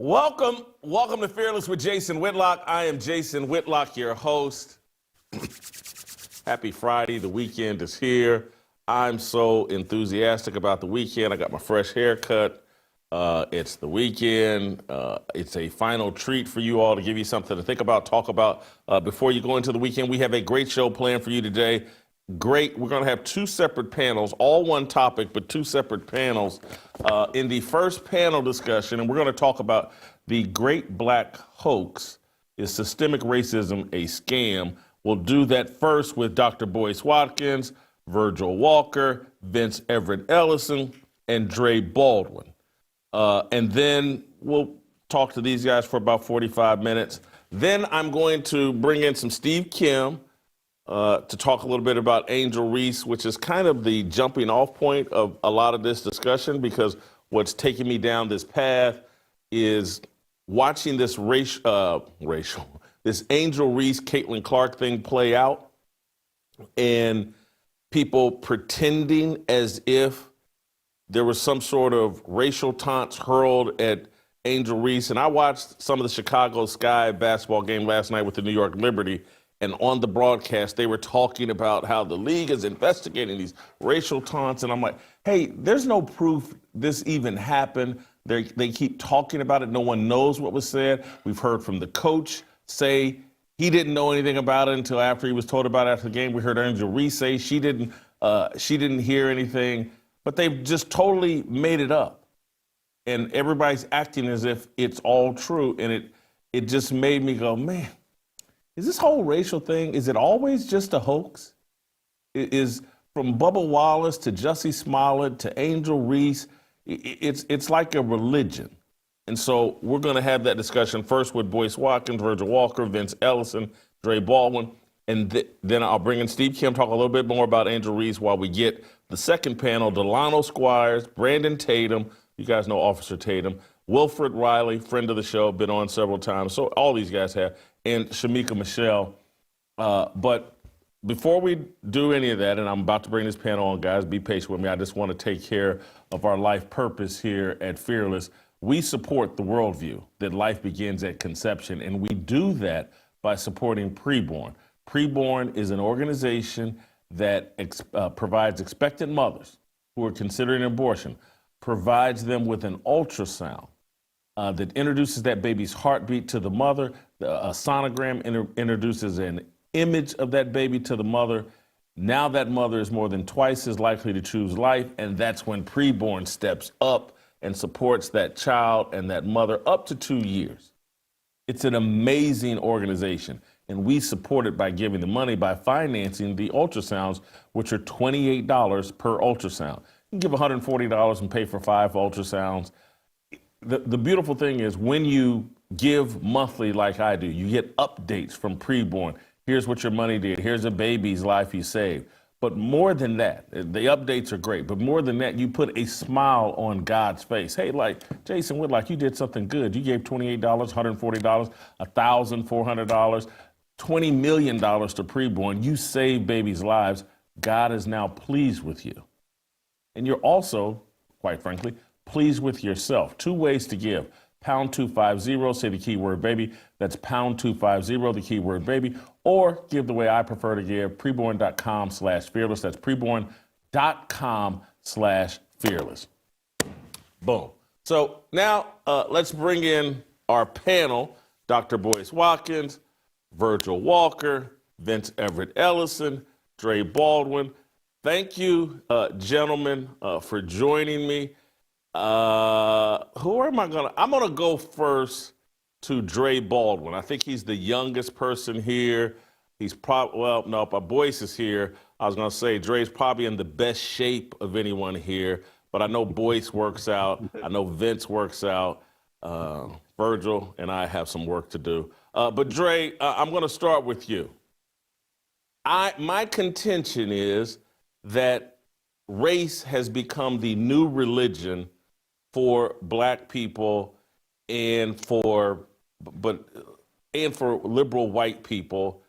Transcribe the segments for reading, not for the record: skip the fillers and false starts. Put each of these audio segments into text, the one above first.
Welcome to Fearless with Jason Whitlock. I am Jason Whitlock, your host. Happy Friday, the weekend is here. I'm so enthusiastic about the weekend. I got my fresh haircut. It's the weekend. It's a final treat for you all to give you something to think about, talk about before you go into the weekend. We have a great show planned for you today. Great. We're going to have two separate panels, all one topic, but two separate panels. In the first panel discussion, and we're going to talk about the Great Black Hoax. Is systemic racism a scam? We'll do that first with Dr. Boyce Watkins, Virgil Walker, Vince Everett Ellison, and Dre Baldwin. And then we'll talk to these guys for about 45 minutes. Then I'm going to bring in some Steve Kim to talk a little bit about Angel Reese, which is kind of the jumping off point of a lot of this discussion, because what's taking me down this path is watching this this Angel Reese, Caitlin Clark thing play out, and people pretending as if there was some sort of racial taunts hurled at Angel Reese. And I watched some of the Chicago Sky basketball game last night with the New York Liberty, and on the broadcast, they were talking about how the league is investigating these racial taunts. And I'm like, hey, there's no proof this even happened. They keep talking about it. No one knows what was said. We've heard from the coach say he didn't know anything about it until after he was told about it after the game. We heard Angel Reese say she didn't hear anything, but they've just totally made it up. And everybody's acting as if it's all true. And it just made me go, man, is this whole racial thing, is it always just a hoax? It is from Bubba Wallace to Jussie Smollett to Angel Reese. It's like a religion. And so we're going to have that discussion first with Boyce Watkins, Virgil Walker, Vince Ellison, Dre Baldwin, and then I'll bring in Steve Kim, talk a little bit more about Angel Reese while we get the second panel, Delano Squires, Brandon Tatum, you guys know Officer Tatum, Wilfred Reilly, friend of the show, been on several times, so all these guys have, and Shamika Michelle. But before we do any of that, and I'm about to bring this panel on, guys, be patient with me. I just want to take care of our life purpose here at Fearless. We support the worldview that life begins at conception, and we do that by supporting Preborn. Preborn is an organization that provides expectant mothers who are considering abortion, provides them with an ultrasound that introduces that baby's heartbeat to the mother. A sonogram introduces an image of that baby to the mother. Now that mother is more than twice as likely to choose life, and that's when Preborn steps up and supports that child and that mother up to 2 years. It's an amazing organization, and we support it by giving the money, by financing the ultrasounds, which are $28 per ultrasound. You can give $140 and pay for 5 ultrasounds. The beautiful thing is when you give monthly like I do, you get updates from Preborn. Here's what your money did. Here's a baby's life you saved. But more than that, the updates are great, but more than that, you put a smile on God's face. Hey, like, Jason Whitlock, you did something good. You gave $28, $140, $1,000, $400, $20 million to Preborn. You saved babies' lives. God is now pleased with you. And you're also, quite frankly, pleased with yourself. 2 ways to give. Pound 250, say the keyword baby. That's pound 250, the keyword baby. Or give the way I prefer to give, preborn.com/fearless. That's preborn.com/fearless. Boom. So now let's bring in our panel, Dr. Boyce Watkins, Virgil Walker, Vince Everett Ellison, Dre Baldwin. Thank you, gentlemen, for joining me. Who am I gonna? I'm gonna go first to Dre Baldwin. I think he's the youngest person here. He's probably, well, no, but Boyce is here. I was gonna say Dre's probably in the best shape of anyone here, but I know Boyce works out. I know Vince works out. Virgil and I have some work to do. But Dre, I'm gonna start with you. My contention is that race has become the new religion for black people and for liberal white people.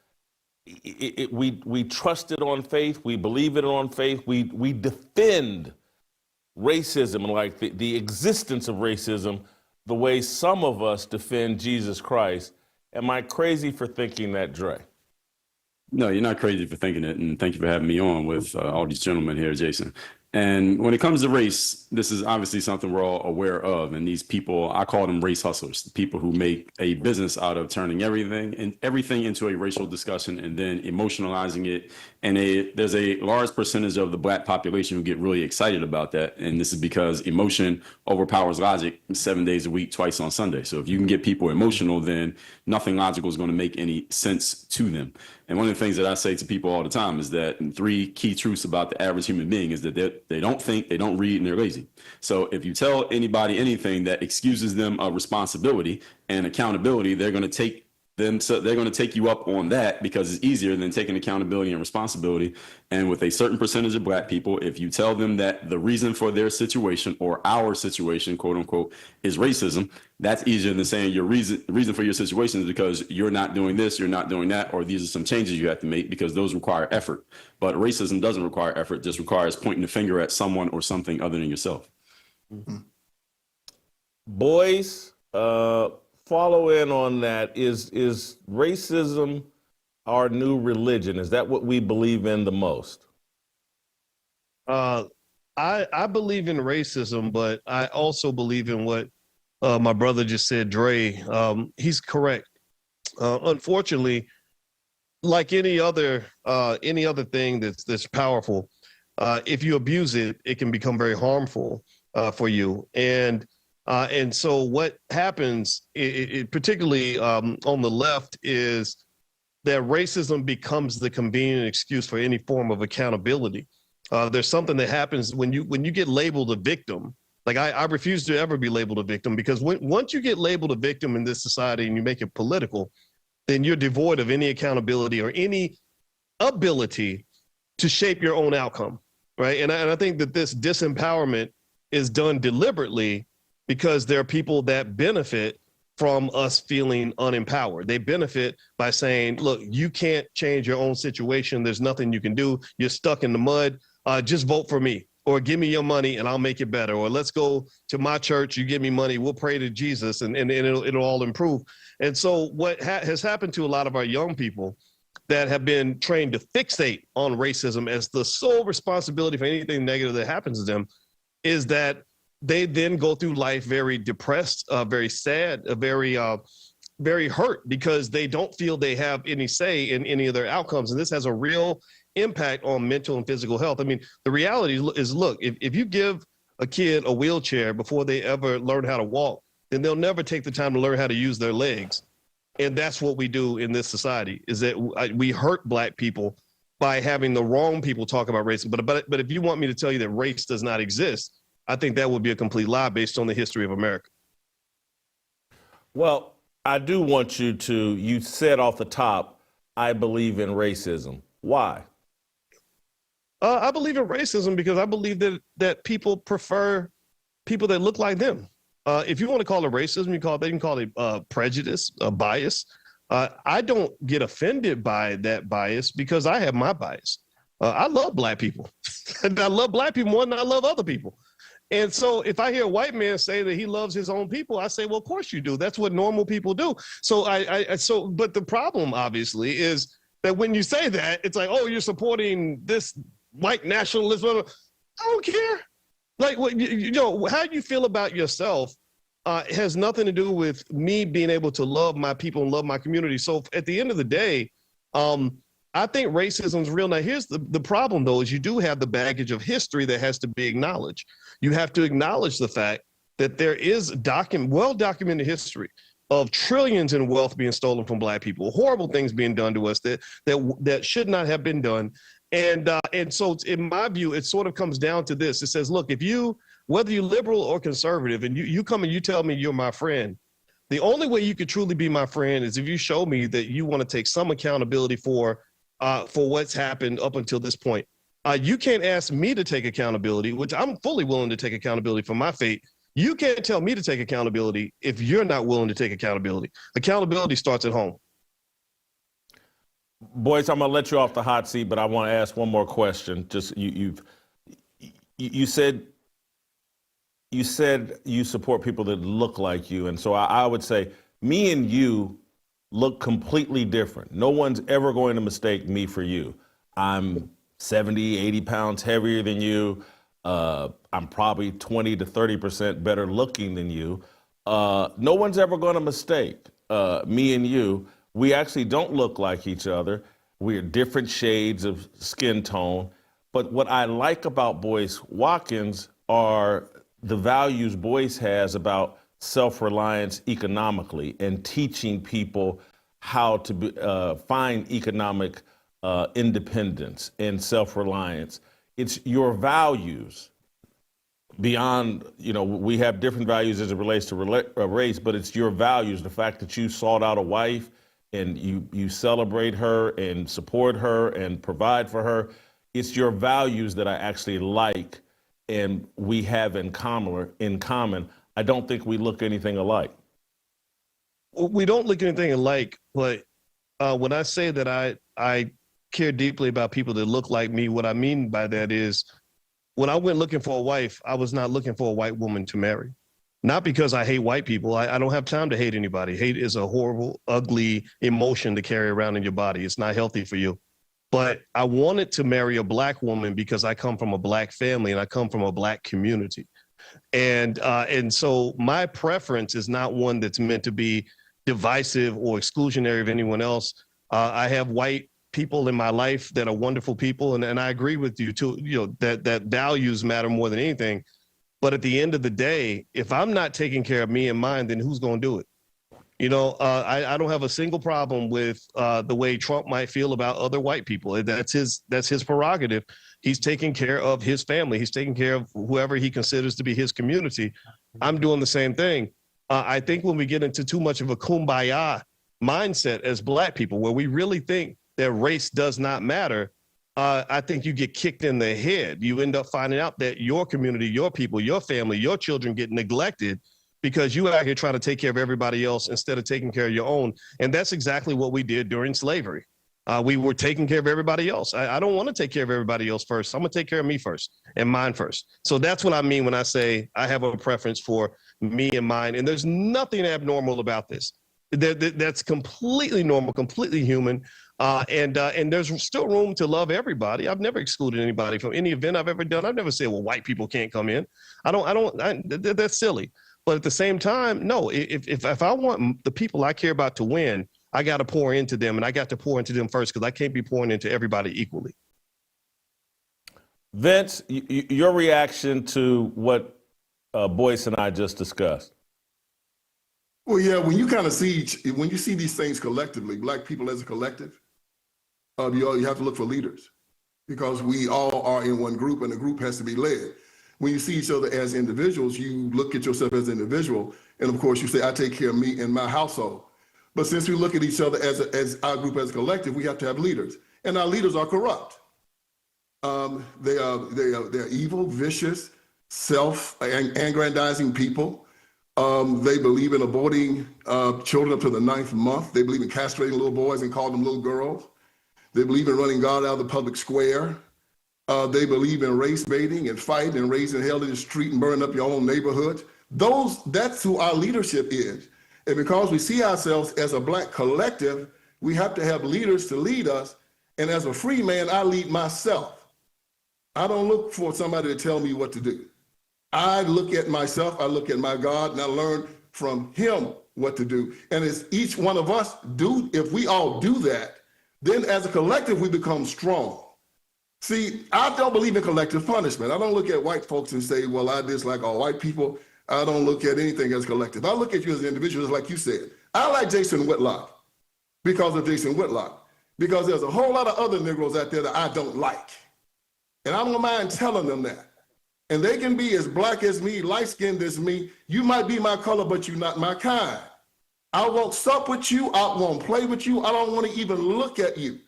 We trust it on faith. We believe it on faith. We defend racism and like the existence of racism the way some of us defend Jesus Christ. Am I crazy for thinking that, Dre? No, you're not crazy for thinking it, and thank you for having me on with all these gentlemen here, Jason. And when it comes to race, this is obviously something we're all aware of. And these people, I call them race hustlers, the people who make a business out of turning everything into a racial discussion and then emotionalizing it. And there's a large percentage of the Black population who get really excited about that. And this is because emotion overpowers logic 7 days a week, twice on Sunday. So if you can get people emotional, then nothing logical is going to make any sense to them. And one of the things that I say to people all the time is that 3 key truths about the average human being is that they don't think, they don't read, and they're lazy. So if you tell anybody anything that excuses them of responsibility and accountability, they're going to take you up on that because it's easier than taking accountability and responsibility. And with a certain percentage of Black people, if you tell them that the reason for their situation or our situation, quote unquote, is racism, that's easier than saying the reason for your situation is because you're not doing this, you're not doing that, or these are some changes you have to make, because those require effort. But racism doesn't require effort, just requires pointing the finger at someone or something other than yourself. Mm-hmm. Boys, follow in on that. Is racism our new religion? Is that what we believe in the most? I believe in racism, but I also believe in what my brother just said, Dre. He's correct. Unfortunately, like any other thing that's powerful, if you abuse it, it can become very harmful for you. And so what happens, particularly on the left, is that racism becomes the convenient excuse for any form of accountability. There's something that happens when you get labeled a victim. Like I refuse to ever be labeled a victim, because once you get labeled a victim in this society and you make it political, then you're devoid of any accountability or any ability to shape your own outcome, right? And I think that this disempowerment is done deliberately because there are people that benefit from us feeling unempowered. They benefit by saying, look, you can't change your own situation. There's nothing you can do. You're stuck in the mud. Just vote for me, or give me your money and I'll make it better. Or let's go to my church. You give me money. We'll pray to Jesus and it'll all improve. And so what has happened to a lot of our young people that have been trained to fixate on racism as the sole responsibility for anything negative that happens to them is that they then go through life very depressed, very sad, very hurt, because they don't feel they have any say in any of their outcomes. And this has a real impact on mental and physical health. I mean, the reality is, look, if you give a kid a wheelchair before they ever learn how to walk, then they'll never take the time to learn how to use their legs. And that's what we do in this society, is that we hurt Black people by having the wrong people talk about racism. But if you want me to tell you that race does not exist, I think that would be a complete lie based on the history of America. Well, I do want you said off the top, I believe in racism. Why? I believe in racism because I believe that people prefer people that look like them. If you want to call it racism, they can call it prejudice, a bias. I don't get offended by that bias because I have my bias. I love Black people, and I love Black people more than I love other people. And so if I hear a white man say that he loves his own people, I say, well, of course you do. That's what normal people do. So but the problem, obviously, is that when you say that, it's like, oh, you're supporting this white nationalism. I don't care. Like, you know, how you feel about yourself has nothing to do with me being able to love my people and love my community. So at the end of the day, I think racism is real. Now, here's the problem, though, is you do have the baggage of history that has to be acknowledged. You have to acknowledge the fact that there is well-documented history of trillions in wealth being stolen from Black people, horrible things being done to us that should not have been done. And so in my view, it sort of comes down to this. It says, look, whether you're liberal or conservative, and you come and you tell me you're my friend, the only way you could truly be my friend is if you show me that you want to take some accountability for what's happened up until this point. You can't ask me to take accountability, which I'm fully willing to take accountability for my fate. You can't tell me to take accountability if you're not willing to take accountability. Accountability starts at home. Boyce, I'm gonna let you off the hot seat, but I want to ask one more question. Just you said you said you support people that look like you. And so I would say me and you look completely different. No one's ever going to mistake me for you. I'm 70, 80 pounds heavier than you. I'm probably 20 to 30% better looking than you. No one's ever going to mistake me and you. We actually don't look like each other. We're different shades of skin tone. But what I like about Boyce Watkins are the values Boyce has about self-reliance economically and teaching people how to find economic independence and self-reliance. It's your values beyond, we have different values as it relates to race, but it's your values, the fact that you sought out a wife and you celebrate her and support her and provide for her. It's your values that I actually like and we have in common. I don't think we look anything alike. We don't look anything alike, but when I say that I care deeply about people that look like me, what I mean by that is when I went looking for a wife, I was not looking for a white woman to marry. Not because I hate white people. I don't have time to hate anybody. Hate is a horrible, ugly emotion to carry around in your body. It's not healthy for you. But I wanted to marry a black woman because I come from a black family and I come from a black community. And so my preference is not one that's meant to be divisive or exclusionary of anyone else. I have white people in my life that are wonderful people. And I agree with you too, that values matter more than anything. But at the end of the day, if I'm not taking care of me and mine, then who's going to do it? I don't have a single problem with the way Trump might feel about other white people. That's his prerogative. He's taking care of his family. He's taking care of whoever he considers to be his community. I'm doing the same thing. I think when we get into too much of a kumbaya mindset as black people, where we really think that race does not matter, I think you get kicked in the head. You end up finding out that your community, your people, your family, your children get neglected because you out here trying to take care of everybody else instead of taking care of your own. And that's exactly what we did during slavery. We were taking care of everybody else. I don't want to take care of everybody else first. I'm going to take care of me first and mine first. So that's what I mean when I say I have a preference for me and mine. And there's nothing abnormal about this. That's completely normal, completely human. And there's still room to love everybody. I've never excluded anybody from any event I've ever done. I've never said, well, white people can't come in. That's silly. But at the same time, no, if I want the people I care about to win, I got to pour into them, and I got to pour into them first because I can't be pouring into everybody equally. Vince, your reaction to what Boyce and I just discussed? Well, yeah, when you see these things collectively, black people as a collective, you have to look for leaders because we all are in one group and the group has to be led. When you see each other as individuals, you look at yourself as an individual. And of course you say, I take care of me and my household. But since we look at each other as our group, as a collective, we have to have leaders. And our leaders are corrupt. They're evil, vicious, self-aggrandizing people. They believe in aborting children up to the 9th month. They believe in castrating little boys and calling them little girls. They believe in running God out of the public square. They believe in race baiting and fighting and raising hell in the street and burning up your own neighborhood. That's who our leadership is. And because we see ourselves as a black collective, we have to have leaders to lead us. And as a free man, I lead myself. I don't look for somebody to tell me what to do. I look at myself, I look at my God, and I learn from him what to do. And as each one of us do, if we all do that, then as a collective, we become strong. See, I don't believe in collective punishment. I don't look at white folks and say, well, I dislike all white people. I don't look at anything as collective. I look at you as an individual, like you said. I like Jason Whitlock because of Jason Whitlock, because there's a whole lot of other Negroes out there that I don't like. And I don't mind telling them that. And they can be as black as me, light-skinned as me. You might be my color, but you're not my kind. I won't sup with you. I won't play with you. I don't want to even look at you.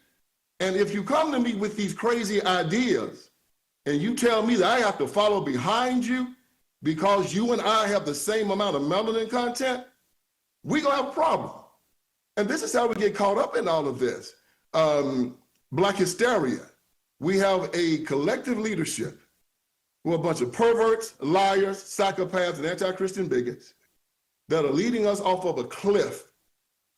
And if you come to me with these crazy ideas and you tell me that I have to follow behind you because you and I have the same amount of melanin content, we're going to have a problem. And this is how we get caught up in all of this. Black hysteria. We have a collective leadership who are a bunch of perverts, liars, psychopaths, and anti-Christian bigots that are leading us off of a cliff.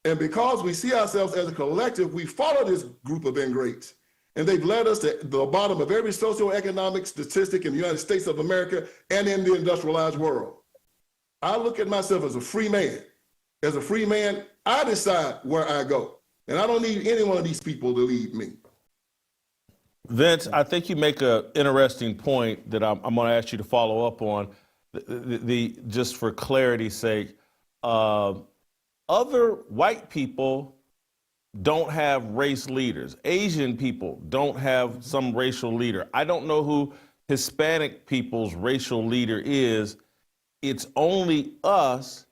And because we see ourselves as a collective, we follow this group of ingrates. And they've led us to the bottom of every socioeconomic statistic in the United States of America and in the industrialized world. I look at myself as a free man. As a free man, I decide where I go. And I don't need any one of these people to lead me. Vince, I think you make an interesting point that I'm going to ask you to follow up on. Just for clarity's sake, other white people don't have race leaders. Asian people don't have some racial leader. I don't know who Hispanic people's racial leader is. It's only us,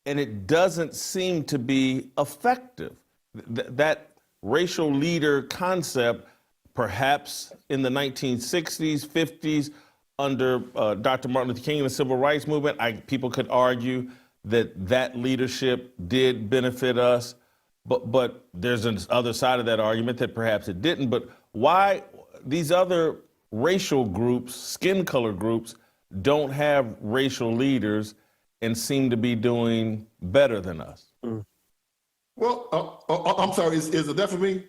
and it doesn't seem to be effective. That racial leader concept, perhaps in the 1960s, 50s, under Dr. Martin Luther King and the Civil Rights Movement, people could argue that leadership did benefit us. But there's an other side of that argument that perhaps it didn't. But why these other racial groups, skin color groups, don't have racial leaders and seem to be doing better than us? Well, I'm sorry, is it that for me,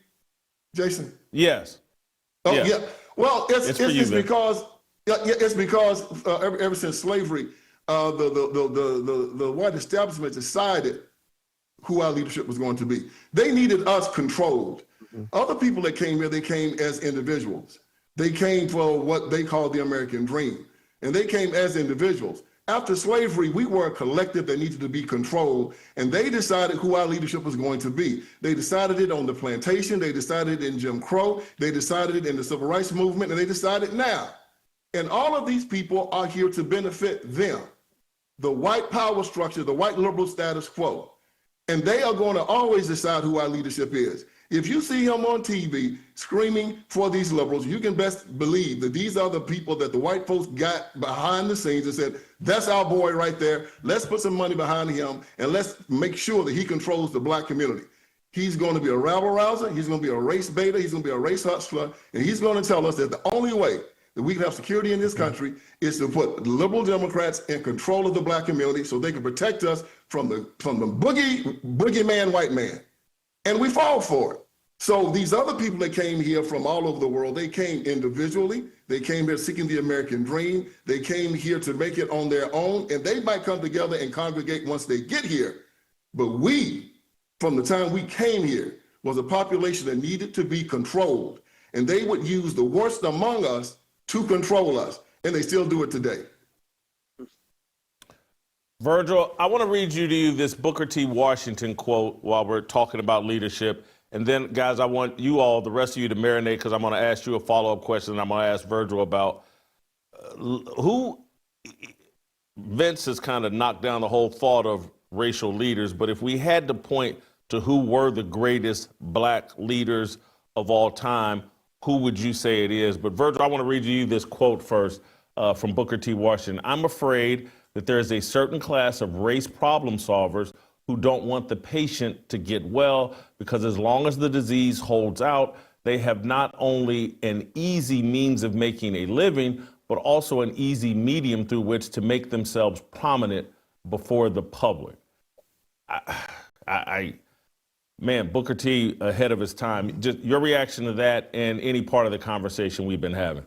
Jason? Yes. Oh, yes. yeah. Well, it's because ever since slavery, the white establishment decided who our leadership was going to be. They needed us controlled. Other people that came here, they came as individuals. They came for what they called the American dream. And they came as individuals. After slavery, we were a collective that needed to be controlled, and they decided who our leadership was going to be. They decided it on the plantation, they decided it in Jim Crow, they decided it in the Civil Rights Movement, and they decided now. And all of these people are here to benefit them, the white power structure, the white liberal status quo. And they are going to always decide who our leadership is. If you see him on TV screaming for these liberals, you can best believe that these are the people that the white folks got behind the scenes and said, that's our boy right there. Let's put some money behind him and let's make sure that he controls the black community. He's going to be a rabble rouser. He's going to be a race baiter. He's going to be a race hustler. And he's going to tell us that the only way that we can have security in this country is to put liberal Democrats in control of the black community so they can protect us from the boogeyman white man. And we fall for it. So these other people that came here from all over the world, they came individually. They came here seeking the American dream. They came here to make it on their own, and they might come together and congregate once they get here. But we, from the time we came here, was a population that needed to be controlled. And they would use the worst among us to control us, and they still do it today. Virgil, I want to read you this Booker T. Washington quote while we're talking about leadership. And then, guys, I want you all, the rest of you, to marinate, because I'm going to ask you a follow-up question and I'm going to ask Virgil about who Vince has kind of knocked down the whole thought of racial leaders. But if we had to point to who were the greatest black leaders of all time, who would you say it is? But Virgil, I want to read you this quote first from Booker T. Washington. I'm afraid that there is a certain class of race problem solvers who don't want the patient to get well because as long as the disease holds out, they have not only an easy means of making a living, but also an easy medium through which to make themselves prominent before the public. Man, Booker T ahead of his time. Just your reaction to that and any part of the conversation we've been having.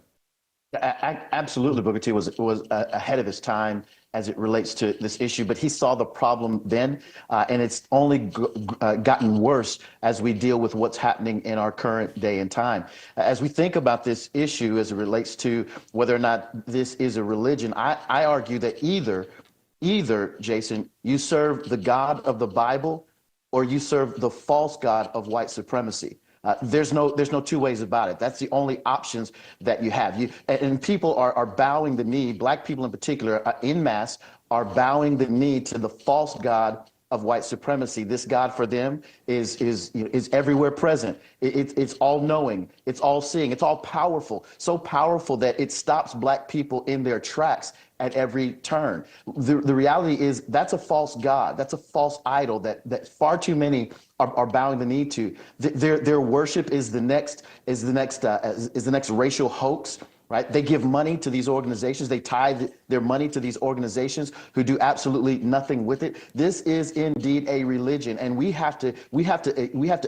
Absolutely, Booker T was ahead of his time as it relates to this issue, but he saw the problem then, and it's only gotten worse as we deal with what's happening in our current day and time. As we think about this issue as it relates to whether or not this is a religion, I argue that either, Jason, you serve the God of the Bible or you serve the false God of white supremacy. There's no two ways about it. That's the only options that you have. And people are bowing the knee, black people in particular, en masse, are bowing the knee to the false God of white supremacy. This God for them is everywhere present. It's all knowing, it's all seeing, it's all powerful, so powerful that it stops black people in their tracks at every turn. The reality is that's a false God. That's a false idol that far too many are bowing the knee to. Their worship is the next racial hoax right? They give money to these organizations. They tithe their money to these organizations who do absolutely nothing with it. This is indeed a religion, and we have to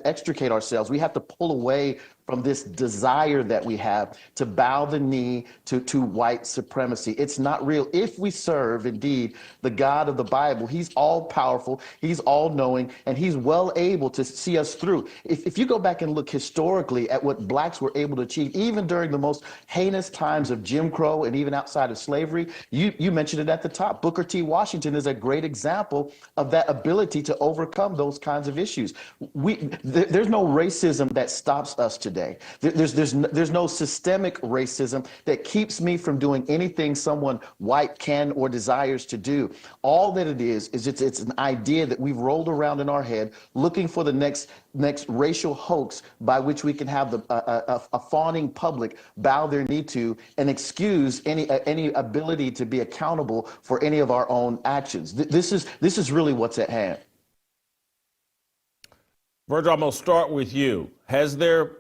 extricate ourselves. We have to pull away from this desire that we have to bow the knee to white supremacy. It's not real. If we serve indeed the God of the Bible, he's all powerful, he's all knowing, and he's well able to see us through. If you go back and look historically at what blacks were able to achieve, even during the most heinous times of Jim Crow and even outside of slavery, you mentioned it at the top. Booker T. Washington is a great example of that ability to overcome those kinds of issues. There's no racism that stops us today. There's no systemic racism that keeps me from doing anything someone white can or desires to do. All that it is it's an idea that we've rolled around in our head, looking for the next racial hoax by which we can have a fawning public bow their knee to and excuse any ability to be accountable for any of our own actions. This is really what's at hand. Virgil, I'm going to start with you. Has there,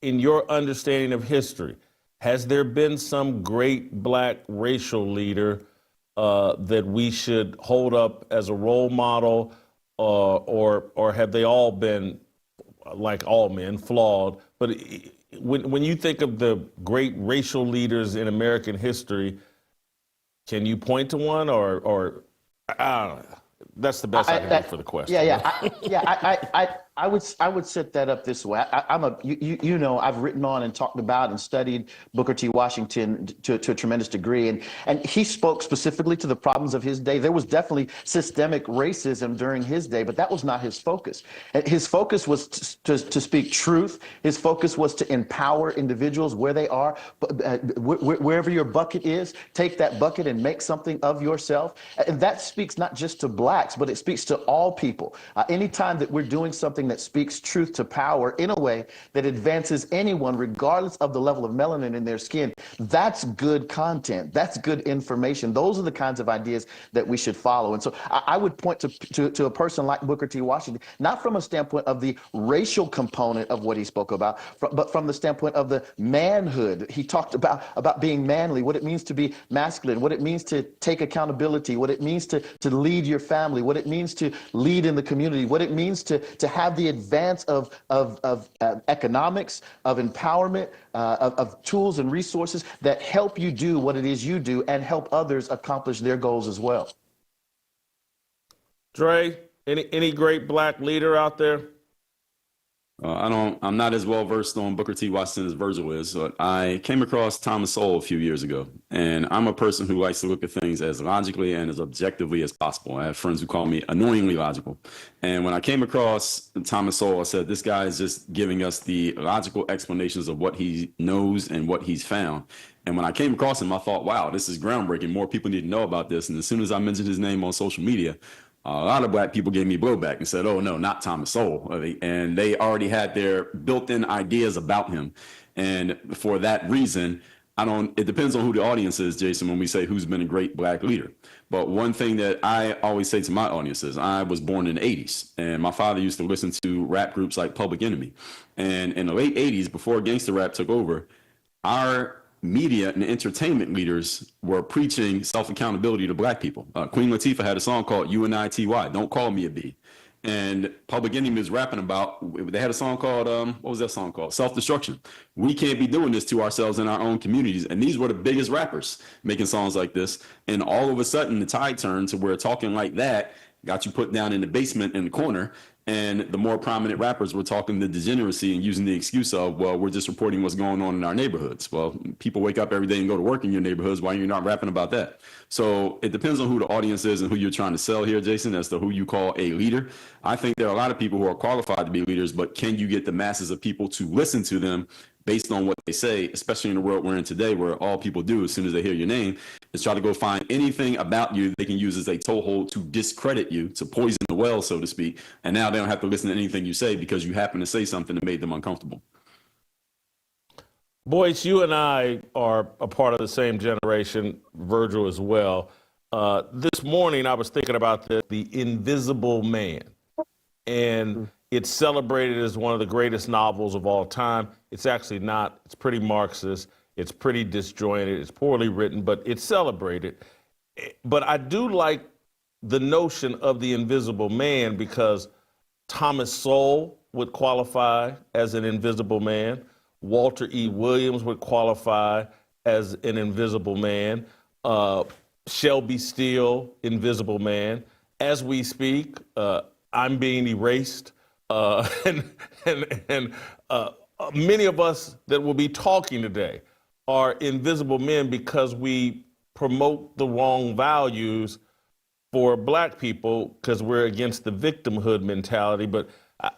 in your understanding of history, has there been some great black racial leader that we should hold up as a role model, or have they all been, like all men, flawed? But when you think of the great racial leaders in American history, can you point to one, or I don't know. That's the best I can do for the question. I would set that up this way. I've written on and talked about and studied Booker T. Washington to a tremendous degree, and he spoke specifically to the problems of his day. There was definitely systemic racism during his day, but that was not his focus. His focus was to speak truth. His focus was to empower individuals where they are. Wherever your bucket is, take that bucket and make something of yourself. And that speaks not just to blacks, but it speaks to all people. Anytime that we're doing something that speaks truth to power in a way that advances anyone, regardless of the level of melanin in their skin, that's good content. That's good information. Those are the kinds of ideas that we should follow. And so I would point to a person like Booker T. Washington, not from a standpoint of the racial component of what he spoke about, but from the standpoint of the manhood. He talked about being manly, what it means to be masculine, what it means to take accountability, what it means to lead your family, what it means to lead in the community, what it means to have the advance of economics, of empowerment, of tools and resources that help you do what it is you do and help others accomplish their goals as well. Dre, any great black leader out there? I'm not as well versed on Booker T. Washington as Virgil is, but I came across Thomas Sowell a few years ago, and I'm a person who likes to look at things as logically and as objectively as possible. I have friends who call me annoyingly logical. And when I came across Thomas Sowell, I said, this guy is just giving us the logical explanations of what he knows and what he's found. And when I came across him, I thought, wow, this is groundbreaking. More people need to know about this. And as soon as I mentioned his name on social media, a lot of black people gave me blowback and said, oh, no, not Thomas Sowell. And they already had their built-in ideas about him. And for that reason, it depends on who the audience is, Jason, when we say who's been a great black leader. But one thing that I always say to my audience is I was born in the 80s, and my father used to listen to rap groups like Public Enemy. And in the late 80s, before gangster rap took over, our media and entertainment leaders were preaching self-accountability to black people. Queen Latifah had a song called UNITY, Don't Call Me a B. And Public Enemy was rapping about, they had a song called, what was that song called? Self-Destruction. We can't be doing this to ourselves in our own communities. And these were the biggest rappers making songs like this. And all of a sudden the tide turned to where talking like that got you put down in the basement in the corner. And the more prominent rappers were talking the degeneracy and using the excuse of, well, we're just reporting what's going on in our neighborhoods. Well, people wake up every day and go to work in your neighborhoods. Why are you not rapping about that? So it depends on who the audience is and who you're trying to sell here, Jason, as to who you call a leader. I think there are a lot of people who are qualified to be leaders, but can you get the masses of people to listen to them based on what they say, especially in the world we're in today, where all people do as soon as they hear your name is try to go find anything about you they can use as a toehold to discredit you, to poison the well, so to speak. And now they don't have to listen to anything you say because you happen to say something that made them uncomfortable. Boyce, you and I are a part of the same generation, Virgil as well. This morning, I was thinking about the Invisible Man. And it's celebrated as one of the greatest novels of all time. It's actually not. It's pretty Marxist. It's pretty disjointed. It's poorly written, but it's celebrated. But I do like the notion of the invisible man because Thomas Sowell would qualify as an invisible man. Walter E. Williams would qualify as an invisible man. Shelby Steele, invisible man. As we speak, I'm being erased. And many of us that will be talking today are invisible men because we promote the wrong values for Black people because we're against the victimhood mentality. But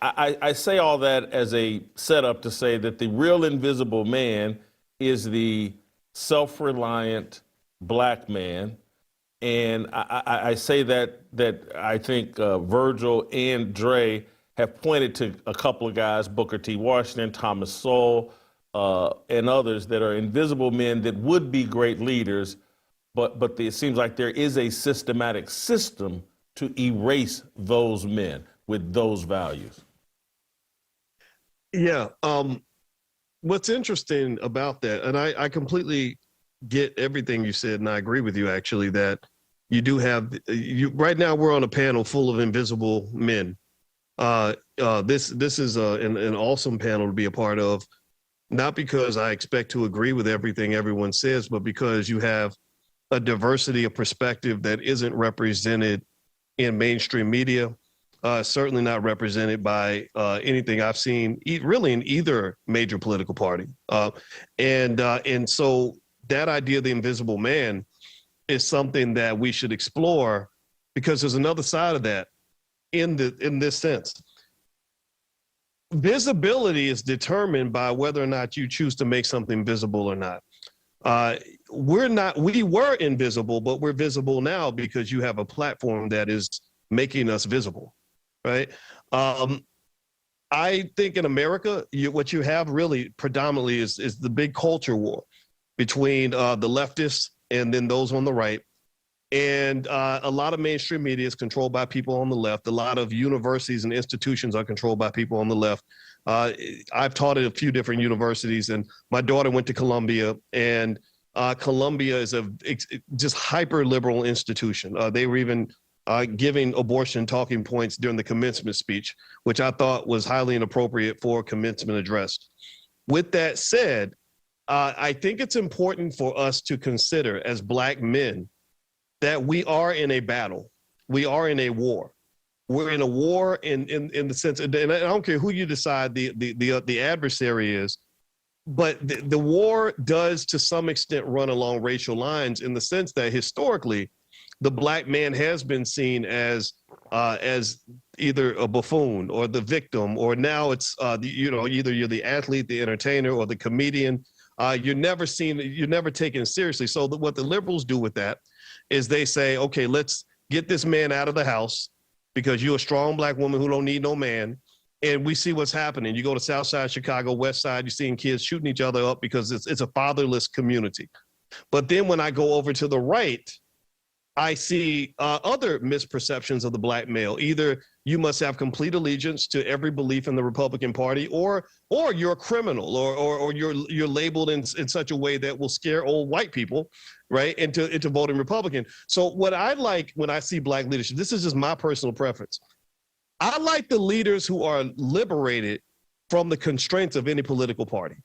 I say all that as a setup to say that the real invisible man is the self-reliant Black man. And I say that I think Virgil and Dre have pointed to a couple of guys, Booker T. Washington, Thomas Sowell, and others that are invisible men that would be great leaders, but it seems like there is a systematic system to erase those men with those values. Yeah. What's interesting about that, and I completely get everything you said, and I agree with you actually that you do have right now we're on a panel full of invisible men. This is an awesome panel to be a part of, not because I expect to agree with everything everyone says, but because you have a diversity of perspective that isn't represented in mainstream media, certainly not represented by anything I've seen really in either major political party. And so that idea of the invisible man is something that we should explore because there's another side of that in this sense. Visibility is determined by whether or not you choose to make something visible or not. We were invisible, but we're visible now because you have a platform that is making us visible, right? I think in America, what you have really predominantly is the big culture war between the leftists and then those on the right. And a lot of mainstream media is controlled by people on the left. A lot of universities and institutions are controlled by people on the left. I've taught at a few different universities, and my daughter went to Columbia, and Columbia is a just hyper liberal institution. They were even giving abortion talking points during the commencement speech, which I thought was highly inappropriate for a commencement address. With that said, I think it's important for us to consider as Black men that we are in a battle. We are in a war. We're in a war in the sense, and I don't care who you decide the adversary is, but the war does to some extent run along racial lines in the sense that historically, the Black man has been seen as either a buffoon or the victim, or now it's either you're the athlete, the entertainer, or the comedian. You're never taken seriously. So what the liberals do with that is they say, okay, let's get this man out of the house because you're a strong Black woman who don't need no man. And we see what's happening. You go to South Side Chicago, West Side, you're seeing kids shooting each other up because it's a fatherless community. But then when I go over to the right, I see other misperceptions of the Black male. Either you must have complete allegiance to every belief in the Republican Party, or you're a criminal, or you're labeled in such a way that will scare old white people, right, into voting Republican. So what I like when I see Black leadership, this is just my personal preference. I like the leaders who are liberated from the constraints of any political party.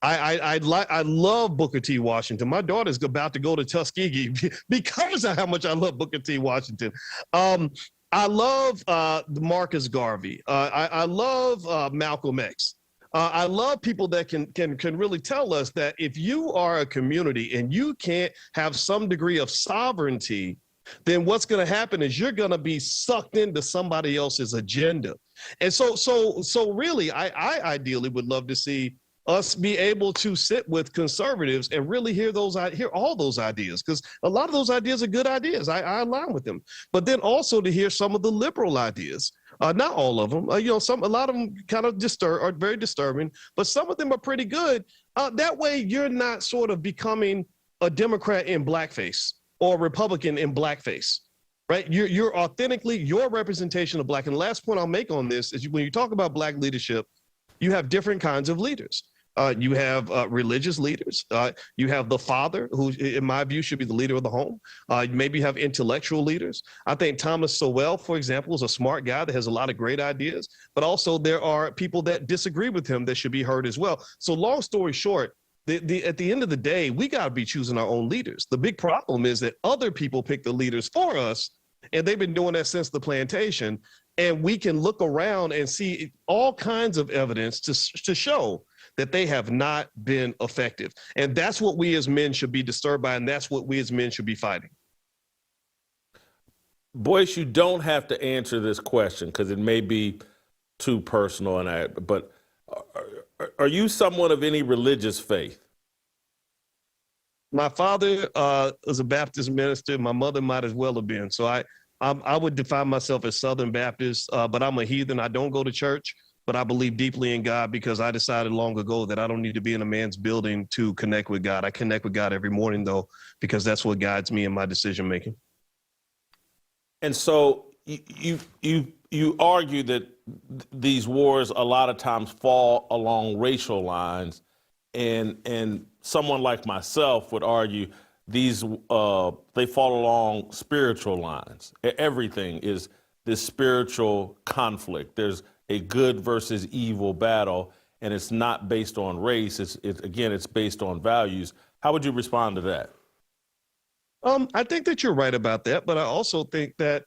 I love Booker T. Washington. My daughter's about to go to Tuskegee because of how much I love Booker T. Washington. I love Marcus Garvey. I love Malcolm X. I love people that can really tell us that if you are a community and you can't have some degree of sovereignty, then what's going to happen is you're going to be sucked into somebody else's agenda. And so really, I ideally would love to see us be able to sit with conservatives and really hear all those ideas, because a lot of those ideas are good ideas. I align with them, but then also to hear some of the liberal ideas. Not all of them. A lot of them kind of are very disturbing, but some of them are pretty good. That way, you're not sort of becoming a Democrat in blackface or a Republican in blackface, right? You're authentically your representation of Black. And the last point I'll make on this is when you talk about Black leadership, you have different kinds of leaders. You have religious leaders. You have the father, who, in my view, should be the leader of the home. Maybe you have intellectual leaders. I think Thomas Sowell, for example, is a smart guy that has a lot of great ideas, but also there are people that disagree with him that should be heard as well. So long story short, at the end of the day, we got to be choosing our own leaders. The big problem is that other people pick the leaders for us, and they've been doing that since the plantation. And we can look around and see all kinds of evidence to show that they have not been effective. And that's what we as men should be disturbed by, and that's what we as men should be fighting. Boyce, you don't have to answer this question because it may be too personal, but are you someone of any religious faith? My father was a Baptist minister. My mother might as well have been. So I would define myself as Southern Baptist, but I'm a heathen. I don't go to church, but I believe deeply in God because I decided long ago that I don't need to be in a man's building to connect with God. I connect with God every morning, though, because that's what guides me in my decision making. And so you argue that these wars a lot of times fall along racial lines, and someone like myself would argue these they fall along spiritual lines. Everything is this spiritual conflict. There's a good versus evil battle, and it's not based on race. It's based on values. How would you respond to that? I think that you're right about that, but I also think that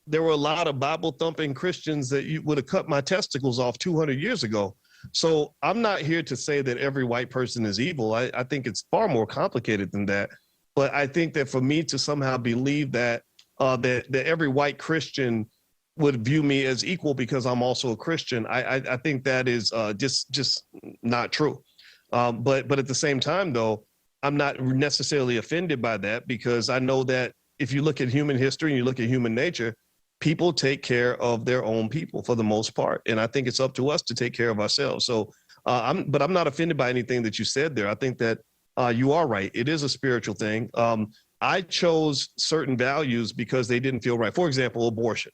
there were a lot of Bible-thumping Christians that you would have cut my testicles off 200 years ago. So I'm not here to say that every white person is evil. I think it's far more complicated than that. But I think that for me to somehow believe that that every white Christian would view me as equal because I'm also a Christian, I think that is just not true. But at the same time, though, I'm not necessarily offended by that because I know that if you look at human history and you look at human nature, people take care of their own people for the most part. And I think it's up to us to take care of ourselves. So I'm not offended by anything that you said there. I think that you are right. It is a spiritual thing. I chose certain values because they didn't feel right. For example, abortion.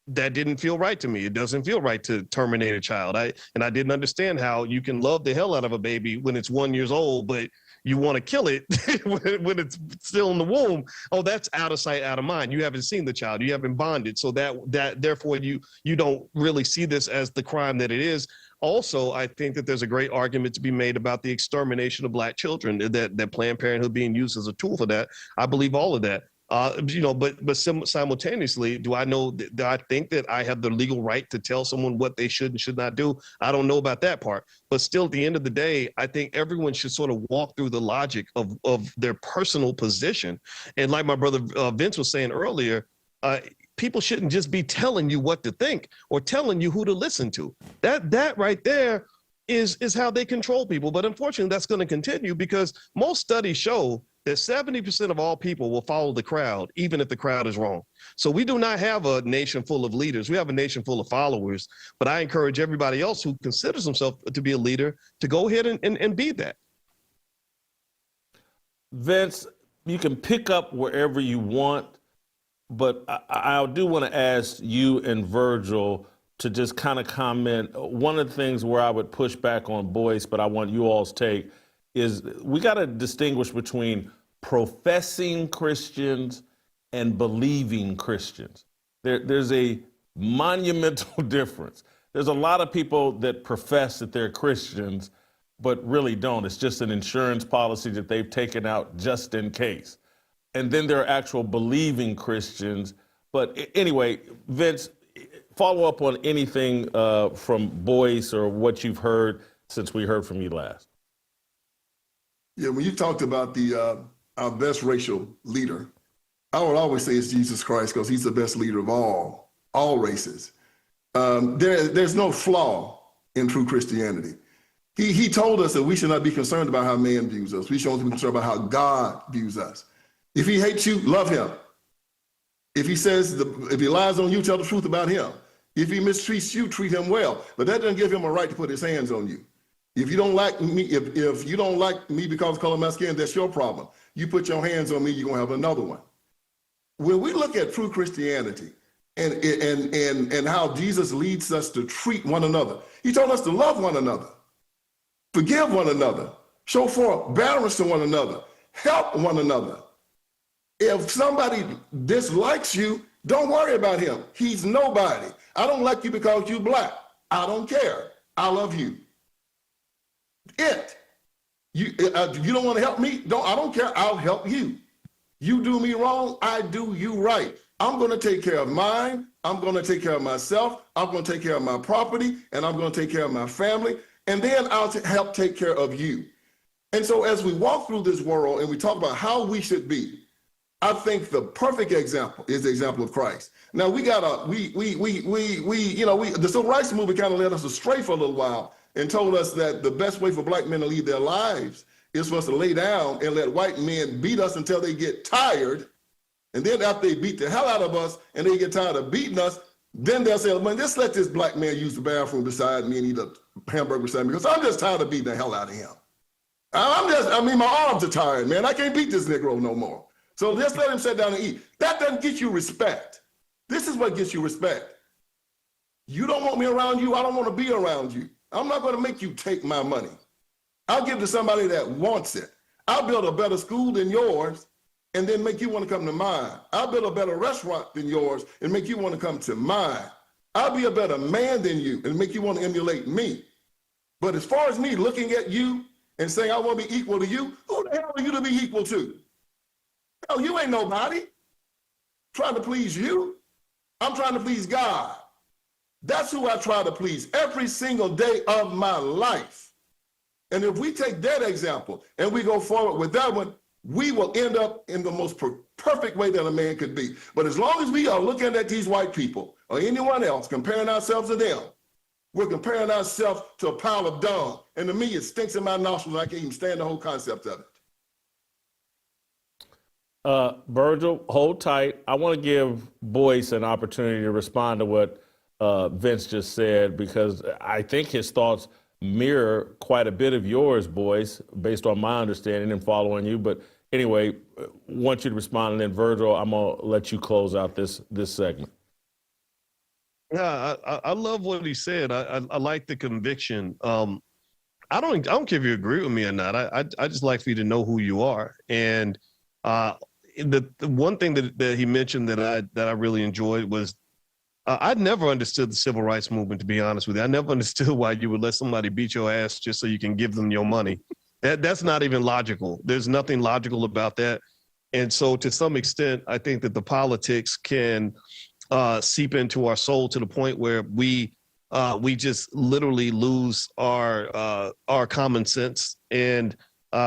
That didn't feel right to me. It doesn't feel right to terminate a child. I didn't understand how you can love the hell out of a baby when it's 1 year old, but you want to kill it when it's still in the womb. Oh, that's out of sight, out of mind. You haven't seen the child. You haven't bonded. So that therefore you don't really see this as the crime that it is. Also, I think that there's a great argument to be made about the extermination of Black children, that Planned Parenthood being used as a tool for that. I believe all of that. But simultaneously, do I think that I have the legal right to tell someone what they should and should not do? I don't know about that part. But still, at the end of the day, I think everyone should sort of walk through the logic of their personal position. And like my brother Vince was saying earlier, people shouldn't just be telling you what to think or telling you who to listen to. That right there is how they control people. But unfortunately, that's going to continue because most studies show that 70% of all people will follow the crowd, even if the crowd is wrong. So we do not have a nation full of leaders. We have a nation full of followers. But I encourage everybody else who considers himself to be a leader to go ahead and be that. Vince, you can pick up wherever you want, but I do want to ask you and Virgil to just kind of comment. One of the things where I would push back on Boyce, but I want you all's take, is we got to distinguish between professing Christians and believing Christians. There's a monumental difference. There's a lot of people that profess that they're Christians, but really don't. It's just an insurance policy that they've taken out just in case. And then there are actual believing Christians. But anyway, Vince, follow up on anything from Boyce or what you've heard since we heard from you last. Yeah, when you talked about our best racial leader, I would always say it's Jesus Christ because he's the best leader of all races. There's no flaw in true Christianity. He told us that we should not be concerned about how man views us. We should only be concerned about how God views us. If he hates you, love him. If he lies on you, tell the truth about him. If he mistreats you, treat him well. But that doesn't give him a right to put his hands on you. If you don't like me, if you don't like me because of the color of my skin, that's your problem. You put your hands on me, you're gonna have another one. When we look at true Christianity and how Jesus leads us to treat one another, he told us to love one another. Forgive one another. Show forbearance to one another. Help one another. If somebody dislikes you, don't worry about him. He's nobody. I don't like you because you're black. I don't care. I love you. You don't want to help me? I don't care. I'll help you. You do me wrong, I do you right. I'm going to take care of mine. I'm going to take care of myself. I'm going to take care of my property, and I'm going to take care of my family. And then I'll help take care of you. And so as we walk through this world and we talk about how we should be, I think the perfect example is the example of Christ. Now the civil rights movement kind of led us astray for a little while and told us that the best way for black men to lead their lives is for us to lay down and let white men beat us until they get tired. And then after they beat the hell out of us and they get tired of beating us, then they'll say, man, just let this black man use the bathroom beside me and eat a hamburger beside me because I'm just tired of beating the hell out of him. My arms are tired, man. I can't beat this Negro no more. So just let him sit down and eat. That doesn't get you respect. This is what gets you respect. You don't want me around you. I don't want to be around you. I'm not going to make you take my money. I'll give it to somebody that wants it. I'll build a better school than yours and then make you want to come to mine. I'll build a better restaurant than yours and make you want to come to mine. I'll be a better man than you and make you want to emulate me. But as far as me looking at you and saying I want to be equal to you, who the hell are you to be equal to? Hell, you ain't nobody. Trying to please you. I'm trying to please God. That's who I try to please every single day of my life. And if we take that example and we go forward with that one, we will end up in the most perfect way that a man could be. But as long as we are looking at these white people or anyone else, comparing ourselves to them, we're comparing ourselves to a pile of dung. And to me, it stinks in my nostrils. I can't even stand the whole concept of it. Virgil, hold tight. I want to give Boyce an opportunity to respond to what Vince just said, because I think his thoughts mirror quite a bit of yours, Boyce, based on my understanding and following you. But anyway, want you to respond, and then Virgil, I'm gonna let you close out this segment. Yeah, I love what he said. I like the conviction. I don't care if you agree with me or not. I just like for you to know who you are. And the one thing that he mentioned that I really enjoyed was I'd never understood the civil rights movement, to be honest with you. I never understood why you would let somebody beat your ass just so you can give them your money. That's not even logical. There's nothing logical about that. And so to some extent, I think that the politics can seep into our soul to the point where we just literally lose our common sense, and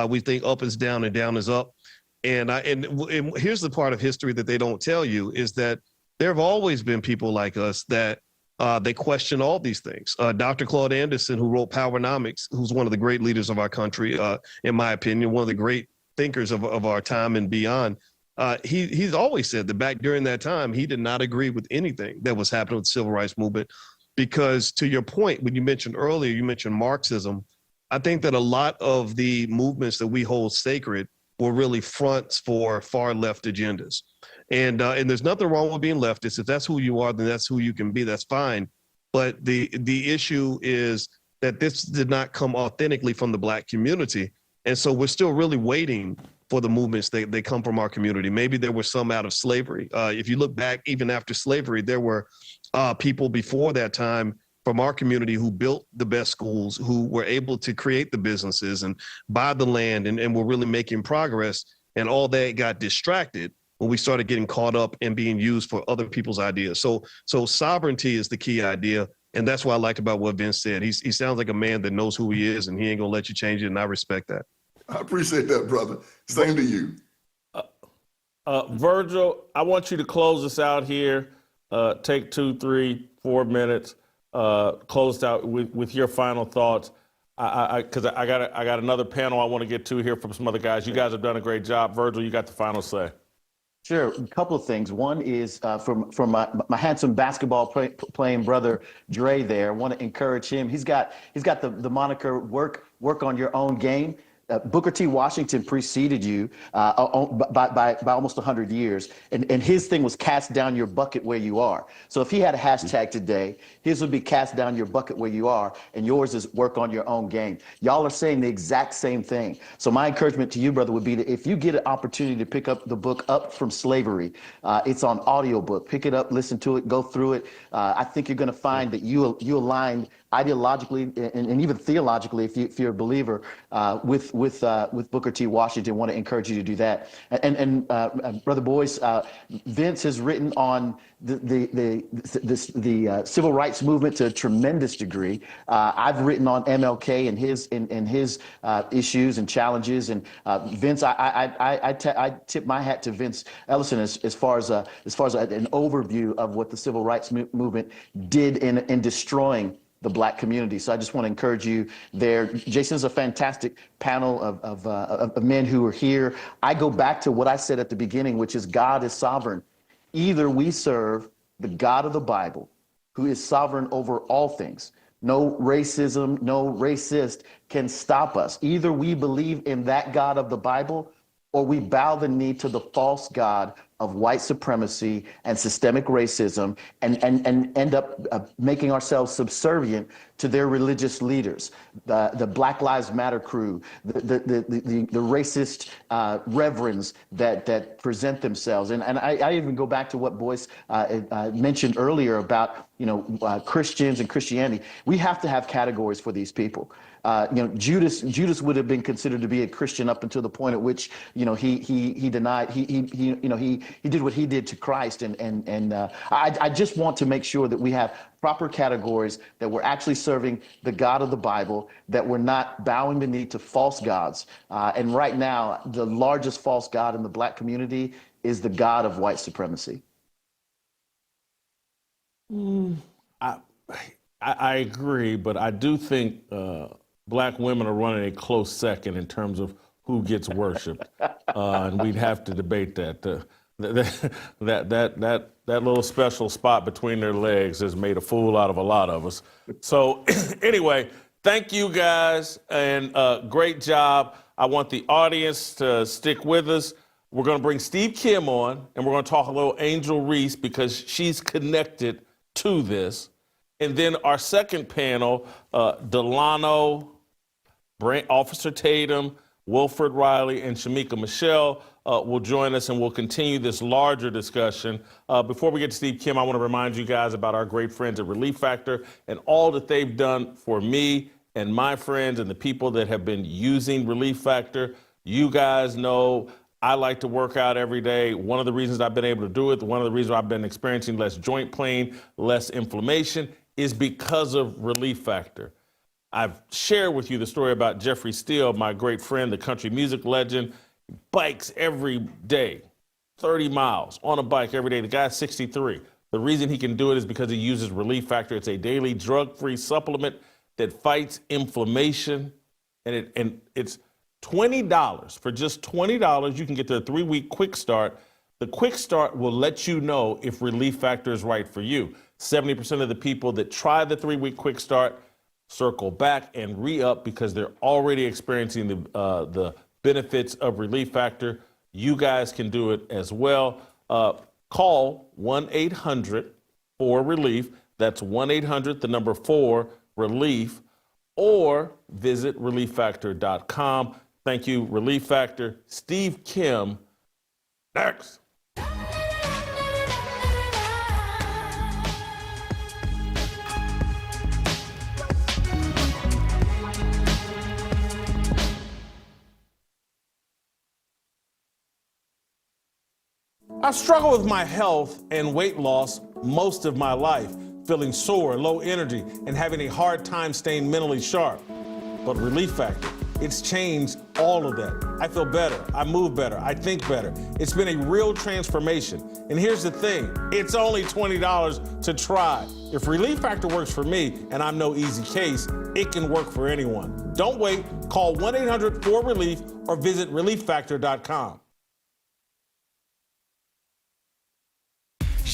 we think up is down and down is up. And here's the part of history that they don't tell you is that there have always been people like us that they question all these things. Dr. Claude Anderson, who wrote Powernomics, who's one of the great leaders of our country, in my opinion, one of the great thinkers of our time and beyond. He's always said that back during that time, he did not agree with anything that was happening with the civil rights movement, because to your point, when you mentioned earlier, you mentioned Marxism. I think that a lot of the movements that we hold sacred were really fronts for far left agendas. And there's nothing wrong with being leftist. If that's who you are, then that's who you can be. That's fine. But the issue is that this did not come authentically from the Black community. And so we're still really waiting for the movements that they come from our community. Maybe there were some out of slavery. If you look back, even after slavery, there were people before that time from our community who built the best schools, who were able to create the businesses and buy the land and were really making progress. And all that got distracted when we started getting caught up and being used for other people's ideas. So sovereignty is the key idea. And that's what I liked about what Vince said. He sounds like a man that knows who he is, and he ain't gonna let you change it. And I respect that. I appreciate that, brother. Same to you. Virgil, I want you to close us out here. Take 2, 3, 4 minutes. Closed out with your final thoughts. Because I got another panel I want to get to here from some other guys. You guys have done a great job. Virgil, you got the final say. Sure. A couple of things. One is from my handsome basketball playing brother Dre there. I want to encourage him. He's got the moniker work on your own game. Booker T. Washington preceded you by almost 100 years, and his thing was cast down your bucket where you are. So if he had a hashtag today, his would be cast down your bucket where you are, and yours is work on your own game. Y'all are saying the exact same thing. So my encouragement to you, brother, would be that if you get an opportunity to pick up the book Up From Slavery, it's on audiobook. Pick it up, listen to it, go through it. I think you're going to find that you align ideologically and even theologically, if you're a believer, with Booker T. Washington. Want to encourage you to do that. And Brother Boyce, Vince has written on the civil rights movement to a tremendous degree. I've written on MLK and his issues and challenges. And Vince, I tip my hat to Vince Ellison as far as an overview of what the civil rights movement did in destroying the Black community. So I just want to encourage you there. Jason's a fantastic panel of men who are here. I go back to what I said at the beginning, which is God is sovereign. Either we serve the God of the Bible, who is sovereign over all things. No racism, no racist can stop us. Either we believe in that God of the Bible, or we bow the knee to the false God of white supremacy and systemic racism and end up making ourselves subservient to their religious leaders, the Black Lives Matter crew, the racist reverends that present themselves. And I even go back to what Boyce mentioned earlier about, Christians and Christianity. We have to have categories for these people. Judas would have been considered to be a Christian up until the point at which, he denied, he did what he did to Christ. And I just want to make sure that we have proper categories, that we're actually serving the God of the Bible, that we're not bowing the knee to false gods. And right now, the largest false god in the Black community is the God of white supremacy. I agree, but I do think Black women are running a close second in terms of who gets worshipped, and we'd have to debate that. That little special spot between their legs has made a fool out of a lot of us. So anyway, thank you guys, and great job. I want the audience to stick with us. We're going to bring Steve Kim on, and we're going to talk a little Angel Reese because she's connected to this. And then our second panel, Delano, Officer Tatum, Wilfred Reilly, and Shamika Michelle will join us, and we'll continue this larger discussion. Before we get to Steve Kim, I want to remind you guys about our great friends at Relief Factor and all that they've done for me and my friends and the people that have been using Relief Factor. You guys know I like to work out every day. One of the reasons I've been able to do it, one of the reasons I've been experiencing less joint pain, less inflammation, is because of Relief Factor. I've shared with you the story about Jeffrey Steele, my great friend, the country music legend, bikes every day, 30 miles on a bike every day. The guy's 63. The reason he can do it is because he uses Relief Factor. It's a daily drug-free supplement that fights inflammation, and it's $20. For just $20, you can get the 3-week quick start. The quick start will let you know if Relief Factor is right for you. 70% of the people that try the 3-week quick start circle back and re-up because they're already experiencing the benefits of Relief Factor. You guys can do it as well. Call 1-800-4-RELIEF. That's 1-800, the number 4-RELIEF, or visit relieffactor.com. Thank you, Relief Factor. Steve Kim, next. I've struggled with my health and weight loss most of my life, feeling sore, low energy, and having a hard time staying mentally sharp. But Relief Factor, it's changed all of that. I feel better, I move better, I think better. It's been a real transformation. And here's the thing, it's only $20 to try. If Relief Factor works for me, and I'm no easy case, it can work for anyone. Don't wait, call 1-800-4-RELIEF or visit relieffactor.com.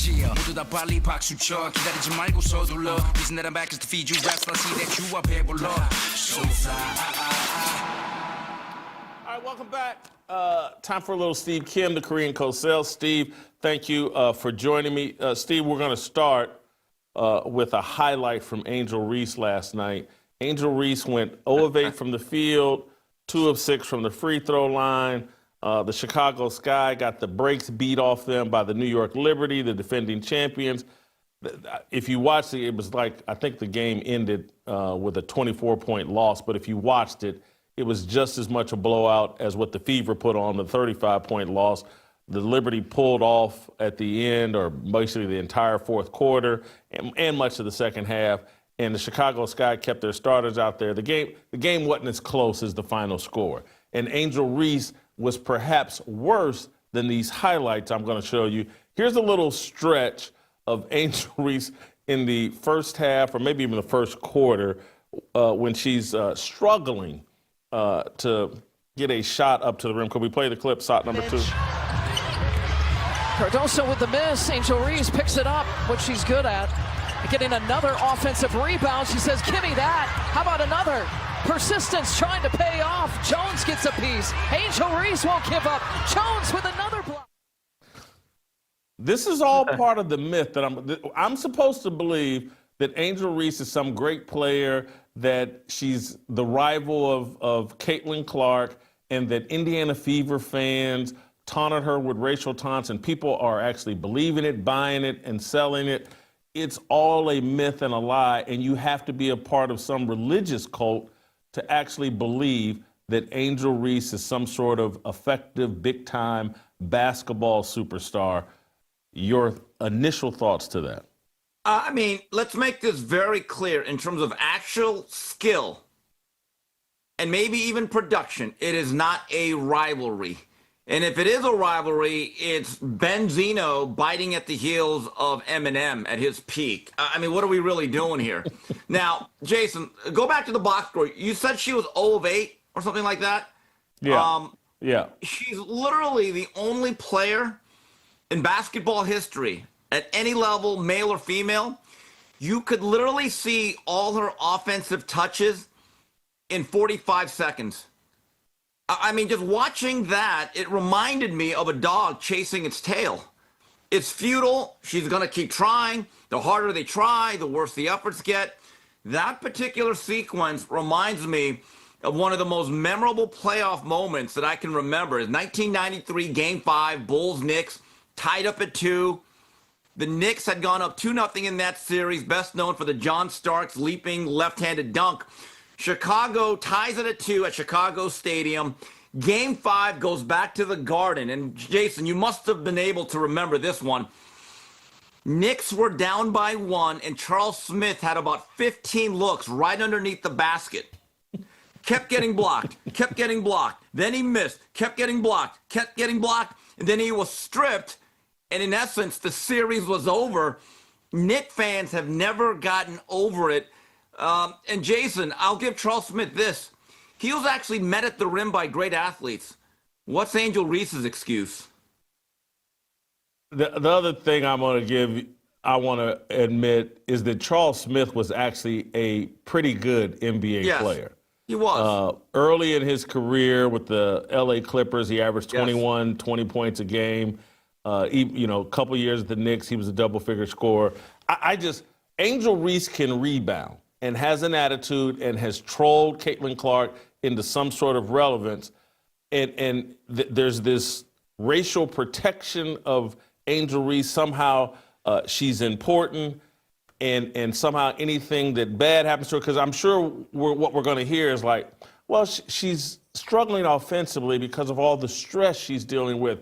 Yeah, 모두 다 빨리 박수 쳐 기다리지 말고 서둘러 Reason that I'm back is to feed you raps. I see that you are below. So fly All right, welcome back. Time for a little Steve Kim, the Korean Cosell. Steve, thank you for joining me. Steve, we're going to start with a highlight from Angel Reese last night. Angel Reese went 0 of 8 from the field, 2 of 6 from the free throw line. The Chicago Sky got the brakes beat off them by the New York Liberty, the defending champions. If you watched it, it was like, I think the game ended with a 24-point loss, but if you watched it, it was just as much a blowout as what the Fever put on, the 35-point loss. The Liberty pulled off at the end, or basically the entire fourth quarter, and much of the second half. And the Chicago Sky kept their starters out there. The game wasn't as close as the final score. And Angel Reese was perhaps worse than these highlights I'm going to show you. Here's a little stretch of Angel Reese in the first half, or maybe even the first quarter, when she's struggling to get a shot up to the rim. Could we play the clip, shot number 2? Cardoso with the miss. Angel Reese picks it up, what she's good at. Getting another offensive rebound. She says, give me that. How about another? Persistence trying to pay off. Jones gets a piece. Angel Reese won't give up. Jones with another block. This is all part of the myth that I'm supposed to believe that Angel Reese is some great player, that she's the rival of Caitlin Clark, and that Indiana Fever fans taunted her with racial taunts, and people are actually believing it, buying it, and selling it. It's all a myth and a lie, and you have to be a part of some religious cult to actually believe that Angel Reese is some sort of effective, big-time basketball superstar. Your initial thoughts to that? I mean, let's make this very clear in terms of actual skill and maybe even production. It is not a rivalry. And if it is a rivalry, it's Benzino biting at the heels of Eminem at his peak. I mean, what are we really doing here? Now, Jason, go back to the box score. You said she was 0 of 8 or something like that? Yeah. Yeah. She's literally the only player in basketball history at any level, male or female. You could literally see all her offensive touches in 45 seconds. I mean, just watching that, it reminded me of a dog chasing its tail. It's futile. She's going to keep trying. The harder they try, the worse the efforts get. That particular sequence reminds me of one of the most memorable playoff moments that I can remember. Is 1993 Game 5, Bulls-Knicks, tied up at 2. The Knicks had gone up 2-0 in that series, best known for the John Starks leaping left-handed dunk. Chicago ties it at 2 at Chicago Stadium. Game 5 goes back to the Garden. And Jason, you must have been able to remember this one. Knicks were down by 1, and Charles Smith had about 15 looks right underneath the basket. Kept getting blocked, kept getting blocked. Then he missed, kept getting blocked, kept getting blocked. And then he was stripped. And in essence, the series was over. Knick fans have never gotten over it. And Jason, I'll give Charles Smith this. He was actually met at the rim by great athletes. What's Angel Reese's excuse? The other thing I want to admit is that Charles Smith was actually a pretty good NBA player. He was. Early in his career with the LA Clippers, he averaged 20 points a game. A couple years at the Knicks, he was a double-figure scorer. Angel Reese can rebound and has an attitude and has trolled Caitlin Clark into some sort of relevance. And there's this racial protection of Angel Reese. Somehow she's important, and somehow anything that bad happens to her, because I'm sure what we're going to hear is like, well, she's struggling offensively because of all the stress she's dealing with.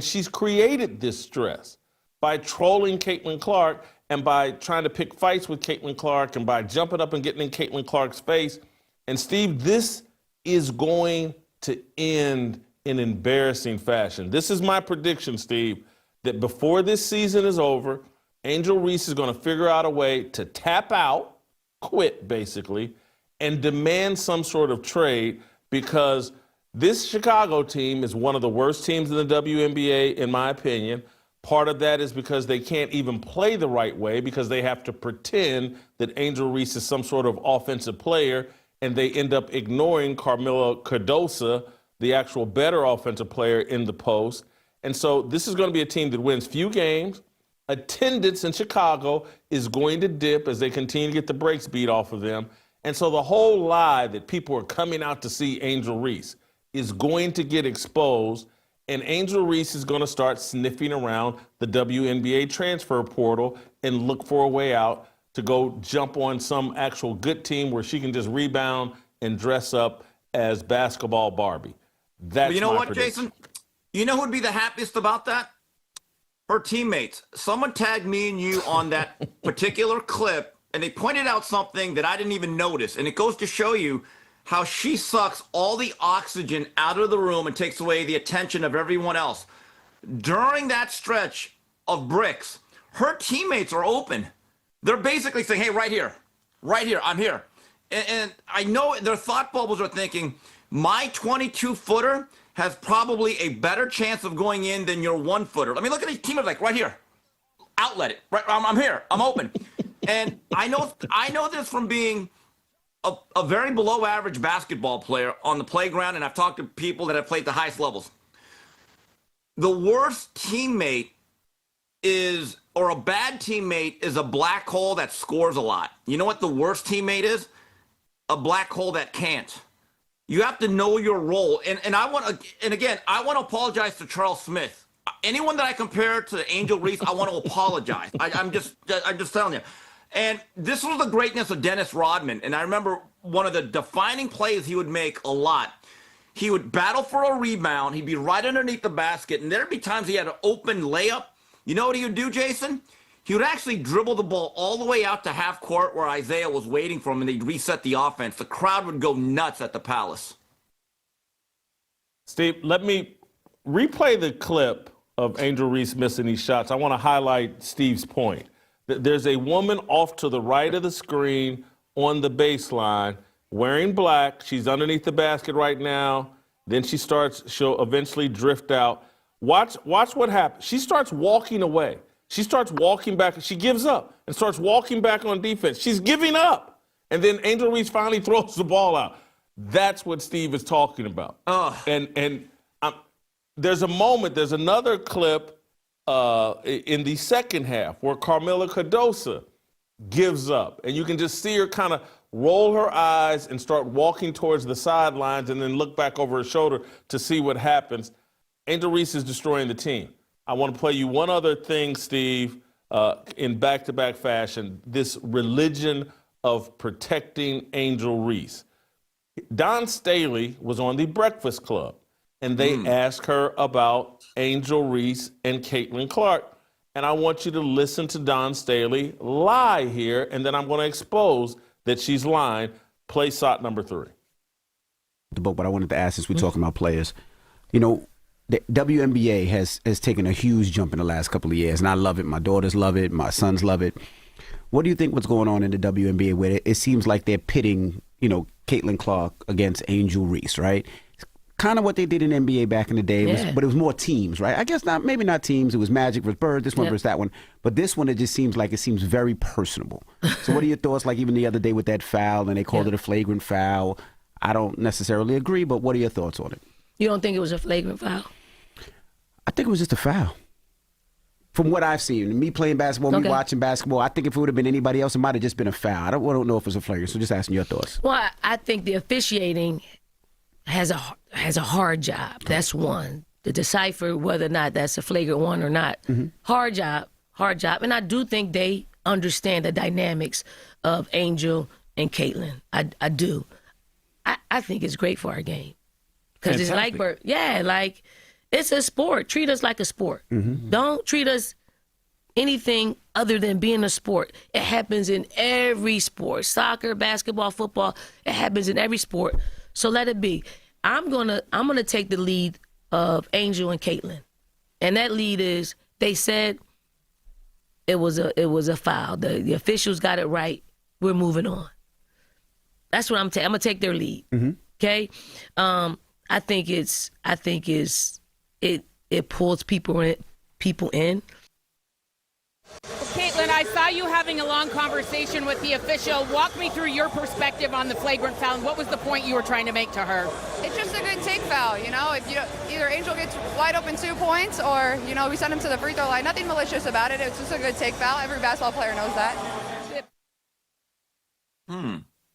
She's created this stress by trolling Caitlin Clark and by trying to pick fights with Caitlin Clark and by jumping up and getting in Caitlin Clark's face. And Steve, this is going to end in embarrassing fashion. This is my prediction, Steve, that before this season is over, Angel Reese is going to figure out a way to tap out, quit basically, and demand some sort of trade, because this Chicago team is one of the worst teams in the WNBA, in my opinion. Part of that is because they can't even play the right way, because they have to pretend that Angel Reese is some sort of offensive player, and they end up ignoring Carmela Cardoso, the actual better offensive player in the post. And so this is going to be a team that wins few games. Attendance in Chicago is going to dip as they continue to get the brakes beat off of them. And so the whole lie that people are coming out to see Angel Reese is going to get exposed, and Angel Reese is going to start sniffing around the WNBA transfer portal and look for a way out to go jump on some actual good team where she can just rebound and dress up as basketball Barbie. That's But you know my what, prediction. Jason? You know who'd be the happiest about that? Her teammates. Someone tagged me and you on that particular clip, and they pointed out something that I didn't even notice. And it goes to show you how she sucks all the oxygen out of the room and takes away the attention of everyone else. During that stretch of bricks, her teammates are open. They're basically saying, hey, right here, I'm here. And I know their thought bubbles are thinking, my 22-footer has probably a better chance of going in than your 1-footer. I mean, look at these teammates like right here. Outlet it. Right, I'm here. I'm open. And I know this from being a very below average basketball player on the playground, and I've talked to people that have played the highest levels. The worst teammate is, or a bad teammate is a black hole that scores a lot. You know what the worst teammate is? A black hole that can't. You have to know your role. And I want to apologize to Charles Smith. Anyone that I compare to Angel Reese, I want to apologize. I'm just telling you. And this was the greatness of Dennis Rodman. And I remember one of the defining plays he would make a lot. He would battle for a rebound. He'd be right underneath the basket. And there'd be times he had an open layup. You know what he would do, Jason? He would actually dribble the ball all the way out to half court where Isaiah was waiting for him, and they'd reset the offense. The crowd would go nuts at the Palace. Steve, let me replay the clip of Angel Reese missing these shots. I want to highlight Steve's point. There's a woman off to the right of the screen on the baseline wearing black. She's underneath the basket right now. Then she'll eventually drift out. Watch what happens. She starts walking away. She starts walking back. She gives up and starts walking back on defense. She's giving up. And then Angel Reese finally throws the ball out. That's what Steve is talking about. And there's another clip in the second half where Carmela Cardosa gives up. And you can just see her kind of roll her eyes and start walking towards the sidelines and then look back over her shoulder to see what happens. Angel Reese is destroying the team. I want to play you one other thing, Steve, in back-to-back fashion, this religion of protecting Angel Reese. Don Staley was on the Breakfast Club, and they asked her about Angel Reese and Caitlin Clark. And I want you to listen to Don Staley lie here, and then I'm going to expose that she's lying. Play shot number 3. But what I wanted to ask, since we're talking about players, you know, the WNBA has taken a huge jump in the last couple of years, and I love it. My daughters love it. My sons love it. What do you think what's going on in the WNBA where it seems like they're pitting, you know, Caitlin Clark against Angel Reese, right? It's kind of what they did in NBA back in the day, but it was more teams, right? I guess maybe not teams. It was Magic versus Bird, this one versus that one. But this one, it just seems like it seems very personable. So what are your thoughts, like even the other day with that foul, and they called it a flagrant foul? I don't necessarily agree, but what are your thoughts on it? You don't think it was a flagrant foul? I think it was just a foul. From what I've seen, me playing basketball, me watching basketball, I think if it would have been anybody else, it might have just been a foul. I don't know if it was a flagrant, so just asking your thoughts. Well, I think the officiating has a hard job. That's one. To decipher whether or not that's a flagrant one or not. Hard job. And I do think they understand the dynamics of Angel and Caitlin. I do. I think it's great for our game. Because it's like, it's a sport. Treat us like a sport. Don't treat us anything other than being a sport. It happens in every sport. Soccer, basketball, football. It happens in every sport. So let it be. I'm gonna take the lead of Angel and Caitlin. And that lead is, they said it was a foul. The officials got it right. We're moving on. That's what I'm gonna take their lead. Okay? I think it pulls people in. Caitlin, I saw you having a long conversation with the official. Walk me through your perspective on the flagrant foul. What was the point you were trying to make to her? It's just a good take foul, you know. If either Angel gets wide open 2 points, or we send him to the free throw line. Nothing malicious about it. It's just a good take foul. Every basketball player knows that.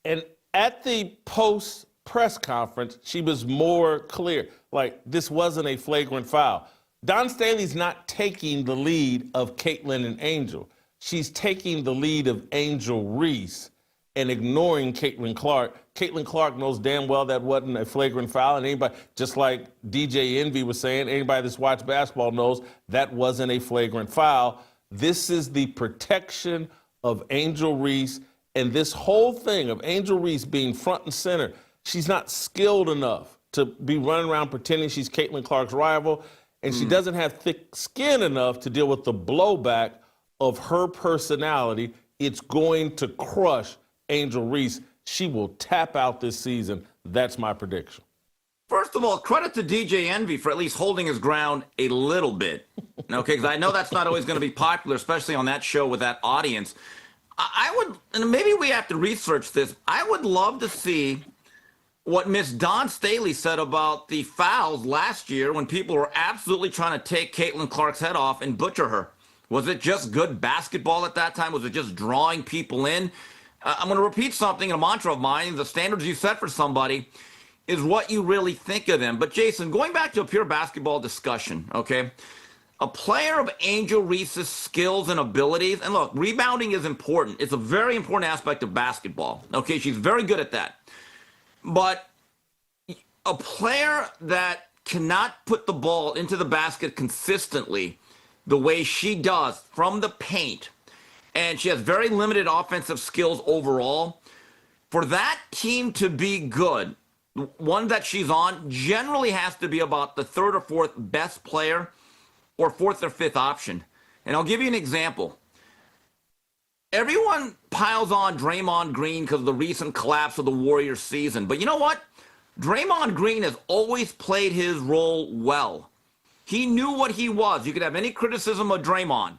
And at the post press conference, she was more clear. Like, this wasn't a flagrant foul. Dawn Staley's not taking the lead of Caitlin and Angel. She's taking the lead of Angel Reese and ignoring Caitlin Clark. Caitlin Clark knows damn well that wasn't a flagrant foul, and anybody, just like DJ Envy was saying, anybody that's watched basketball knows that wasn't a flagrant foul. This is the protection of Angel Reese, and this whole thing of Angel Reese being front and center, she's not skilled enough to be running around pretending she's Caitlin Clark's rival, and she doesn't have thick skin enough to deal with the blowback of her personality. It's going to crush Angel Reese. She will tap out this season. That's my prediction. First of all, credit to DJ Envy for at least holding his ground a little bit. Okay, because I know that's not always going to be popular, especially on that show with that audience. I would, and maybe we have to research this, I would love to see what Miss Dawn Staley said about the fouls last year when people were absolutely trying to take Caitlin Clark's head off and butcher her. Was it just good basketball at that time? Was it just drawing people in? I'm going to repeat something, a mantra of mine. The standards you set for somebody is what you really think of them. But Jason, going back to a pure basketball discussion, okay? A player of Angel Reese's skills and abilities, and look, rebounding is important. It's a very important aspect of basketball. Okay, she's very good at that. But a player that cannot put the ball into the basket consistently the way she does from the paint, and she has very limited offensive skills overall, for that team to be good, one that she's on generally has to be about the third or fourth best player or fourth or fifth option. And I'll give you an example. Everyone piles on Draymond Green because of the recent collapse of the Warriors season. But you know what? Draymond Green has always played his role well. He knew what he was. You could have any criticism of Draymond,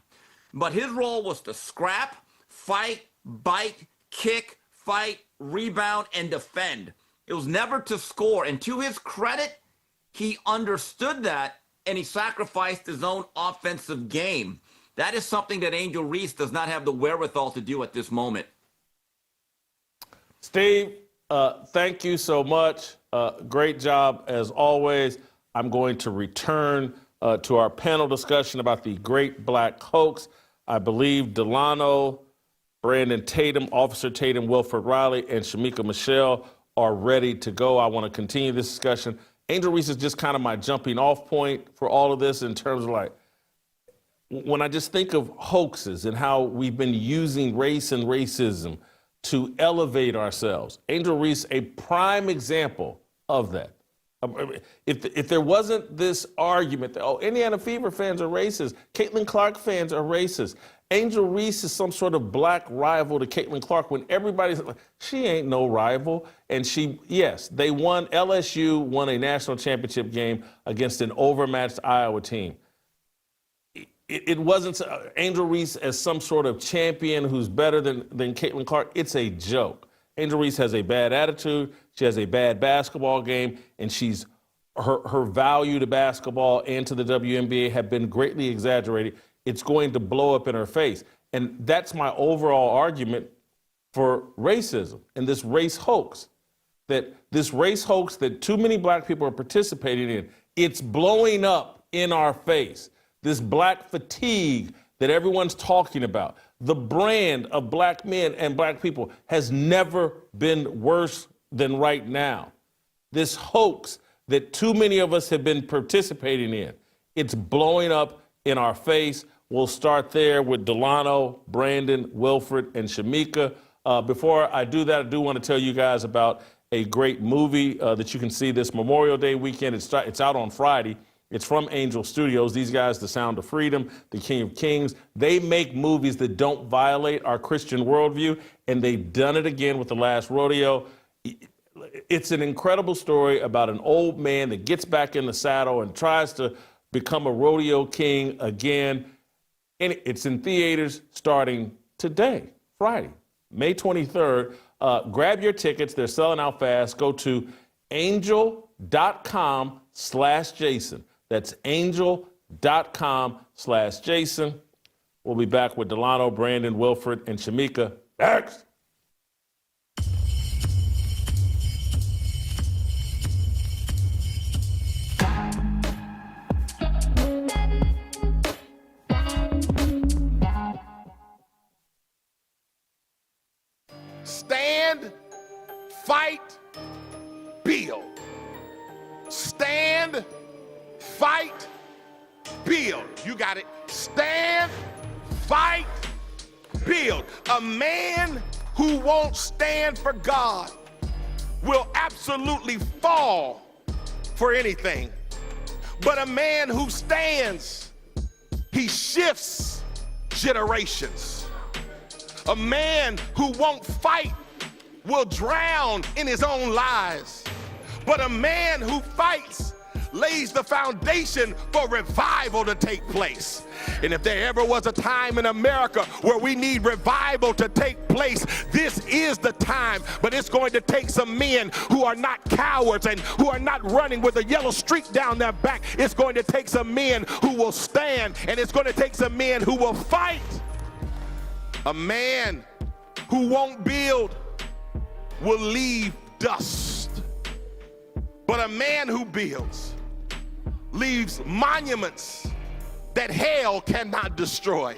but his role was to scrap, fight, bite, kick, fight, rebound, and defend. It was never to score. And to his credit, he understood that, and he sacrificed his own offensive game. That is something that Angel Reese does not have the wherewithal to do at this moment. Steve, thank you so much. Great job as always. I'm going to return to our panel discussion about the Great Black Hoax. I believe Delano, Brandon Tatum, Officer Tatum, Wilfred Reilly, and Shamika Michelle are ready to go. I want to continue this discussion. Angel Reese is just kind of my jumping off point for all of this in terms of like, when I just think of hoaxes and how we've been using race and racism to elevate ourselves. Angel Reese, a prime example of that. If there wasn't this argument that, oh, Indiana Fever fans are racist, Caitlin Clark fans are racist, Angel Reese is some sort of black rival to Caitlin Clark, when everybody's like, she ain't no rival. And they won, LSU won a national championship game against an overmatched Iowa team. It wasn't Angel Reese as some sort of champion who's better than Caitlin Clark. It's a joke. Angel Reese has a bad attitude. She has a bad basketball game, and her value to basketball and to the WNBA have been greatly exaggerated. It's going to blow up in her face. And that's my overall argument for racism and this race hoax. That this race hoax that too many black people are participating in, it's blowing up in our face. This black fatigue that everyone's talking about, the brand of black men and black people has never been worse than right now. This hoax that too many of us have been participating in, it's blowing up in our face. We'll start there with Delano, Brandon, Wilfred, and Shamika. Before I do that, I do want to tell you guys about a great movie that you can see this Memorial Day weekend. It's out on Friday. It's from Angel Studios. These guys, The Sound of Freedom, The King of Kings, they make movies that don't violate our Christian worldview, and they've done it again with The Last Rodeo. It's an incredible story about an old man that gets back in the saddle and tries to become a rodeo king again. And it's in theaters starting today, Friday, May 23rd. Grab your tickets. They're selling out fast. Go to angel.com/Jason. That's angel.com/Jason. We'll be back with Delano, Brandon, Wilfred, and Shamika next. Stand, fight, build. Stand, fight, build. You got it. Stand, fight, build. A man who won't stand for God will absolutely fall for anything. But a man who stands, he shifts generations. A man who won't fight will drown in his own lies. But a man who fights lays the foundation for revival to take place. And if there ever was a time in America where we need revival to take place, this is the time. But it's going to take some men who are not cowards and who are not running with a yellow streak down their back. It's going to take some men who will stand, and it's going to take some men who will fight. A man who won't build will leave dust. But a man who builds leaves monuments that hell cannot destroy.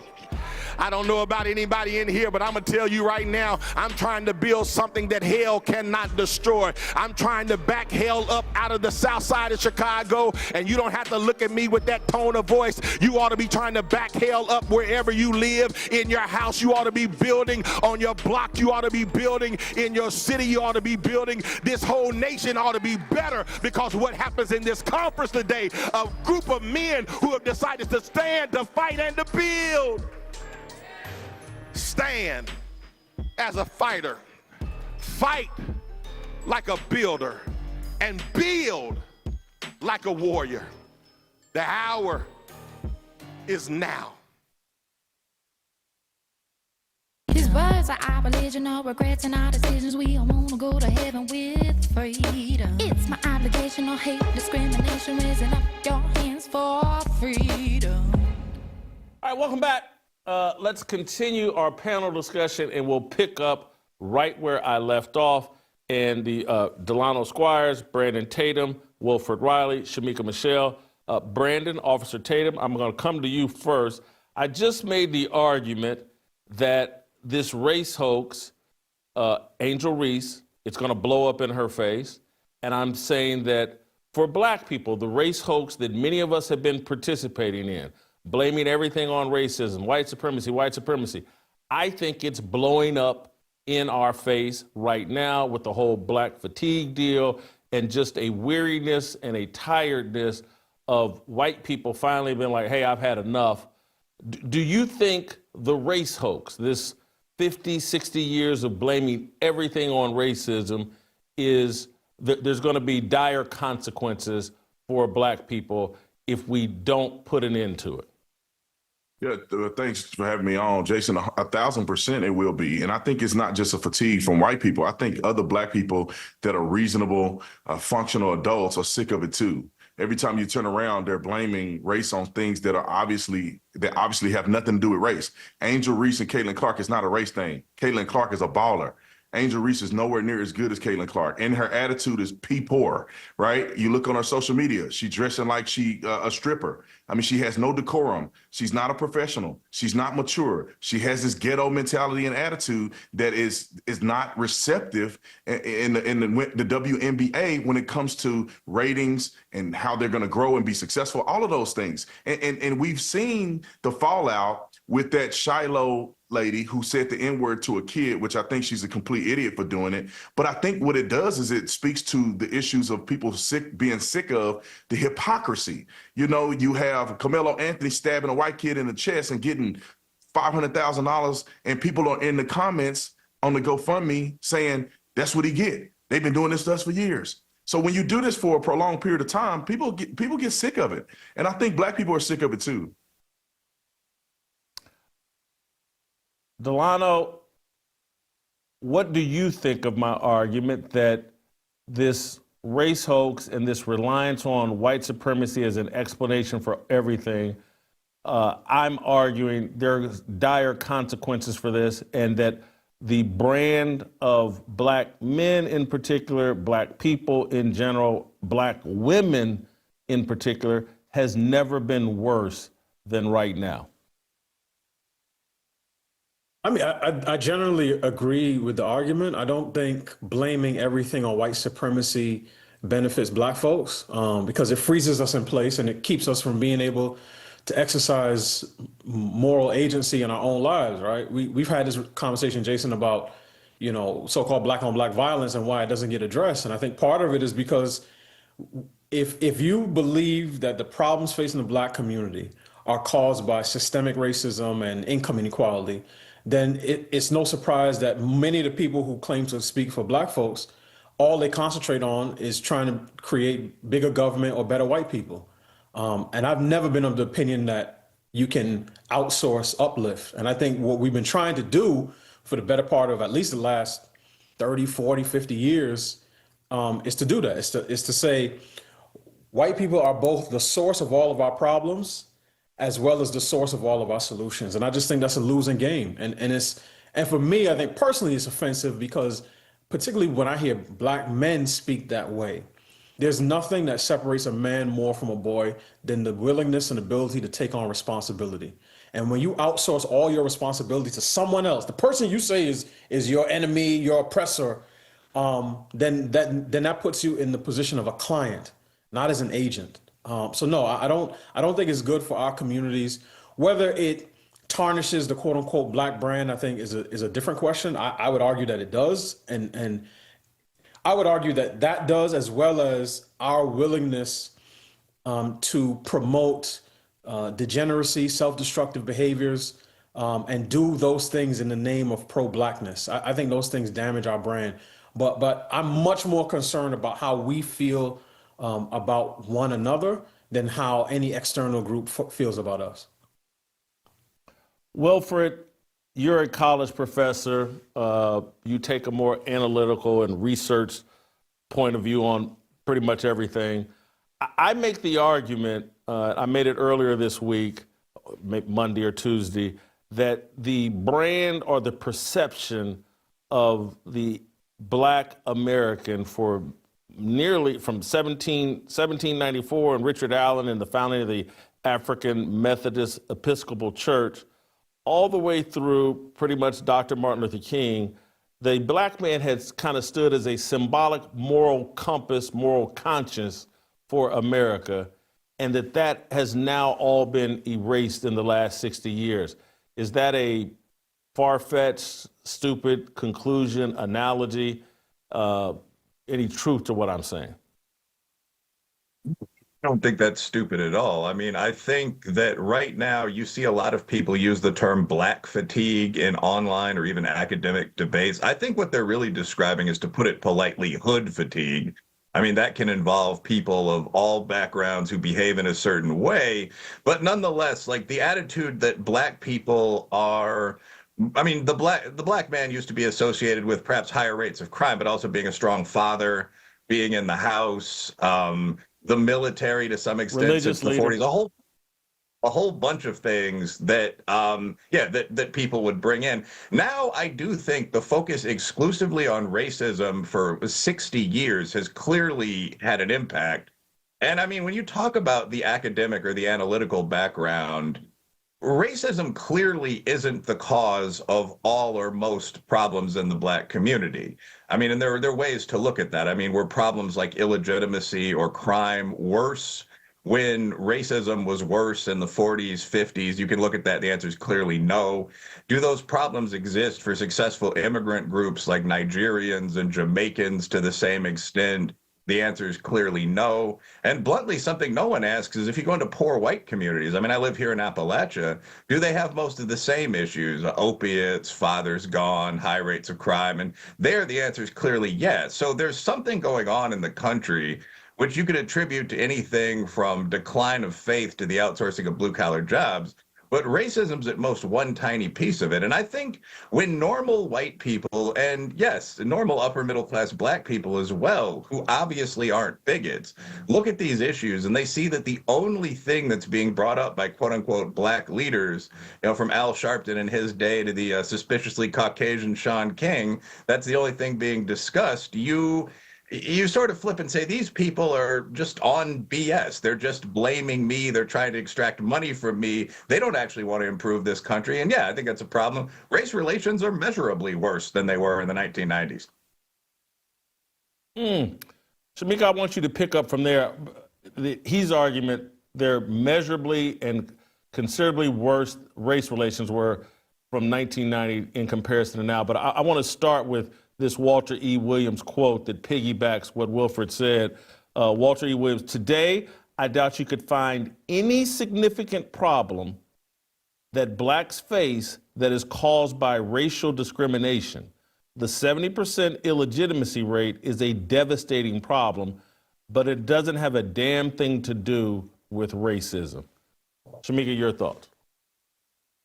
I don't know about anybody in here, but I'm gonna tell you right now, I'm trying to build something that hell cannot destroy. I'm trying to back hell up out of the south side of Chicago, and you don't have to look at me with that tone of voice. You ought to be trying to back hell up wherever you live. In your house, you ought to be building. On your block, you ought to be building. In your city, you ought to be building. This whole nation ought to be better, because what happens in this conference today, a group of men who have decided to stand, to fight, and to build. Stand as a fighter, fight like a builder, and build like a warrior. The hour is now. These words are our religion, no regrets in our decisions. We all want to go to heaven with freedom. It's my obligation, no hate, discrimination, raising up your hands for freedom. All right, welcome back. Let's continue our panel discussion, and we'll pick up right where I left off. And the Delano Squires, Brandon Tatum, Wilfred Reilly, Shamika Michelle. Brandon, Officer Tatum, I'm going to come to you first. I just made the argument that this race hoax, Angel Reese, it's going to blow up in her face. And I'm saying that for black people, the race hoax that many of us have been participating in, blaming everything on racism, white supremacy. I think it's blowing up in our face right now with the whole black fatigue deal, and just a weariness and a tiredness of white people finally being like, hey, I've had enough. Do you think the race hoax, this 50, 60 years of blaming everything on racism, is there's going to be dire consequences for black people if we don't put an end to it? Yeah, thanks for having me on, Jason. 1,000% it will be. And I think it's not just a fatigue from white people. I think other black people that are reasonable, functional adults are sick of it too. Every time you turn around, they're blaming race on things that obviously have nothing to do with race. Angel Reese and Caitlin Clark is not a race thing. Caitlin Clark is a baller. Angel Reese is nowhere near as good as Caitlin Clark, and her attitude is pee-poor, right? You look on her social media, she's dressing like she a stripper. I mean, she has no decorum. She's not a professional. She's not mature. She has this ghetto mentality and attitude that is not receptive in the WNBA when it comes to ratings and how they're going to grow and be successful, all of those things. And we've seen the fallout with that Shiloh lady who said the N-word to a kid, which I think she's a complete idiot for doing it. But I think what it does is it speaks to the issues of people being sick of the hypocrisy. You know, you have Carmelo Anthony stabbing a white kid in the chest and getting $500,000, and people are in the comments on the GoFundMe saying that's what he get. They've been doing this to us for years. So when you do this for a prolonged period of time, people get sick of it. And I think black people are sick of it too. Delano, what do you think of my argument that this race hoax and this reliance on white supremacy as an explanation for everything, I'm arguing there's dire consequences for this, and that the brand of black men in particular, black people in general, black women in particular, has never been worse than right now? I mean, I generally agree with the argument. I don't think blaming everything on white supremacy benefits black folks, because it freezes us in place and it keeps us from being able to exercise moral agency in our own lives, right? We've had this conversation, Jason, about, you know, so-called black on black violence and why it doesn't get addressed. And I think part of it is because if you believe that the problems facing the black community are caused by systemic racism and income inequality, then it's no surprise that many of the people who claim to speak for black folks, all they concentrate on is trying to create bigger government or better white people. And I've never been of the opinion that you can outsource uplift. And I think what we've been trying to do for the better part of at least the last 30, 40, 50 years is to do that. Is to say white people are both the source of all of our problems as well as the source of all of our solutions. And I just think that's a losing game. And for me, I think personally it's offensive because particularly when I hear black men speak that way, there's nothing that separates a man more from a boy than the willingness and ability to take on responsibility. And when you outsource all your responsibility to someone else, the person you say is your enemy, your oppressor, then that puts you in the position of a client, not as an agent. So no, I don't think it's good for our communities. Whether it tarnishes the quote unquote black brand, I think is a different question. I would argue that it does, and I would argue that does, as well as our willingness to promote degeneracy, self-destructive behaviors, and do those things in the name of pro-blackness. I think those things damage our brand. But I'm much more concerned about how we feel about one another than how any external group feels about us. Wilfred, you're a college professor. You take a more analytical and research point of view on pretty much everything. I make the argument, I made it earlier this week, Monday or Tuesday, that the brand or the perception of the black American for nearly from 1794 and Richard Allen and the founding of the African Methodist Episcopal Church, all the way through pretty much Dr. Martin Luther King, the black man has kind of stood as a symbolic moral compass, moral conscience for America, and that has now all been erased in the last 60 years. Is that a far-fetched, stupid conclusion, analogy? Any truth to what I'm saying? I don't think that's stupid at all. I mean, I think that right now you see a lot of people use the term black fatigue in online or even academic debates. I think what they're really describing is, to put it politely, hood fatigue. I mean, that can involve people of all backgrounds who behave in a certain way, but nonetheless, like the attitude that black people are, I mean, the black man used to be associated with perhaps higher rates of crime, but also being a strong father, being in the house, the military to some extent Religious since the 40s, a whole bunch of things that that people would bring in. Now, I do think the focus exclusively on racism for 60 years has clearly had an impact. And I mean, when you talk about the academic or the analytical background, racism clearly isn't the cause of all or most problems in the black community. I mean, and there are ways to look at that. I mean, were problems like illegitimacy or crime worse when racism was worse in the 40s, 50s? You can look at that. The answer is clearly no. Do those problems exist for successful immigrant groups like Nigerians and Jamaicans to the same extent? The answer is clearly no. And bluntly, something no one asks is, if you go into poor white communities, I mean, I live here in Appalachia, do they have most of the same issues? Opiates, fathers gone, high rates of crime? And there, the answer is clearly yes. So there's something going on in the country which you could attribute to anything from decline of faith to the outsourcing of blue-collar jobs, but racism's at most one tiny piece of it. And I think when normal white people, and yes, normal upper middle class black people as well, who obviously aren't bigots, look at these issues and they see that the only thing that's being brought up by quote unquote black leaders, from Al Sharpton in his day to the suspiciously Caucasian Sean King, that's the only thing being discussed. You sort of flip and say, these people are just on BS. They're just blaming me. They're trying to extract money from me. They don't actually want to improve this country. And yeah, I think that's a problem. Race relations are measurably worse than they were in the 1990s. Shamika, I want you to pick up from there. His argument, they're measurably and considerably worse race relations were from 1990 in comparison to now. But I want to start with this Walter E. Williams quote that piggybacks what Wilfred said. Walter E. Williams, today, I doubt you could find any significant problem that blacks face that is caused by racial discrimination. The 70% illegitimacy rate is a devastating problem, but it doesn't have a damn thing to do with racism. Shamika, your thoughts?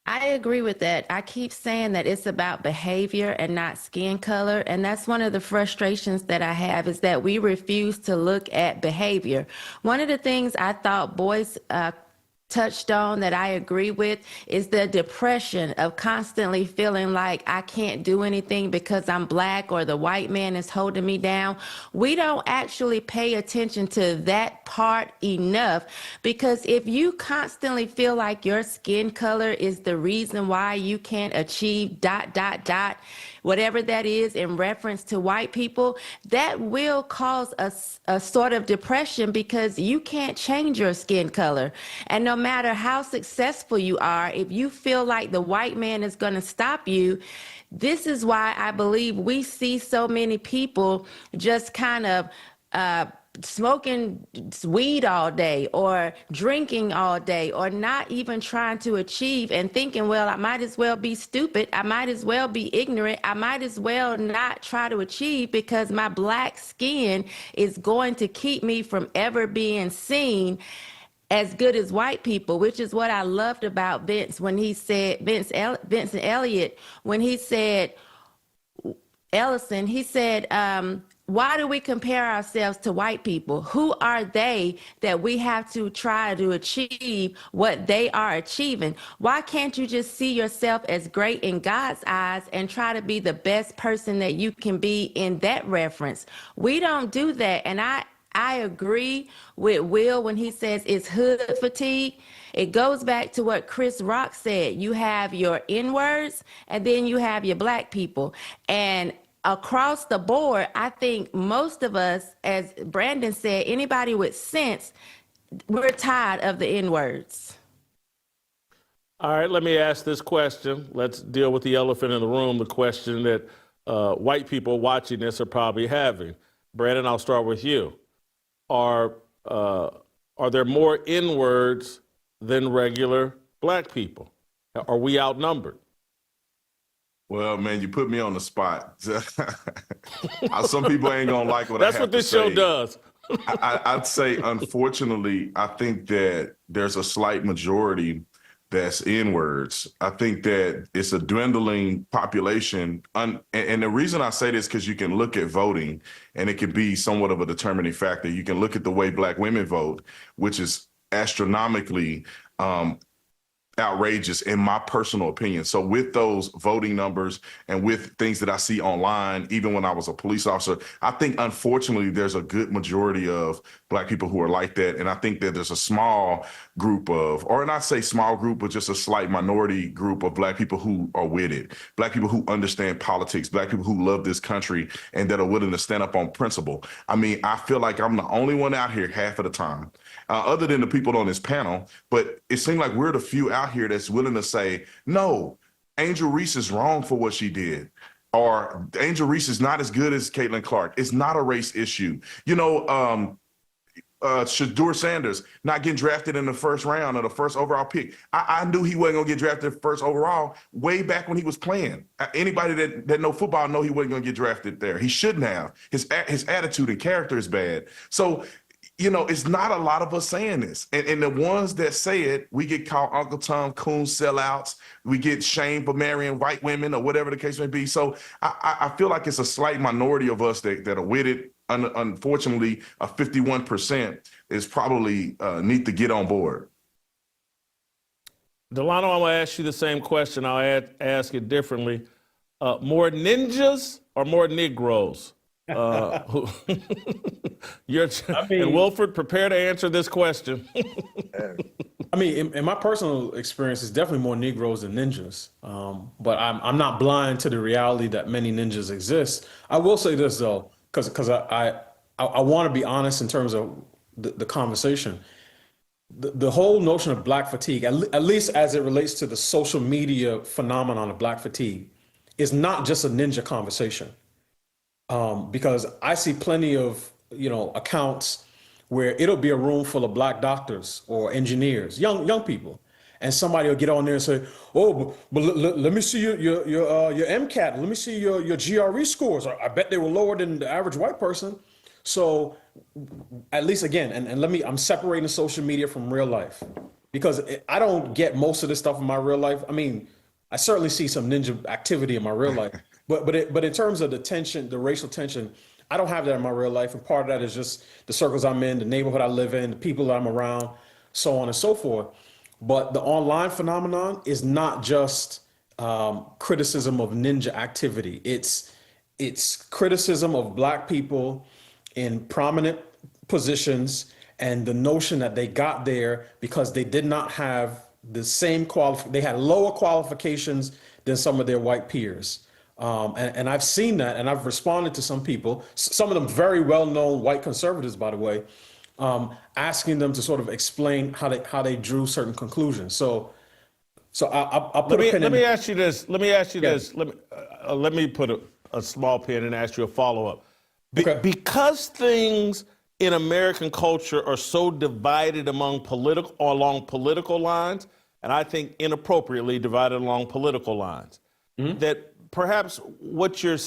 I agree with that. I keep saying that it's about behavior and not skin color. And that's one of the frustrations that I have, is that we refuse to look at behavior. One of the things I thought Boyce touched on that I agree with is the depression of constantly feeling like I can't do anything because I'm black or the white man is holding me down. We don't actually pay attention to that part enough, because if you constantly feel like your skin color is the reason why you can't achieve ... whatever that is in reference to white people, that will cause a sort of depression, because you can't change your skin color. And no matter how successful you are, if you feel like the white man is going to stop you, this is why I believe we see so many people just kind of smoking weed all day or drinking all day, or not even trying to achieve and thinking, well, I might as well be stupid. I might as well be ignorant. I might as well not try to achieve, because my black skin is going to keep me from ever being seen as good as white people, which is what I loved about Vince when he said, Vincent Elliott, when he said, Ellison, he said, why do we compare ourselves to white people? Who are they that we have to try to achieve what they are achieving? Why can't you just see yourself as great in God's eyes and try to be the best person that you can be in that reference? We don't do that. And I agree with Will when he says it's hood fatigue. It goes back to what Chris Rock said. You have your N-words and then you have your black people. And across the board, I think most of us, as Brandon said, anybody with sense, we're tired of the N-words. All right, let me ask this question. Let's deal with the elephant in the room, the question that white people watching this are probably having. Brandon, I'll start with you. Are there more N-words than regular black people? Are we outnumbered? Well, man, you put me on the spot. Some people ain't gonna like what That's I have what this to say. show does. I'd say, unfortunately, I think that there's a slight majority that's N-words. I think that it's a dwindling population. And the reason I say this, because you can look at voting, and it can be somewhat of a determining factor. You can look at the way black women vote, which is astronomically outrageous in my personal opinion. So with those voting numbers and with things that I see online, even when I was a police officer, I think unfortunately there's a good majority of black people who are like that. And I think that there's a small group of, or not say small group, but just a slight minority group of black people who are with it. Black people who understand politics, black people who love this country and that are willing to stand up on principle. I mean, I feel like I'm the only one out here half of the time, other than the people on this panel, but it seems like we're the few out here that's willing to say, no, Angel Reese is wrong for what she did. Or Angel Reese is not as good as Caitlin Clark. It's not a race issue. You know, Shedeur Sanders not getting drafted in the first round or the first overall pick. I knew he wasn't gonna get drafted first overall way back when he was playing. Anybody that know football know he wasn't gonna get drafted there. He shouldn't have. His attitude and character is bad. So you know, it's not a lot of us saying this. And the ones that say it, we get called Uncle Tom Coon sellouts. We get shamed for marrying white women or whatever the case may be. So I feel like it's a slight minority of us that are with it. Unfortunately, 51% is probably need to get on board. Delano, I'm going to ask you the same question. I'll ask it differently. More ninjas or more Negroes? And Wilfred, prepare to answer this question. I mean, in my personal experience, it's definitely more Negroes than ninjas. But I'm not blind to the reality that many ninjas exist. I will say this though, because I want to be honest in terms of the conversation. The whole notion of black fatigue, at least as it relates to the social media phenomenon of black fatigue, is not just a ninja conversation. Because I see plenty of, accounts where it'll be a room full of black doctors or engineers, young people, and somebody will get on there and say, "Oh, but let me see your MCAT. Let me see your GRE scores. I bet they were lower than the average white person." So, at least again, and I'm separating social media from real life, because I don't get most of this stuff in my real life. I mean, I certainly see some ninja activity in my real life, but in terms of the tension, the racial tension, I don't have that in my real life. And part of that is just the circles I'm in, the neighborhood I live in, the people that I'm around, so on and so forth. But the online phenomenon is not just criticism of ninja activity. It's criticism of black people in prominent positions, and the notion that they got there because they did not have the same they had lower qualifications than some of their white peers. And I've seen that, and I've responded to some people, some of them very well-known white conservatives, by the way, asking them to sort of explain how they drew certain conclusions. So I'll put a pin in. Let me ask you this. Let me put a small pin and ask you a follow-up. Because things in American culture are so divided along political lines, and I think inappropriately divided along political lines, that perhaps what your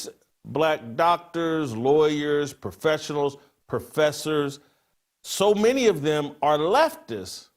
black doctors, lawyers, professionals, professors, so many of them are leftists,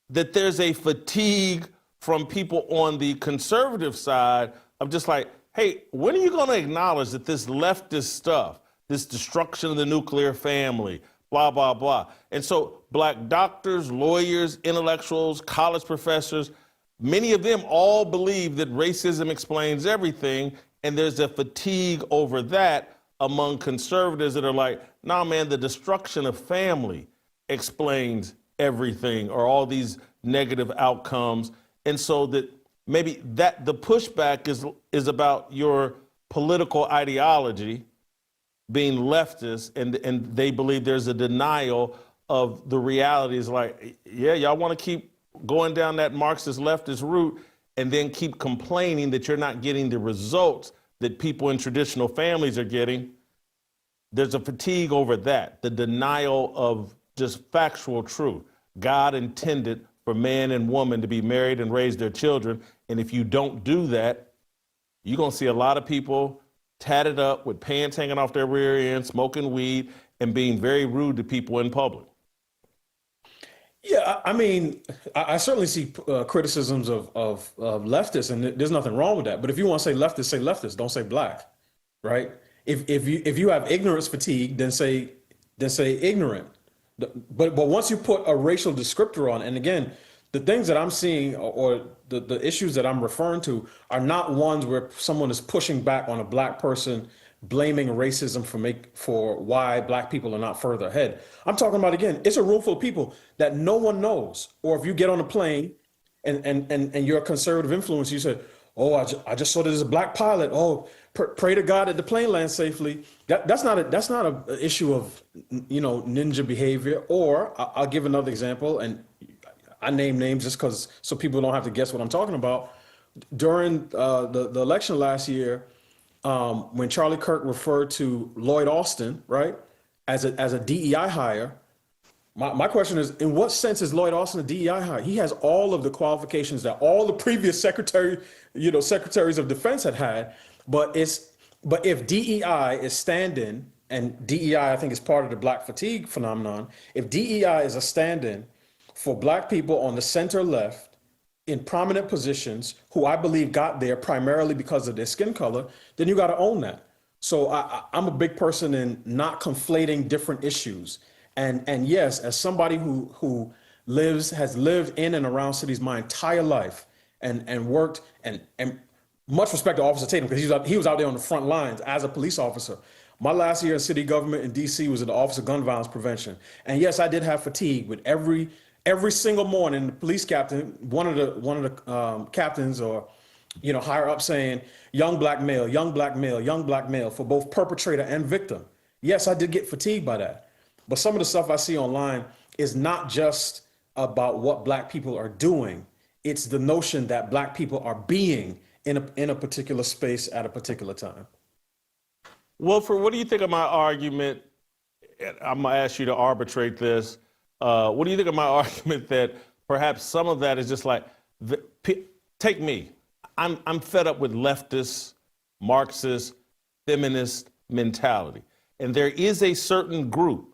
that there's a fatigue from people on the conservative side of just like, hey, when are you going to acknowledge that this leftist stuff, this destruction of the nuclear family, blah, blah, blah. And so black doctors, lawyers, intellectuals, college professors, many of them all believe that racism explains everything. And there's a fatigue over that among conservatives that are like, nah, man, the destruction of family explains everything, or all these negative outcomes. And so that maybe that the pushback is about your political ideology being leftist, and they believe there's a denial of the realities. Like, yeah, y'all want to keep going down that Marxist leftist route and then keep complaining that you're not getting the results that people in traditional families are getting. There's a fatigue over that, the denial of just factual truth. God intended for man and woman to be married and raise their children. And if you don't do that, you're going to see a lot of people tatted up with pants hanging off their rear end, smoking weed, and being very rude to people in public. Yeah, I mean, I certainly see criticisms of leftists, and there's nothing wrong with that. But if you want to say leftist, don't say black, right? If you have ignorance fatigue, then say ignorant. But once you put a racial descriptor on, and again, the things that I'm seeing or the issues that I'm referring to are not ones where someone is pushing back on a black person, blaming racism for why black people are not further ahead. I'm talking about, again, it's a room full of people that no one knows. Or if you get on a plane and you're a conservative influence, you say, oh, I just saw that there's a black pilot. Oh, pray to God that the plane lands safely. That's not an issue of, ninja behavior. Or I'll give another example, and I name names just so people don't have to guess what I'm talking about. During the election last year, when Charlie Kirk referred to Lloyd Austin, right, as a DEI hire, my question is, in what sense is Lloyd Austin a DEI hire? He has all of the qualifications that all the previous secretaries of defense had. But if DEI is stand-in and DEI, I think, is part of the black fatigue phenomenon. If DEI is a stand-in for black people on the center left in prominent positions who I believe got there primarily because of their skin color, then you got to own that. So I'm a big person in not conflating different issues. And yes, as somebody who has lived in and around cities my entire life and worked and much respect to Officer Tatum, because he was out there on the front lines as a police officer. My last year in city government in DC was at the Office of Gun Violence Prevention. And yes, I did have fatigue with every single morning, the police captain, one of the captains or higher up saying, young black male, young black male, young black male for both perpetrator and victim. Yes, I did get fatigued by that. But some of the stuff I see online is not just about what black people are doing. It's the notion that black people are being in a particular space at a particular time. Wilfred, what do you think of my argument? I'm going to ask you to arbitrate this. What do you think of my argument that perhaps some of that is just like, take me. I'm fed up with leftist, Marxist, feminist mentality. And there is a certain group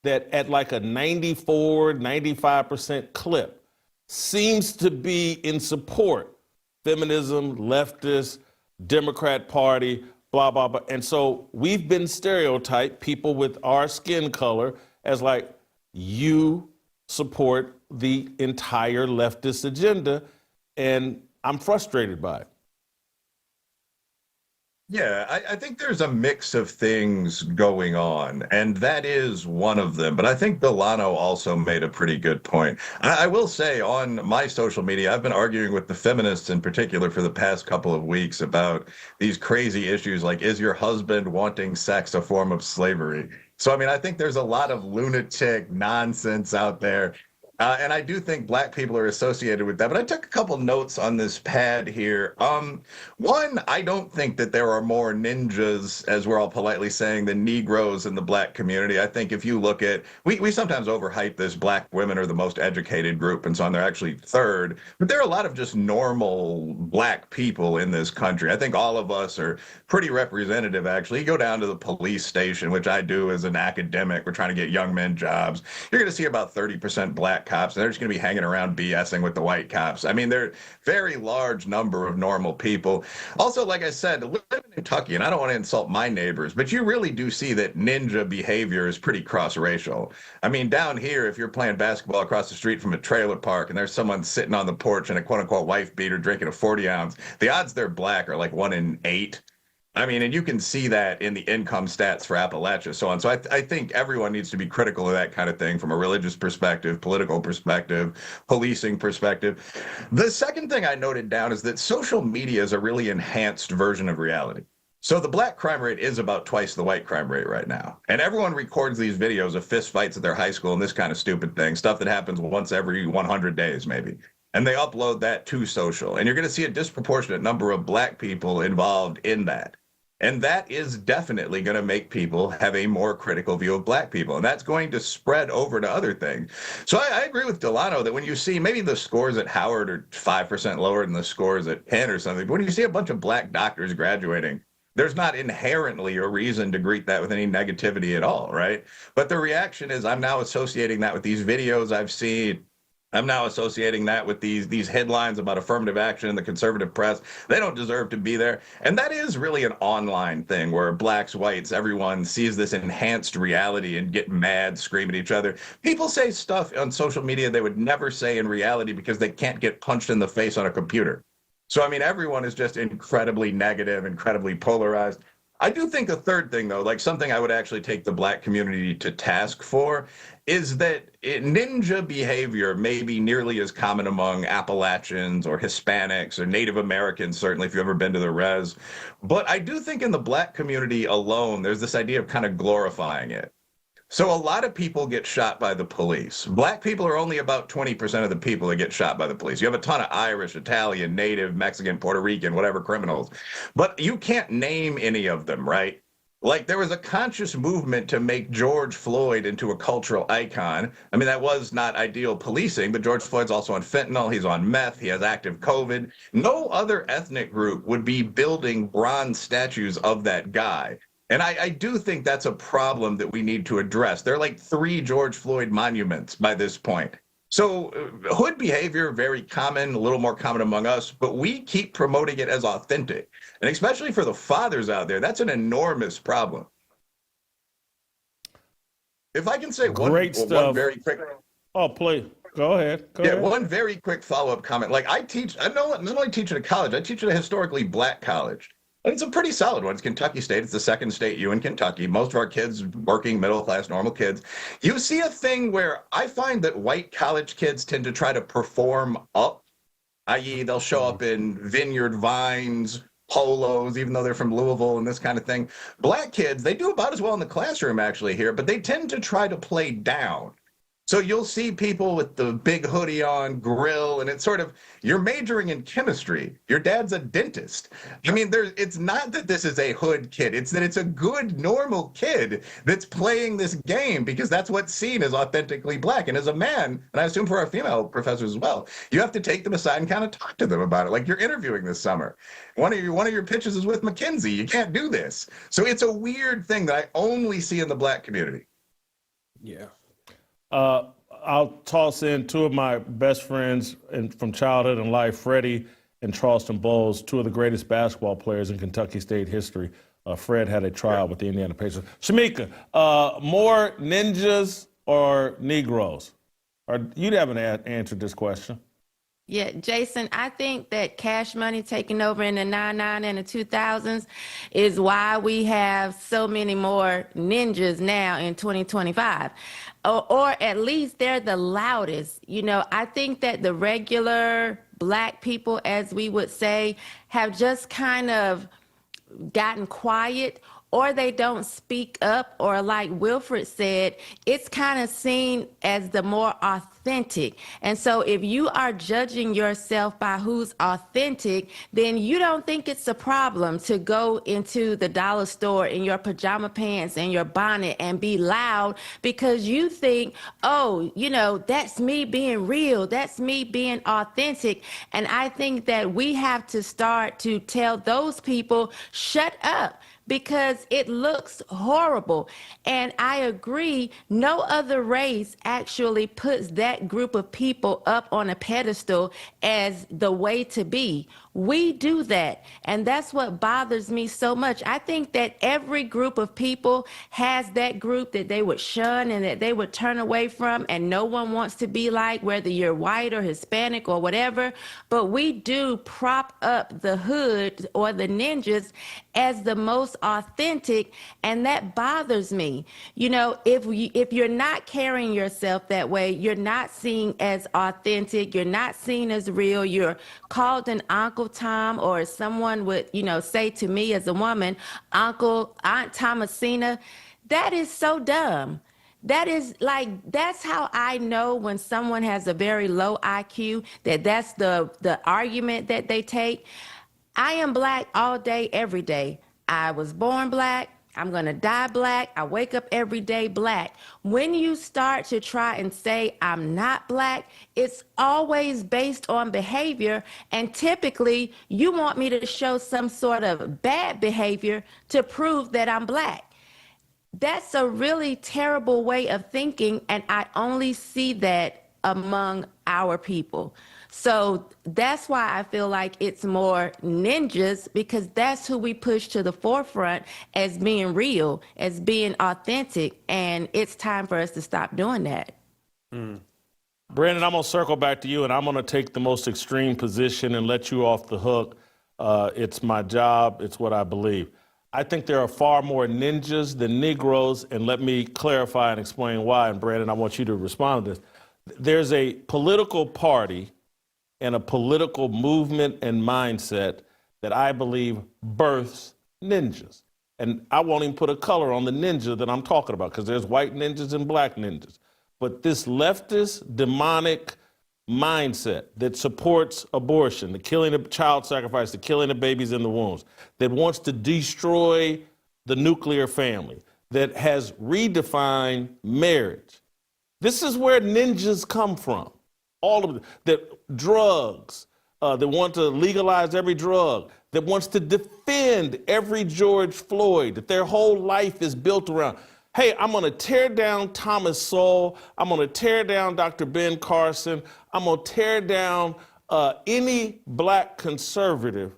that at like a 94, 95% clip seems to be in support. Feminism, leftist, Democrat Party, blah, blah, blah. And so we've been stereotyped, people with our skin color, as like, you support the entire leftist agenda, and I'm frustrated by it. Yeah, I think there's a mix of things going on, and that is one of them. But I think Delano also made a pretty good point. I will say on my social media, I've been arguing with the feminists in particular for the past couple of weeks about these crazy issues like, is your husband wanting sex a form of slavery? So, I mean, I think there's a lot of lunatic nonsense out there. And I do think black people are associated with that. But I took a couple notes on this pad here. One, I don't think that there are more ninjas, as we're all politely saying, than Negroes in the black community. I think if you look at, we sometimes overhype this, black women are the most educated group and so on. They're actually third. But there are a lot of just normal black people in this country. I think all of us are pretty representative, actually. You go down to the police station, which I do as an academic. We're trying to get young men jobs. You're going to see about 30% black cops, and they're just going to be hanging around BSing with the white cops. I mean, they're a very large number of normal people. Also, like I said, living in Kentucky, and I don't want to insult my neighbors, but you really do see that ninja behavior is pretty cross-racial. I mean, down here, if you're playing basketball across the street from a trailer park and there's someone sitting on the porch in a quote-unquote wife beater drinking a 40-ounce, the odds they're black are like 1 in 8. I mean, and you can see that in the income stats for Appalachia, so on. So I think everyone needs to be critical of that kind of thing from a religious perspective, political perspective, policing perspective. The second thing I noted down is that social media is a really enhanced version of reality. So the black crime rate is about twice the white crime rate right now. And everyone records these videos of fist fights at their high school and this kind of stupid thing, stuff that happens once every 100 days maybe. And they upload that to social. And you're going to see a disproportionate number of black people involved in that. And that is definitely going to make people have a more critical view of black people. And that's going to spread over to other things. So I agree with Delano that when you see maybe the scores at Howard are 5% lower than the scores at Penn or something, but when you see a bunch of black doctors graduating, there's not inherently a reason to greet that with any negativity at all, right? But the reaction is I'm now associating that with these videos I've seen. I'm now associating that with these headlines about affirmative action in the conservative press. They don't deserve to be there. And that is really an online thing where blacks, whites, everyone sees this enhanced reality and get mad, scream at each other. People say stuff on social media they would never say in reality because they can't get punched in the face on a computer. So, I mean, everyone is just incredibly negative, incredibly polarized. I do think a third thing, though, like something I would actually take the black community to task for, is that ninja behavior may be nearly as common among Appalachians or Hispanics or Native Americans, certainly if you've ever been to the res. But I do think in the black community alone, there's this idea of kind of glorifying it. So a lot of people get shot by the police. Black people are only about 20% of the people that get shot by the police. You have a ton of Irish, Italian, Native, Mexican, Puerto Rican, whatever criminals. But you can't name any of them, right? Like there was a conscious movement to make George Floyd into a cultural icon. I mean, that was not ideal policing, but George Floyd's also on fentanyl. He's on meth. He has active COVID. No other ethnic group would be building bronze statues of that guy. And I do think that's a problem that we need to address. There are like 3 George Floyd monuments by this point. So hood behavior, very common, a little more common among us, but we keep promoting it as authentic. And especially for the fathers out there, that's an enormous problem. If I can say one very quick. Oh, please. Go ahead. Go ahead. One very quick follow-up comment. Like I not only teach at a college, I teach at a historically black college. And it's a pretty solid one. It's Kentucky State. It's the second state U in Kentucky. Most of our kids, working, middle-class, normal kids. You see a thing where I find that white college kids tend to try to perform up, i.e. they'll show up in Vineyard Vines, polos, even though they're from Louisville and this kind of thing. Black kids, they do about as well in the classroom actually here, but they tend to try to play down. So you'll see people with the big hoodie on, grill, and it's sort of, you're majoring in chemistry. Your dad's a dentist. I mean, it's not that this is a hood kid. It's that it's a good, normal kid that's playing this game because that's what's seen as authentically black. And as a man, and I assume for our female professors as well, you have to take them aside and kind of talk to them about it. Like you're interviewing this summer. One of your pitches is with McKinsey. You can't do this. So it's a weird thing that I only see in the black community. Yeah. I'll toss in 2 of my best friends from childhood and life, Freddie and Charleston Bowles, 2 of the greatest basketball players in Kentucky State history. Fred had a tryout with the Indiana Pacers. Shamika, more ninjas or Negroes? You haven't answered this question. Yeah, Jason, I think that Cash Money taking over in the 99 and the 2000s is why we have so many more ninjas now in 2025. Or at least they're the loudest. You know, I think that the regular black people, as we would say, have just kind of gotten quiet, or they don't speak up, or like Wilfred said, it's kind of seen as the more authentic. And so if you are judging yourself by who's authentic, then you don't think it's a problem to go into the dollar store in your pajama pants and your bonnet and be loud because you think, oh, you know, that's me being real, that's me being authentic. And I think that we have to start to tell those people, shut up, because it looks horrible. And I agree, no other race actually puts that group of people up on a pedestal as the way to be. We do that, and that's what bothers me so much. I think that every group of people has that group that they would shun and that they would turn away from, and no one wants to be like, whether you're white or Hispanic or whatever. But we do prop up the hood or the ninjas as the most authentic, and that bothers me. You know, if you're not carrying yourself that way, you're not seen as authentic, you're not seen as real, you're called an Uncle Tom, or someone would, you know, say to me as a woman, Aunt Thomasina. That is so dumb. That is like, that's how I know when someone has a very low IQ, that's the argument that they take. I am black all day, every day. I was born black. I'm going to die black. I wake up every day black. When you start to try and say I'm not black, it's always based on behavior. And typically, you want me to show some sort of bad behavior to prove that I'm black. That's a really terrible way of thinking, and I only see that among our people. So that's why I feel like it's more ninjas, because that's who we push to the forefront as being real, as being authentic, and it's time for us to stop doing that. Brandon, I'm going to circle back to you, and I'm going to take the most extreme position and let you off the hook. It's my job. It's what I believe. I think there are far more ninjas than Negroes, and let me clarify and explain why. And Brandon, I want you to respond to this. There's a political party and a political movement and mindset that I believe births ninjas. And I won't even put a color on the ninja that I'm talking about, because there's white ninjas and black ninjas. But this leftist, demonic mindset that supports abortion, the killing of child sacrifice, the killing of babies in the wombs, that wants to destroy the nuclear family, that has redefined marriage. This is where ninjas come from. All of that drugs, that want to legalize every drug, that wants to defend every George Floyd, that their whole life is built around, hey, I'm going to tear down Thomas Sowell. I'm going to tear down Dr. Ben Carson. I'm going to tear down any black conservative,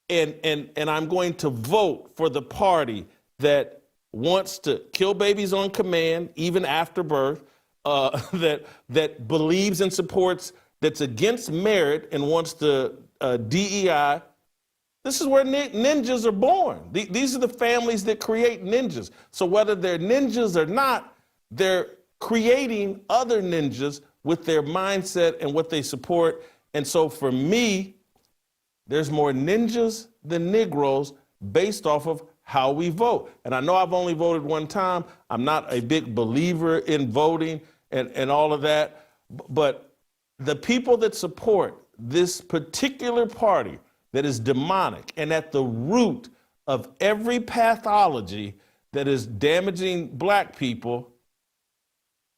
and I'm going to vote for the party that wants to kill babies on command, even after birth, that believes and supports, that's against merit and wants to DEI. This is where ninjas are born. These are the families that create ninjas. So whether they're ninjas or not, they're creating other ninjas with their mindset and what they support. And so for me, there's more ninjas than Negroes based off of how we vote. And I know I've only voted one time. I'm not a big believer in voting and all of that. But the people that support this particular party that is demonic and at the root of every pathology that is damaging black people,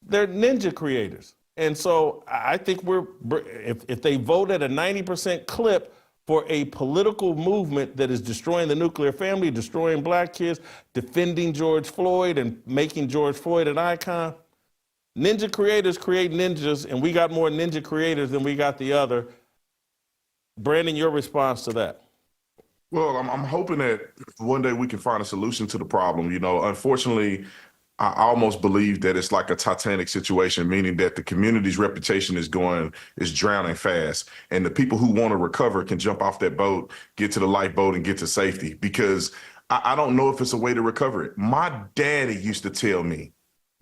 they're ninja creators. And so I think if they vote at a 90% clip for a political movement that is destroying the nuclear family, destroying black kids, defending George Floyd and making George Floyd an icon, ninja creators create ninjas, and we got more ninja creators than we got the other. Brandon, your response to that? Well, I'm hoping that one day we can find a solution to the problem. You know, unfortunately, I almost believe that it's like a Titanic situation, meaning that the community's reputation is drowning fast. And the people who want to recover can jump off that boat, get to the lifeboat and get to safety, because I don't know if it's a way to recover it. My daddy used to tell me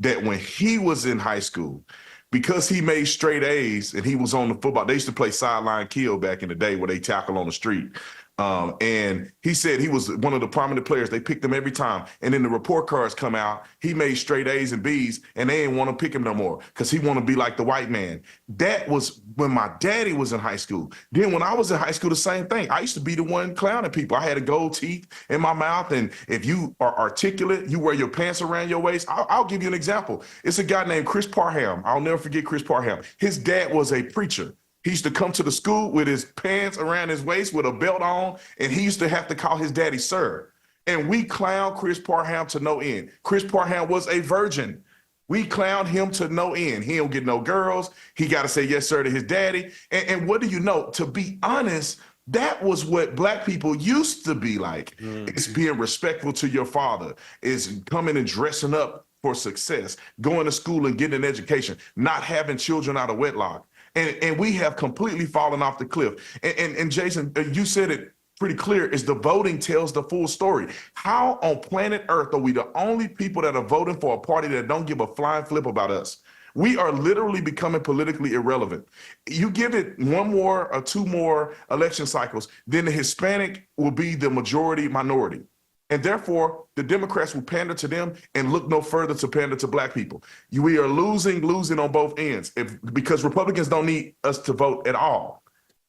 that when he was in high school, because he made straight A's and he was on the football, they used to play sideline kill back in the day where they tackle on the street. And he said he was one of the prominent players. They picked him every time. And then the report cards come out. He made straight A's and B's, and they didn't want to pick him no more because he wanted to be like the white man. That was when my daddy was in high school. Then when I was in high school, the same thing. I used to be the one clowning people. I had a gold teeth in my mouth. And if you are articulate, you wear your pants around your waist. I'll give you an example. It's a guy named Chris Parham. I'll never forget Chris Parham. His dad was a preacher. He used to come to the school with his pants around his waist with a belt on, and he used to have to call his daddy sir. And we clowned Chris Parham to no end. Chris Parham was a virgin. We clowned him to no end. He don't get no girls. He got to say yes, sir, to his daddy. And what do you know? To be honest, that was what black people used to be like. It's being respectful to your father. It's coming and dressing up for success, going to school and getting an education, not having children out of wedlock. And we have completely fallen off the cliff. And Jason, you said it pretty clear, is the voting tells the full story. How on planet Earth are we the only people that are voting for a party that don't give a flying flip about us? We are literally becoming politically irrelevant. You give it one more or two more election cycles, then the Hispanic will be the majority minority. And therefore, the Democrats will pander to them and look no further to pander to black people. We are losing on both ends because Republicans don't need us to vote at all.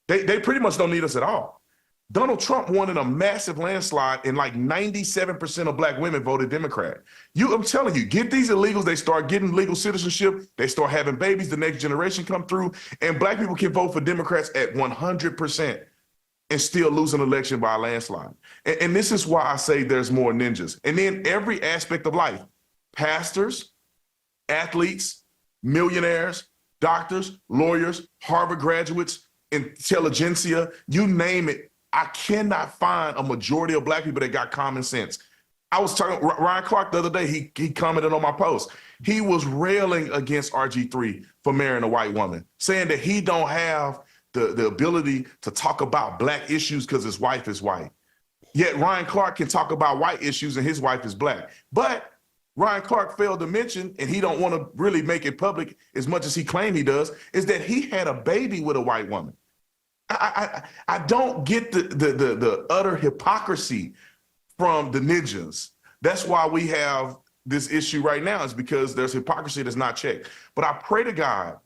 They pretty much don't need us at all. Donald Trump won in a massive landslide, and like 97% of black women voted Democrat. I'm telling you, get these illegals, they start getting legal citizenship, they start having babies, the next generation come through, and black people can vote for Democrats at 100%. And still lose an election by a landslide. And this is why I say there's more ninjas. And then every aspect of life, pastors, athletes, millionaires, doctors, lawyers, Harvard graduates, intelligentsia, you name it. I cannot find a majority of black people that got common sense. I was talking, Ryan Clark the other day, he commented on my post. He was railing against RG3 for marrying a white woman, saying that he don't have the ability to talk about black issues because his wife is white. Yet Ryan Clark can talk about white issues and his wife is black. But Ryan Clark failed to mention, and he don't want to really make it public as much as he claimed he does, is that he had a baby with a white woman. I don't get the utter hypocrisy from the ninjas. That's why we have this issue right now, is because there's hypocrisy that's not checked. But I pray to God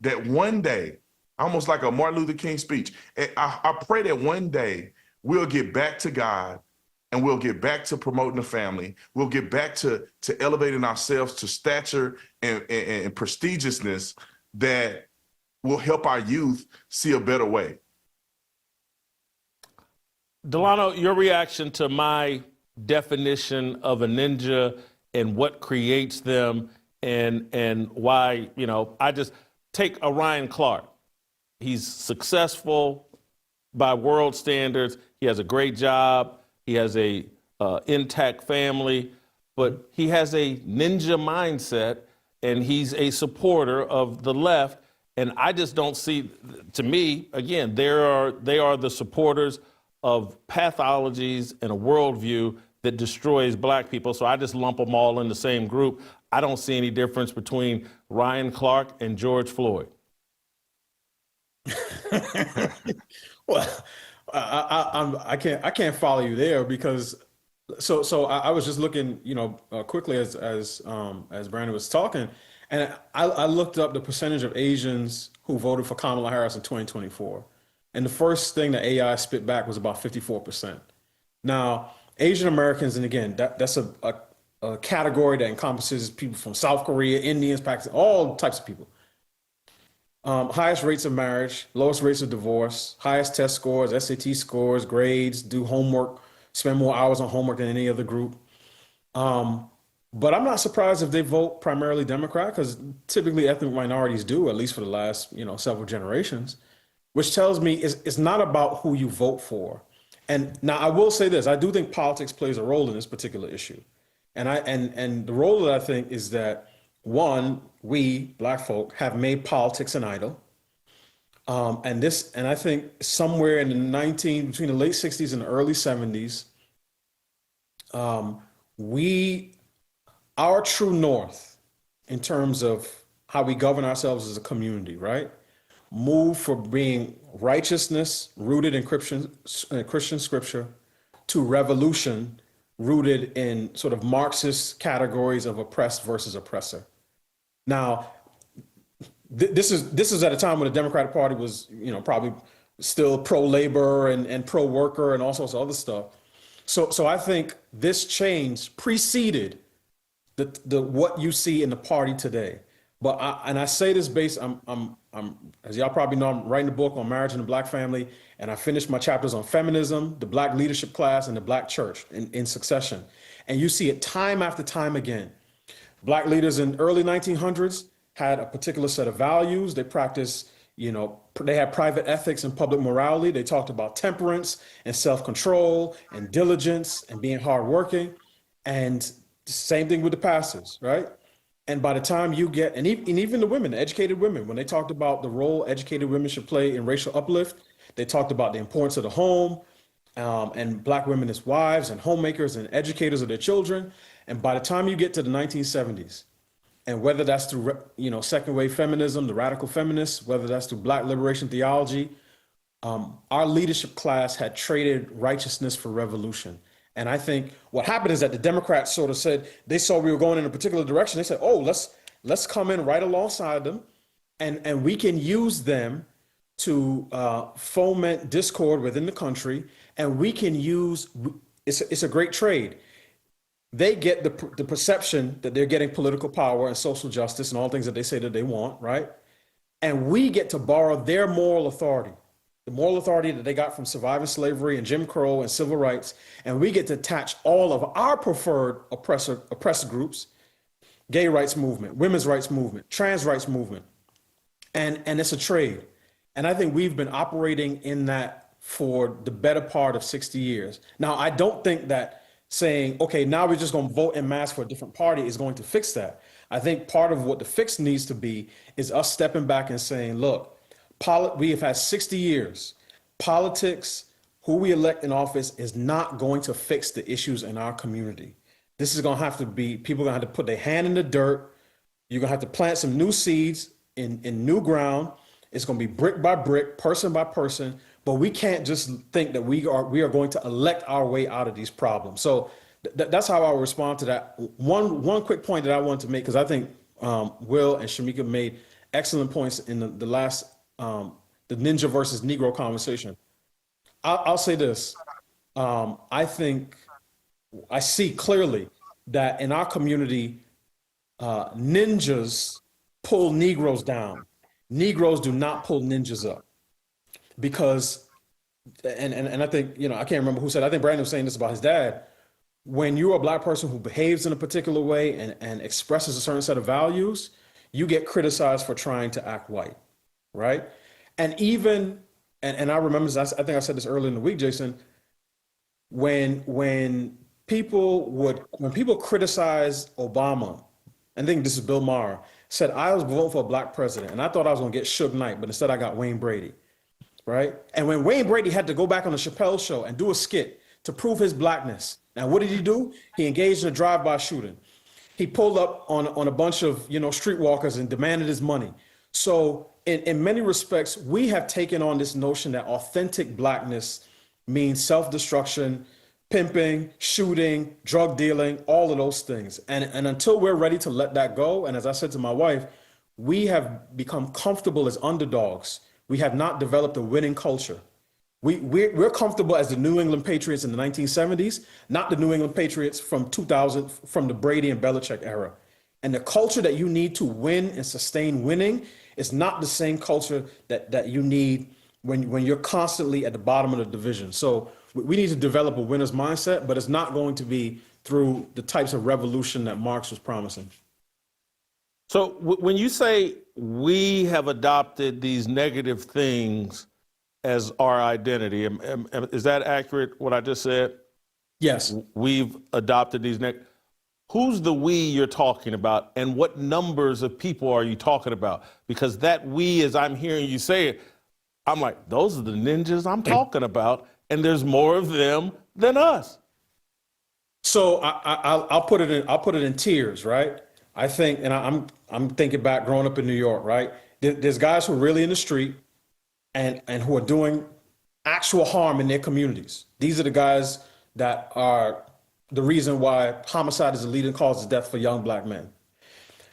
that one day, almost like a Martin Luther King speech, I pray that one day we'll get back to God and we'll get back to promoting the family. We'll get back to elevating ourselves to stature and prestigiousness that will help our youth see a better way. Delano, your reaction to my definition of a ninja and what creates them and why, I just take a Ryan Clark. He's successful by world standards. He has a great job. He has a intact family, but he has a ninja mindset and he's a supporter of the left. And I just don't see, to me, again, they are the supporters of pathologies and a worldview that destroys black people. So I just lump them all in the same group. I don't see any difference between Ryan Clark and George Floyd. Well, I can't follow you there because so I was just looking, quickly as Brandon was talking, and I looked up the percentage of Asians who voted for Kamala Harris in 2024, and the first thing that AI spit back was about 54%. Now, Asian Americans, and again, that's a category that encompasses people from South Korea, Indians, Pakistan, all types of people. Highest rates of marriage, lowest rates of divorce, highest test scores, SAT scores, grades, do homework, spend more hours on homework than any other group. But I'm not surprised if they vote primarily Democrat, because typically ethnic minorities do, at least for the last several generations, which tells me it's not about who you vote for. And now I will say this, I do think politics plays a role in this particular issue. And the role that I think is that, one, we black folk have made politics an idol. And I think somewhere in between the late 60s and the early 70s, our true north in terms of how we govern ourselves as a community, right? Move from being righteousness rooted in Christian scripture to revolution rooted in sort of Marxist categories of oppressed versus oppressor. Now, this is at a time when the Democratic Party was, probably still pro-labor and pro-worker and all sorts of other stuff. So I think this change preceded the what you see in the party today. But I say this based, I'm as y'all probably know, I'm writing a book on marriage and the black family, and I finished my chapters on feminism, the black leadership class, and the black church in succession. And you see it time after time again. Black leaders in early 1900s had a particular set of values. They practiced, they had private ethics and public morality. They talked about temperance and self-control and diligence and being hardworking. And same thing with the pastors, right? And by the time you get, and even the women, the educated women, when they talked about the role educated women should play in racial uplift, they talked about the importance of the home and black women as wives and homemakers and educators of their children. And by the time you get to the 1970s, and whether that's through, second wave feminism, the radical feminists, whether that's through black liberation theology, our leadership class had traded righteousness for revolution. And I think what happened is that the Democrats sort of said, they saw we were going in a particular direction. They said, oh, let's come in right alongside them and we can use them to foment discord within the country. And we can use, it's a great trade. They get the perception that they're getting political power and social justice and all things that they say that they want, right? And we get to borrow their moral authority, the moral authority that they got from surviving slavery and Jim Crow and civil rights. And we get to attach all of our preferred oppressed groups, gay rights movement, women's rights movement, trans rights movement. And it's a trade. And I think we've been operating in that for the better part of 60 years. Now, I don't think that saying, okay, now we're just going to vote en masse for a different party is going to fix that. I think part of what the fix needs to be is us stepping back and saying, look, we have had 60 years. Politics, who we elect in office is not going to fix the issues in our community. This is going to have to be, people are going to have to put their hand in the dirt. You're going to have to plant some new seeds in new ground. It's going to be brick by brick, person by person. But we can't just think that we are going to elect our way out of these problems. So that's how I will respond to that. One quick point that I wanted to make, because I think Will and Shamika made excellent points in the last the Ninja versus Negro conversation. I'll say this. I think I see clearly that in our community, ninjas pull Negroes down. Negroes do not pull ninjas up. Because and I think, I can't remember who said, I think Brandon was saying this about his dad. When you're a black person who behaves in a particular way and expresses a certain set of values, you get criticized for trying to act white, right? And even, and I remember, I think I said this earlier in the week, Jason, when people criticize Obama, I think this is Bill Maher, said, I was voting for a black president, and I thought I was gonna get Suge Knight, but instead I got Wayne Brady, right? And when Wayne Brady had to go back on the Chappelle Show and do a skit to prove his blackness, now what did he do? He engaged in a drive-by shooting. He pulled up on a bunch of streetwalkers and demanded his money. So in many respects, we have taken on this notion that authentic blackness means self-destruction, pimping, shooting, drug dealing, all of those things. And until we're ready to let that go, and as I said to my wife, we have become comfortable as underdogs. We have not developed a winning culture. We're comfortable as the New England Patriots in the 1970s, not the New England Patriots from 2000, from the Brady and Belichick era. And the culture that you need to win and sustain winning is not the same culture that you need when you're constantly at the bottom of the division. So we need to develop a winner's mindset, but it's not going to be through the types of revolution that Marx was promising. So when you say we have adopted these negative things as our identity, is that accurate, what I just said? Yes. We've adopted these Who's the we you're talking about, and what numbers of people are you talking about? Because that we, as I'm hearing you say it, I'm like, those are the ninjas I'm talking about, and there's more of them than us. So I'll put it in tiers, right? I think, and I'm thinking back growing up in New York, right? There's guys who are really in the street and who are doing actual harm in their communities. These are the guys that are the reason why homicide is the leading cause of death for young black men.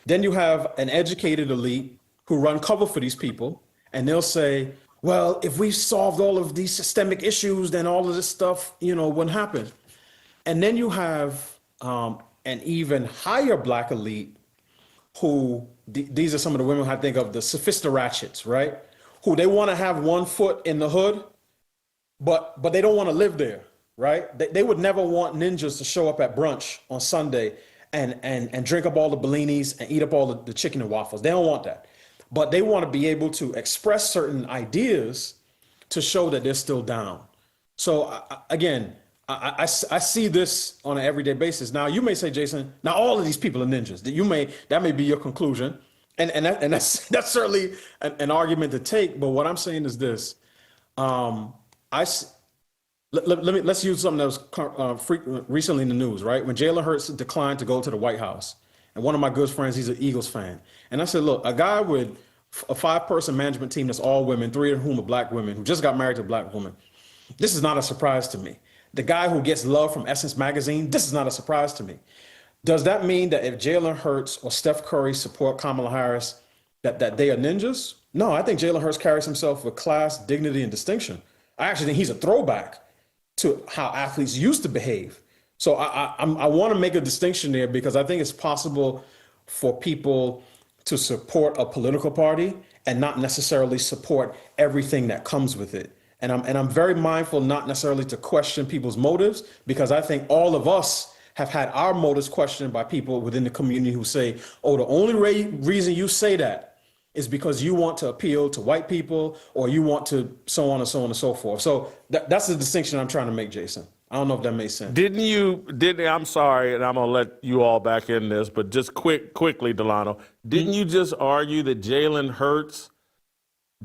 Then you have an educated elite who run cover for these people, and they'll say, well, if we solved all of these systemic issues, then all of this stuff, wouldn't happen. And then you have an even higher black elite who, these are some of the women I think of, the sophistiratchets, right? Who they want to have one foot in the hood, but they don't want to live there, right? They would never want ninjas to show up at brunch on Sunday and drink up all the Bellinis and eat up all the chicken and waffles. They don't want that. But they want to be able to express certain ideas to show that they're still down. So again, I see this on an everyday basis. Now you may say, Jason, now all of these people are ninjas. That may be your conclusion. And that's certainly an argument to take. But what I'm saying is this: let's use something that was recently in the news, right? When Jalen Hurts declined to go to the White House, and one of my good friends, he's an Eagles fan, and I said, look, a guy with a 5-person management team that's all women, 3 of whom are black women, who just got married to a black woman, this is not a surprise to me. The guy who gets love from Essence Magazine, this is not a surprise to me. Does that mean that if Jalen Hurts or Steph Curry support Kamala Harris, that they are ninjas? No, I think Jalen Hurts carries himself with class, dignity, and distinction. I actually think he's a throwback to how athletes used to behave. So I want to make a distinction there, because I think it's possible for people to support a political party and not necessarily support everything that comes with it. And I'm very mindful not necessarily to question people's motives, because I think all of us have had our motives questioned by people within the community who say, oh, the only reason you say that is because you want to appeal to white people, or you want to so on and so on and so forth. So that's the distinction I'm trying to make, Jason. I don't know if that makes sense. I'm sorry, and I'm going to let you all back in this, but just quickly, Delano, didn't you just argue that Jalen Hurts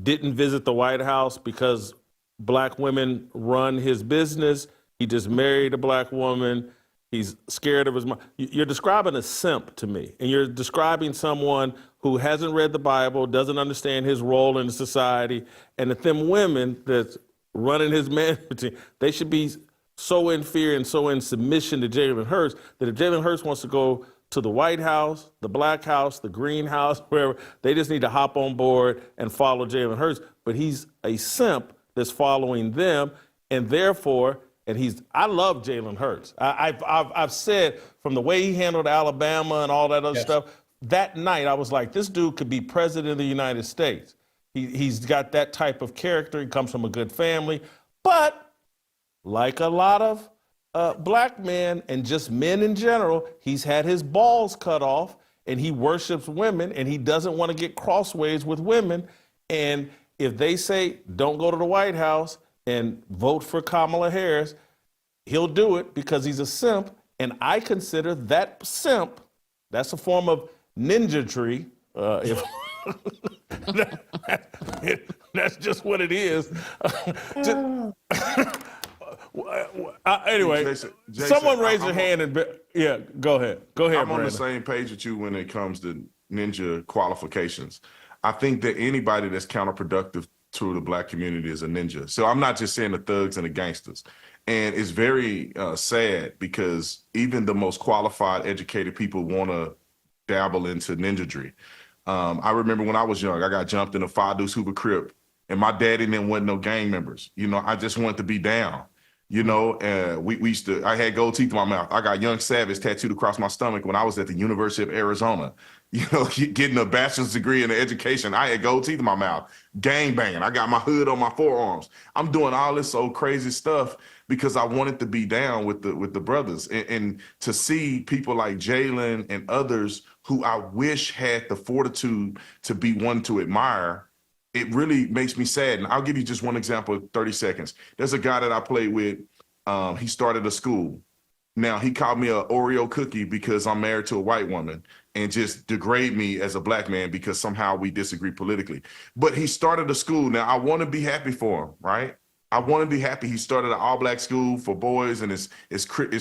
didn't visit the White House because black women run his business? He just married a black woman. He's scared of his mom. You're describing a simp to me, and you're describing someone who hasn't read the Bible, doesn't understand his role in society, and that them women that's running his management team, they should be so in fear and so in submission to Jalen Hurts that if Jalen Hurts wants to go to the White House, the Black House, the Green House, wherever, they just need to hop on board and follow Jalen Hurts. But he's a simp that's following them, and therefore, I love Jalen Hurts. I've said from the way he handled Alabama and all that other stuff, that night I was like, this dude could be president of the United States. He's got that type of character. He comes from a good family. But like a lot of black men and just men in general, he's had his balls cut off and he worships women and he doesn't want to get crossways with women. And if they say, don't go to the White House and vote for Kamala Harris, he'll do it because he's a simp. And I consider that simp, that's a form of ninjatry. That's just what it is. Anyway, Jason, someone raise your hand and yeah, go ahead. Go ahead, I'm on Brandon. the same page with you when it comes to ninja qualifications. I think that anybody that's counterproductive to the black community is a ninja. So I'm not just saying the thugs and the gangsters. And it's very sad because even the most qualified, educated people want to dabble into ninjatry. I remember when I was young, I got jumped in a 5 Deuce Hoover Crip, and my daddy and them wasn't no gang members. You know, I just wanted to be down. You know, we used to, I had gold teeth in my mouth. I got Young Savage tattooed across my stomach when I was at the University of Arizona. You know, getting a bachelor's degree in education. I had gold teeth in my mouth. Gang banging. I got my hood on my forearms. I'm doing all this old crazy stuff because I wanted to be down with the brothers. And to see people like Jalen and others who I wish had the fortitude to be one to admire, it really makes me sad. And I'll give you just one example, 30 seconds. There's a guy that I played with. He started a school. Now, he called me an Oreo cookie because I'm married to a white woman and just degrade me as a black man because somehow we disagree politically. But he started a school. Now, I want to be happy for him, right? I want to be happy. He started an all-black school for boys and it's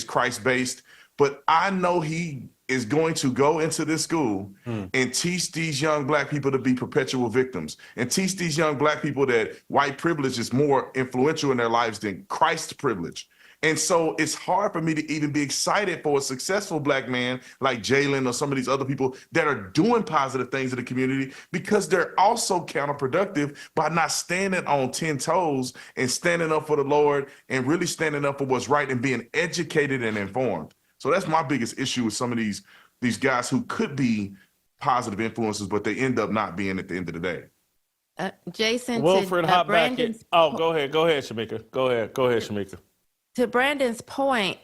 Christ-based. But I know he is going to go into this school and teach these young black people to be perpetual victims and teach these young black people that white privilege is more influential in their lives than Christ's privilege. And so it's hard for me to even be excited for a successful black man like Jalen or some of these other people that are doing positive things in the community because they're also counterproductive by not standing on 10 toes and standing up for the Lord and really standing up for what's right and being educated and informed. So that's my biggest issue with some of these guys who could be positive influences, but they end up not being at the end of the day. Jason, Wilfred, hop back in. Brandon's Go ahead, Shamika. Go ahead, Shamika. To Brandon's point,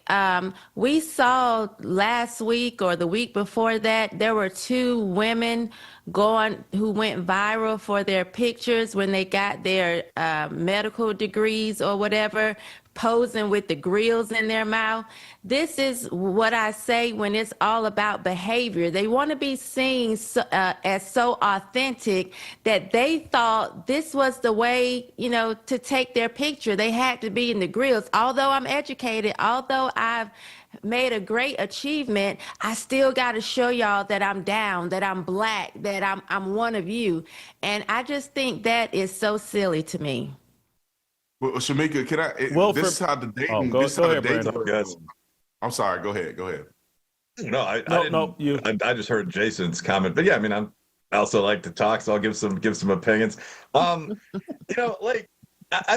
we saw last week or the week before that, there were 2 women who went viral for their pictures when they got their medical degrees or whatever, posing with the grills in their mouth. This is what I say when it's all about behavior. They want to be seen as so authentic that they thought this was the way, to take their picture. They had to be in the grills. Although I'm educated, although I've made a great achievement, I still got to show y'all that I'm down, that I'm black, that I'm one of you. And I just think that is so silly to me. Well, Shamika, can I? Wilfred, this is how the dating. go ahead, Brandon. I'm sorry. Go ahead. No, I just heard Jason's comment, but yeah, I mean, I also like to talk, so I'll give some opinions. I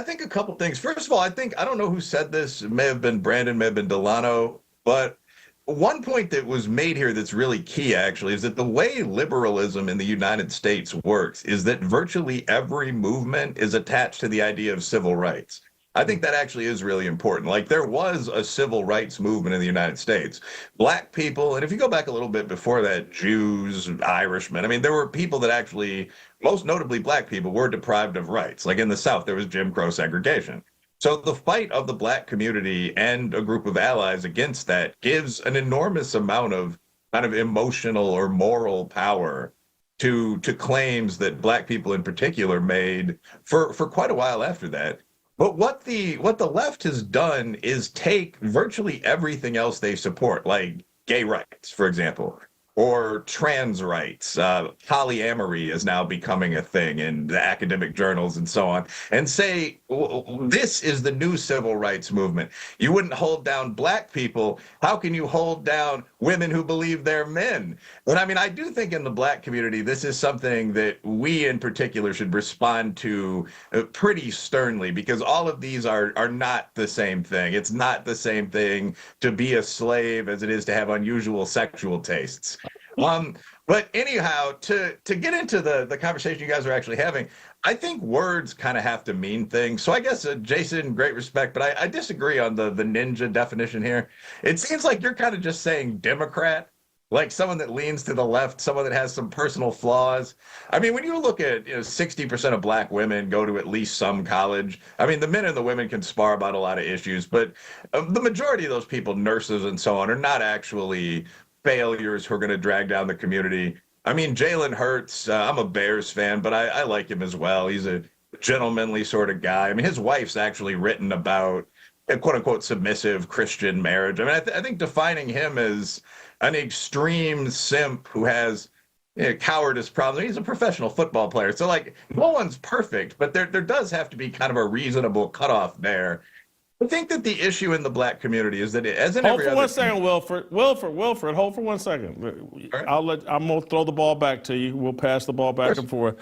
think a couple things. First of all, I don't know who said this. It may have been Brandon, may have been Delano, but one point that was made here that's really key, actually, is that the way liberalism in the United States works is that virtually every movement is attached to the idea of civil rights. I think that actually is really important. Like, there was a civil rights movement in the United States. Black people, and if you go back a little bit before that, Jews, Irishmen, I mean, there were people that actually, most notably black people, were deprived of rights. Like in the South, there was Jim Crow segregation. So the fight of the black community and a group of allies against that gives an enormous amount of kind of emotional or moral power to claims that black people in particular made for quite a while after that. But what the left has done is take virtually everything else they support, like gay rights, for example, or trans rights. Polyamory is now becoming a thing in the academic journals and so on, and say, this is the new civil rights movement. You wouldn't hold down black people. How can you hold down women who believe they're men? But I mean, I do think in the black community, this is something that we in particular should respond to pretty sternly, because all of these are not the same thing. It's not the same thing to be a slave as it is to have unusual sexual tastes. But anyhow, to get into the conversation you guys are actually having, I think words kind of have to mean things. So I guess, Jason, great respect, but I disagree on the ninja definition here. It seems like you're kind of just saying Democrat, like someone that leans to the left, someone that has some personal flaws. I mean, when you look at 60% of black women go to at least some college. I mean, the men and the women can spar about a lot of issues, but the majority of those people, nurses and so on, are not actually failures who are going to drag down the community. I mean, Jalen Hurts, I'm a Bears fan, but I like him as well. He's a gentlemanly sort of guy. I mean, his wife's actually written about a quote-unquote submissive Christian marriage. I mean, I think defining him as an extreme simp who has cowardice problems. He's a professional football player. So, like, no one's perfect, but there does have to be kind of a reasonable cutoff there. I think that the issue in the black community is that, as in every other... Hold for 1 second, Wilfred, hold for 1 second. I'm going to throw the ball back to you. We'll pass the ball back and forth.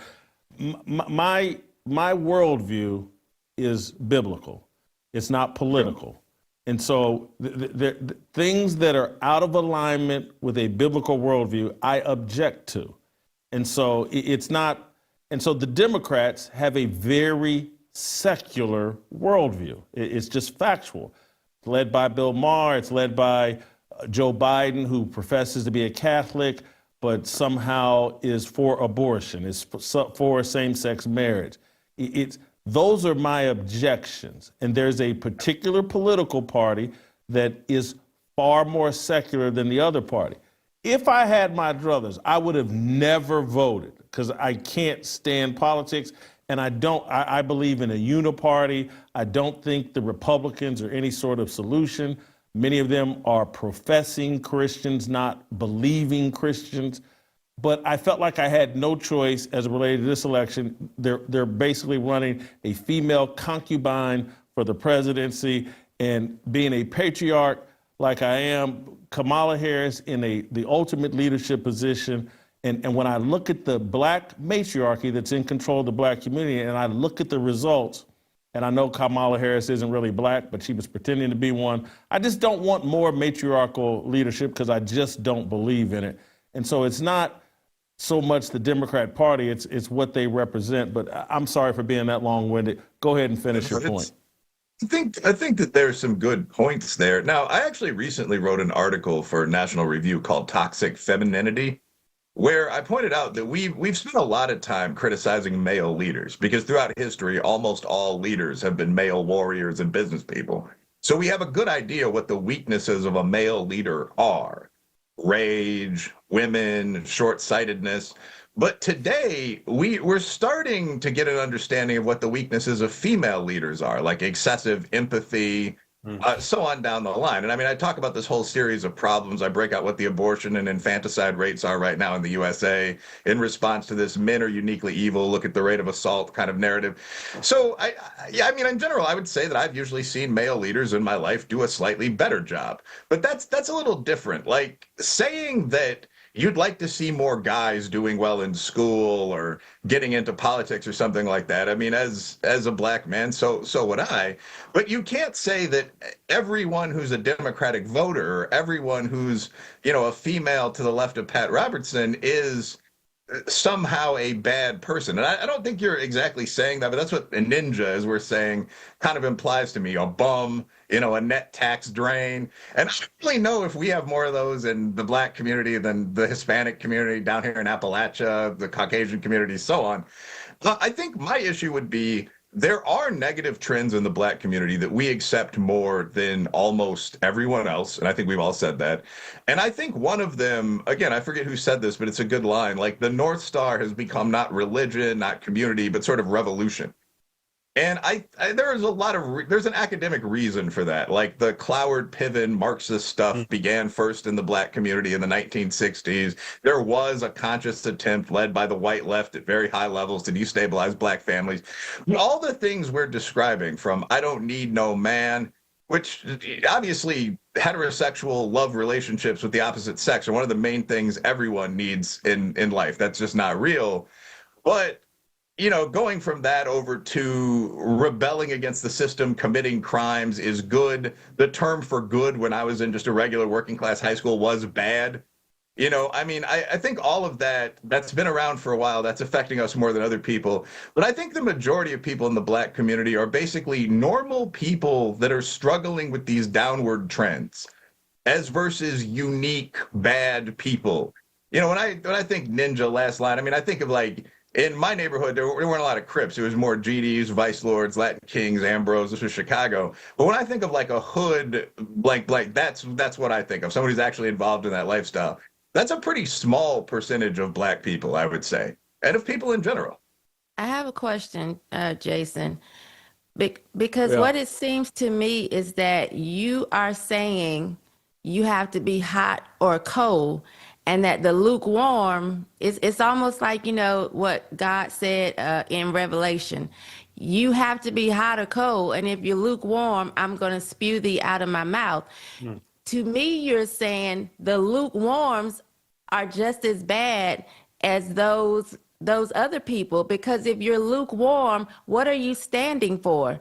My worldview is biblical. It's not political. And so the things that are out of alignment with a biblical worldview, I object to. And so it's not... And so the Democrats have a very secular worldview. It's just factual. It's led by Bill Maher. It's led by Joe Biden, who professes to be a Catholic, but somehow is for abortion, is for same-sex marriage. Those are my objections. And there's a particular political party that is far more secular than the other party. If I had my druthers, I would have never voted because I can't stand politics. And I believe in a uniparty. I don't think the Republicans are any sort of solution. Many of them are professing Christians, not believing Christians. But I felt like I had no choice as it related to this election. They're basically running a female concubine for the presidency, and being a patriarch like I am, Kamala Harris in the ultimate leadership position. And when I look at the black matriarchy that's in control of the black community, and I look at the results, and I know Kamala Harris isn't really black, but she was pretending to be one. I just don't want more matriarchal leadership because I just don't believe in it. And so it's not so much the Democrat Party, it's what they represent. But I'm sorry for being that long-winded. Go ahead and finish your point. I think that there's some good points there. Now, I actually recently wrote an article for National Review called Toxic Femininity, where I pointed out that we've spent a lot of time criticizing male leaders because throughout history, almost all leaders have been male warriors and business people. So we have a good idea what the weaknesses of a male leader are: rage, women, short-sightedness. But today, we're starting to get an understanding of what the weaknesses of female leaders are, like excessive empathy, so on down the line. And I mean, I talk about this whole series of problems. I break out what the abortion and infanticide rates are right now in the USA in response to this men are uniquely evil, look at the rate of assault kind of narrative. So, I mean, in general, I would say that I've usually seen male leaders in my life do a slightly better job. But that's a little different. Like saying that you'd like to see more guys doing well in school or getting into politics or something like that. I mean, as a black man, so would I. But you can't say that everyone who's a Democratic voter, or everyone who's, a female to the left of Pat Robertson is somehow a bad person. And I don't think you're exactly saying that, but that's what a ninja, as we're saying, kind of implies to me: a bum, a net tax drain. And I don't really know if we have more of those in the black community than the Hispanic community down here in Appalachia, the Caucasian community, so on. I think my issue would be there are negative trends in the black community that we accept more than almost everyone else. And I think we've all said that. And I think one of them, again, I forget who said this, but it's a good line. Like, the North Star has become not religion, not community, but sort of revolution. And there's an academic reason for that. Like, the Cloward Piven Marxist stuff began first in the black community in the 1960s. There was a conscious attempt led by the white left at very high levels to destabilize black families. All the things we're describing, from I don't need no man, which obviously heterosexual love relationships with the opposite sex are one of the main things everyone needs in life. That's just not real. But going from that over to rebelling against the system, committing crimes is good. The term for good when I was in just a regular working class high school was bad. I mean, I think all of that's been around for a while. That's affecting us more than other people. But I think the majority of people in the Black community are basically normal people that are struggling with these downward trends, as versus unique bad people. When I think ninja, last line, I mean, I think of like, in my neighborhood, there weren't a lot of Crips. It was more GDs, Vice Lords, Latin Kings, Ambrose. This was Chicago. But when I think of like a hood, like that's what I think of. Somebody who's actually involved in that lifestyle. That's a pretty small percentage of Black people, I would say, and of people in general. I have a question, Jason, because what it seems to me is that you are saying you have to be hot or cold, and that the lukewarm it's almost like, what God said in Revelation. You have to be hot or cold, and if you're lukewarm, I'm going to spew thee out of my mouth. To me, you're saying the lukewarms are just as bad as those other people, because if you're lukewarm, what are you standing for?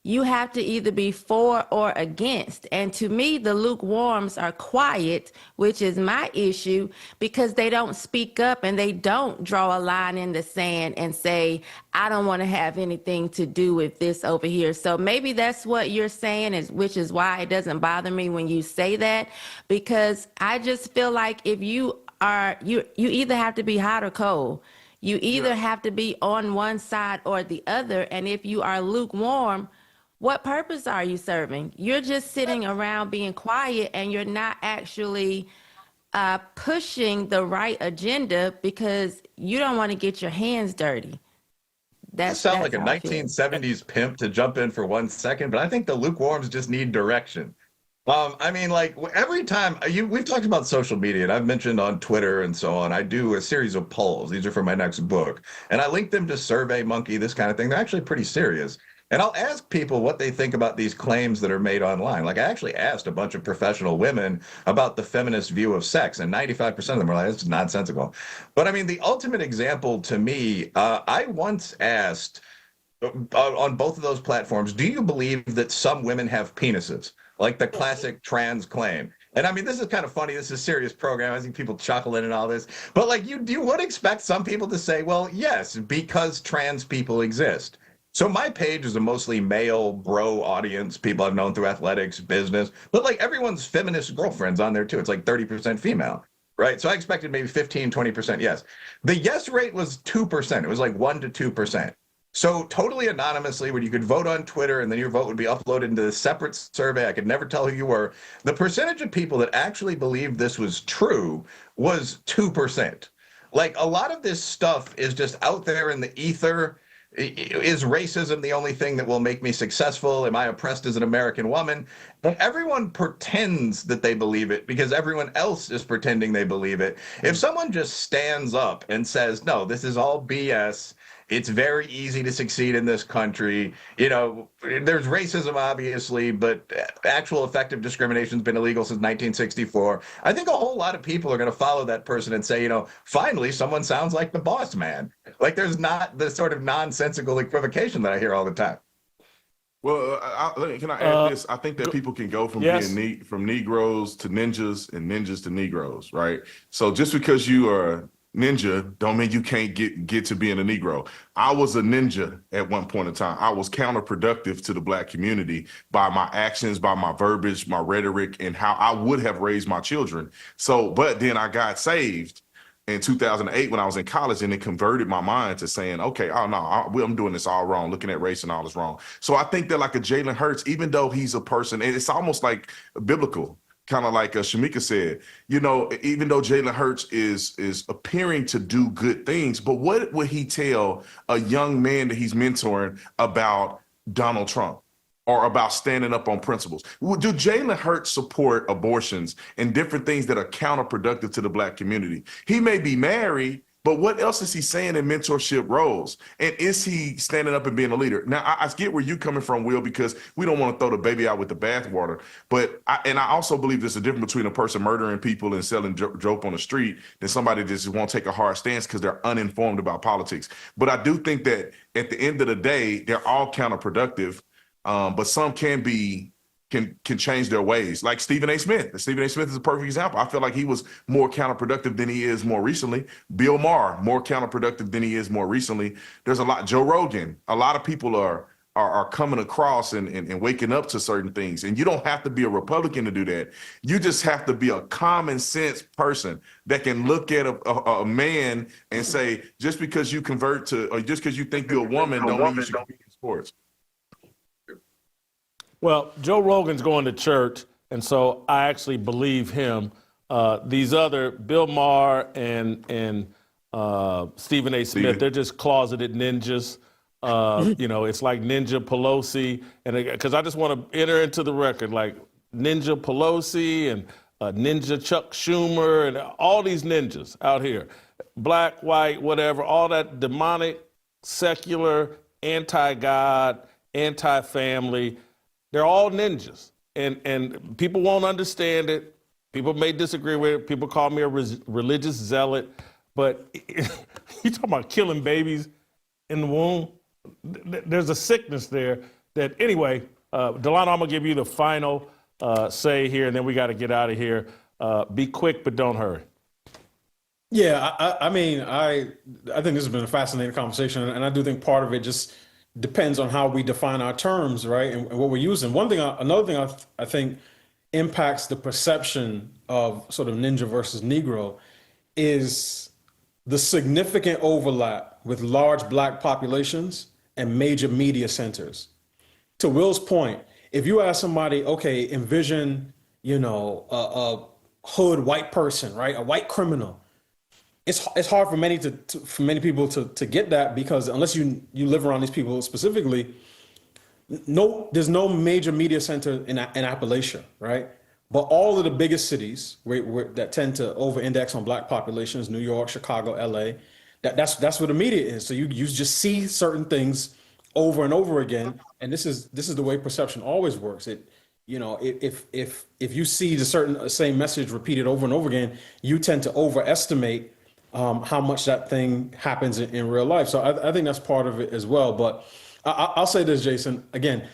You have to either be for or against. And to me, the lukewarms are quiet, which is my issue, because they don't speak up and they don't draw a line in the sand and say, I don't want to have anything to do with this over here. So maybe that's what you're saying, which is why it doesn't bother me when you say that, because I just feel like if you either have to be hot or cold. You either have to be on one side or the other. And if you are lukewarm, what purpose are you serving? You're just sitting around being quiet, and you're not actually pushing the right agenda because you don't want to get your hands dirty. That sounds like a 1970s pimp to jump in for 1 second, but I think the lukewarms just need direction. I mean, like every time we've talked about social media, and I've mentioned on Twitter and so on, I do a series of polls. These are for my next book, and I link them to SurveyMonkey, this kind of thing. They're actually pretty serious. And I'll ask people what they think about these claims that are made online. Like I actually asked a bunch of professional women about the feminist view of sex, and 95% of them were like, it's nonsensical. But I mean, the ultimate example to me, I once asked on both of those platforms, do you believe that some women have penises? Like the classic trans claim. And I mean, this is kind of funny. This is a serious program. I think people chuckle in and all this. But like you would expect some people to say, well, yes, because trans people exist. So my page is a mostly male bro audience, people I've known through athletics, business, but like everyone's feminist girlfriends on there too. It's like 30% female, right? So I expected maybe 15, 20% yes. The yes rate was 2%. It was like 1 to 2%. So totally anonymously, when you could vote on Twitter and then your vote would be uploaded into this separate survey, I could never tell who you were. The percentage of people that actually believed this was true was 2%. Like a lot of this stuff is just out there in the ether. Is racism the only thing that will make me successful? Am I oppressed as an American woman? But everyone pretends that they believe it because everyone else is pretending they believe it. If someone just stands up and says, no, this is all BS, it's very easy to succeed in this country. There's racism, obviously, but actual effective discrimination has been illegal since 1964. I think a whole lot of people are going to follow that person and say, finally, someone sounds like the boss man. Like there's not the sort of nonsensical equivocation that I hear all the time. Well, can I add this? I think that people can go from being from Negroes to ninjas and ninjas to Negroes, right? So just because you are ninja don't mean you can't get to being a Negro. I was a ninja at one point in time. I was counterproductive to the Black community by my actions, by my verbiage, my rhetoric, and how I would have raised my children. But then I got saved in 2008 when I was in college, and it converted my mind to saying, okay, oh no, I'm doing this all wrong, looking at race and all this wrong. So I think that like a Jalen Hurts, even though he's a person, and it's almost like biblical, kind of like Shamika said, even though Jalen Hurts is appearing to do good things, but what would he tell a young man that he's mentoring about Donald Trump or about standing up on principles? Do Jalen Hurts support abortions and different things that are counterproductive to the Black community? He may be married, but what else is he saying in mentorship roles? And is he standing up and being a leader? Now, I get where you're coming from, Will, because we don't want to throw the baby out with the bathwater. But I also believe there's a difference between a person murdering people and selling dope on the street than somebody that just won't take a hard stance because they're uninformed about politics. But I do think that at the end of the day, they're all counterproductive, but some can be can change their ways. Like Stephen A. Smith. Stephen A. Smith is a perfect example. I feel like he was more counterproductive than he is more recently. Bill Maher, more counterproductive than he is more recently. There's a lot. Joe Rogan. A lot of people are coming across and waking up to certain things. And you don't have to be a Republican to do that. You just have to be a common sense person that can look at a man and say, just because you convert to, or just because you think you're a woman, don't mean you should be in sports. Well, Joe Rogan's going to church, and so I actually believe him. These other, Bill Maher and Stephen A. Smith, they're just closeted ninjas. It's like Ninja Pelosi, and because I just want to enter into the record, like Ninja Pelosi and Ninja Chuck Schumer and all these ninjas out here, black, white, whatever, all that demonic, secular, anti-God, anti-family. They're all ninjas, and people won't understand it. People may disagree with it. People call me a religious zealot, but you talking about killing babies in the womb? There's a sickness there that, anyway, Delano, I'm going to give you the final say here, and then we got to get out of here. Be quick, but don't hurry. Yeah, I mean, I think this has been a fascinating conversation, and I do think part of it just depends on how we define our terms, right, and what we're using. Another thing I think impacts the perception of sort of ninja versus Negro is the significant overlap with large black populations and major media centers. To Will's point, if you ask somebody, okay, envision, a hood white person, right, a white criminal, it's hard for many people to get that, because unless you live around these people specifically, there's no major media center in Appalachia, right? But all of the biggest cities that tend to over-index on black populations, New York, Chicago, LA, that's where the media is. So you just see certain things over and over again, and this is the way perception always works. If you see the same message repeated over and over again, you tend to overestimate how much that thing happens in real life. So I think that's part of it as well. But I'll say this, Jason, again,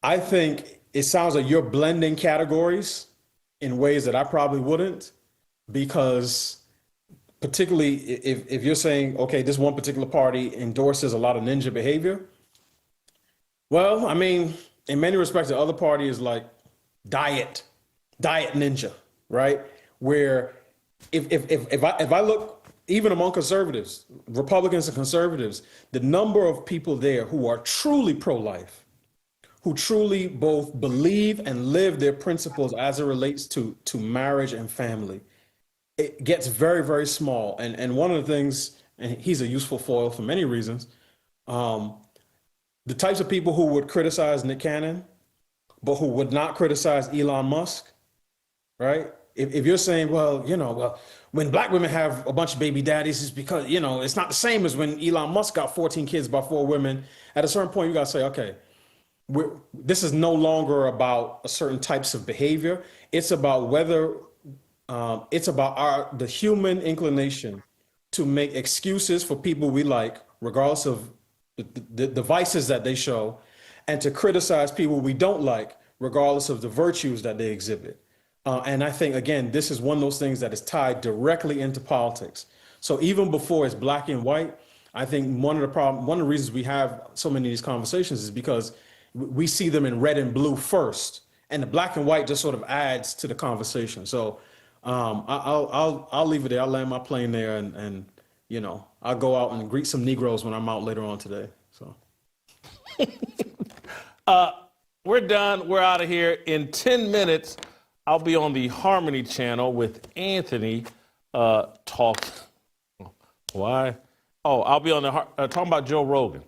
I think it sounds like you're blending categories in ways that I probably wouldn't, because particularly if you're saying, okay, this one particular party endorses a lot of ninja behavior. Well, I mean, in many respects, the other party is like diet ninja, right? Where if I look, even among conservatives, Republicans and conservatives, the number of people there who are truly pro-life, who truly both believe and live their principles as it relates to marriage and family, it gets very, very small. And one of the things, and he's a useful foil for many reasons, the types of people who would criticize Nick Cannon, but who would not criticize Elon Musk, right? If you're saying, well, when black women have a bunch of baby daddies, it's because, it's not the same as when Elon Musk got 14 kids by 4 women. At a certain point, you got to say, okay, this is no longer about certain types of behavior. It's about whether the human inclination to make excuses for people we like, regardless of the vices that they show, and to criticize people we don't like, regardless of the virtues that they exhibit. And I think, again, this is one of those things that is tied directly into politics. So even before it's black and white, I think one of the reasons we have so many of these conversations is because we see them in red and blue first, and the black and white just sort of adds to the conversation. So I'll leave it there. I'll land my plane there, and I'll go out and greet some Negroes when I'm out later on today. So we're done. We're out of here. In 10 minutes, I'll be on the Harmony channel with Anthony talk. Why? Oh, I'll be on the talking about Joe Rogan,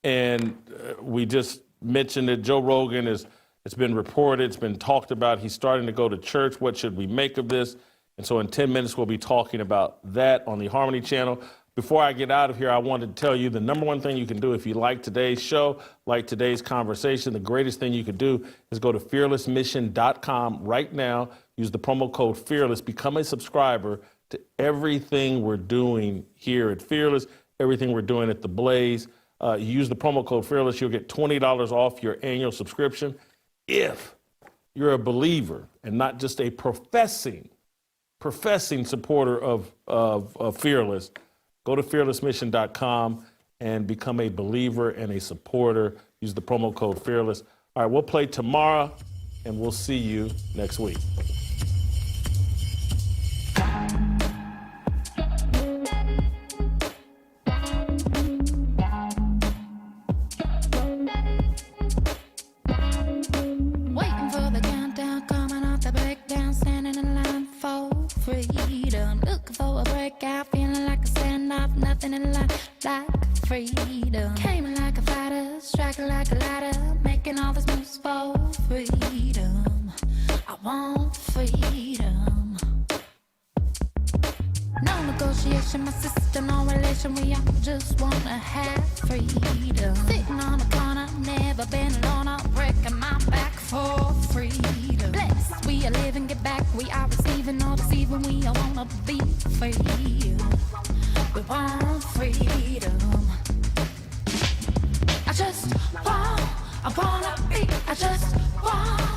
and we just mentioned that Joe Rogan it's been reported, it's been talked about. He's starting to go to church. What should we make of this? And so in 10 minutes, we'll be talking about that on the Harmony channel. Before I get out of here, I wanted to tell you the number one thing you can do if you like today's show, like today's conversation, the greatest thing you could do is go to fearlessmission.com right now. Use the promo code FEARLESS. Become a subscriber to everything we're doing here at Fearless, everything we're doing at The Blaze. You use the promo code FEARLESS, you'll get $20 off your annual subscription. if you're a believer and not just a professing supporter of Fearless, go to fearlessmission.com and become a believer and a supporter. Use the promo code Fearless. All right, we'll play tomorrow, and we'll see you next week. Waiting for the countdown, coming off the breakdown, standing in line for freedom. Looking for a breakout, feeling like a standoff, nothing in life like freedom. Came in like a fighter, striking like a ladder, making all these moves for freedom. I want freedom. No negotiation, my sister, no relation. We all just wanna have freedom. Sitting on a corner, never been alone. I'm breaking my back for freedom. Blessed, we are living, get back. We are receiving, no deceiving. We all wanna be free. We want freedom. I wanna be. I just want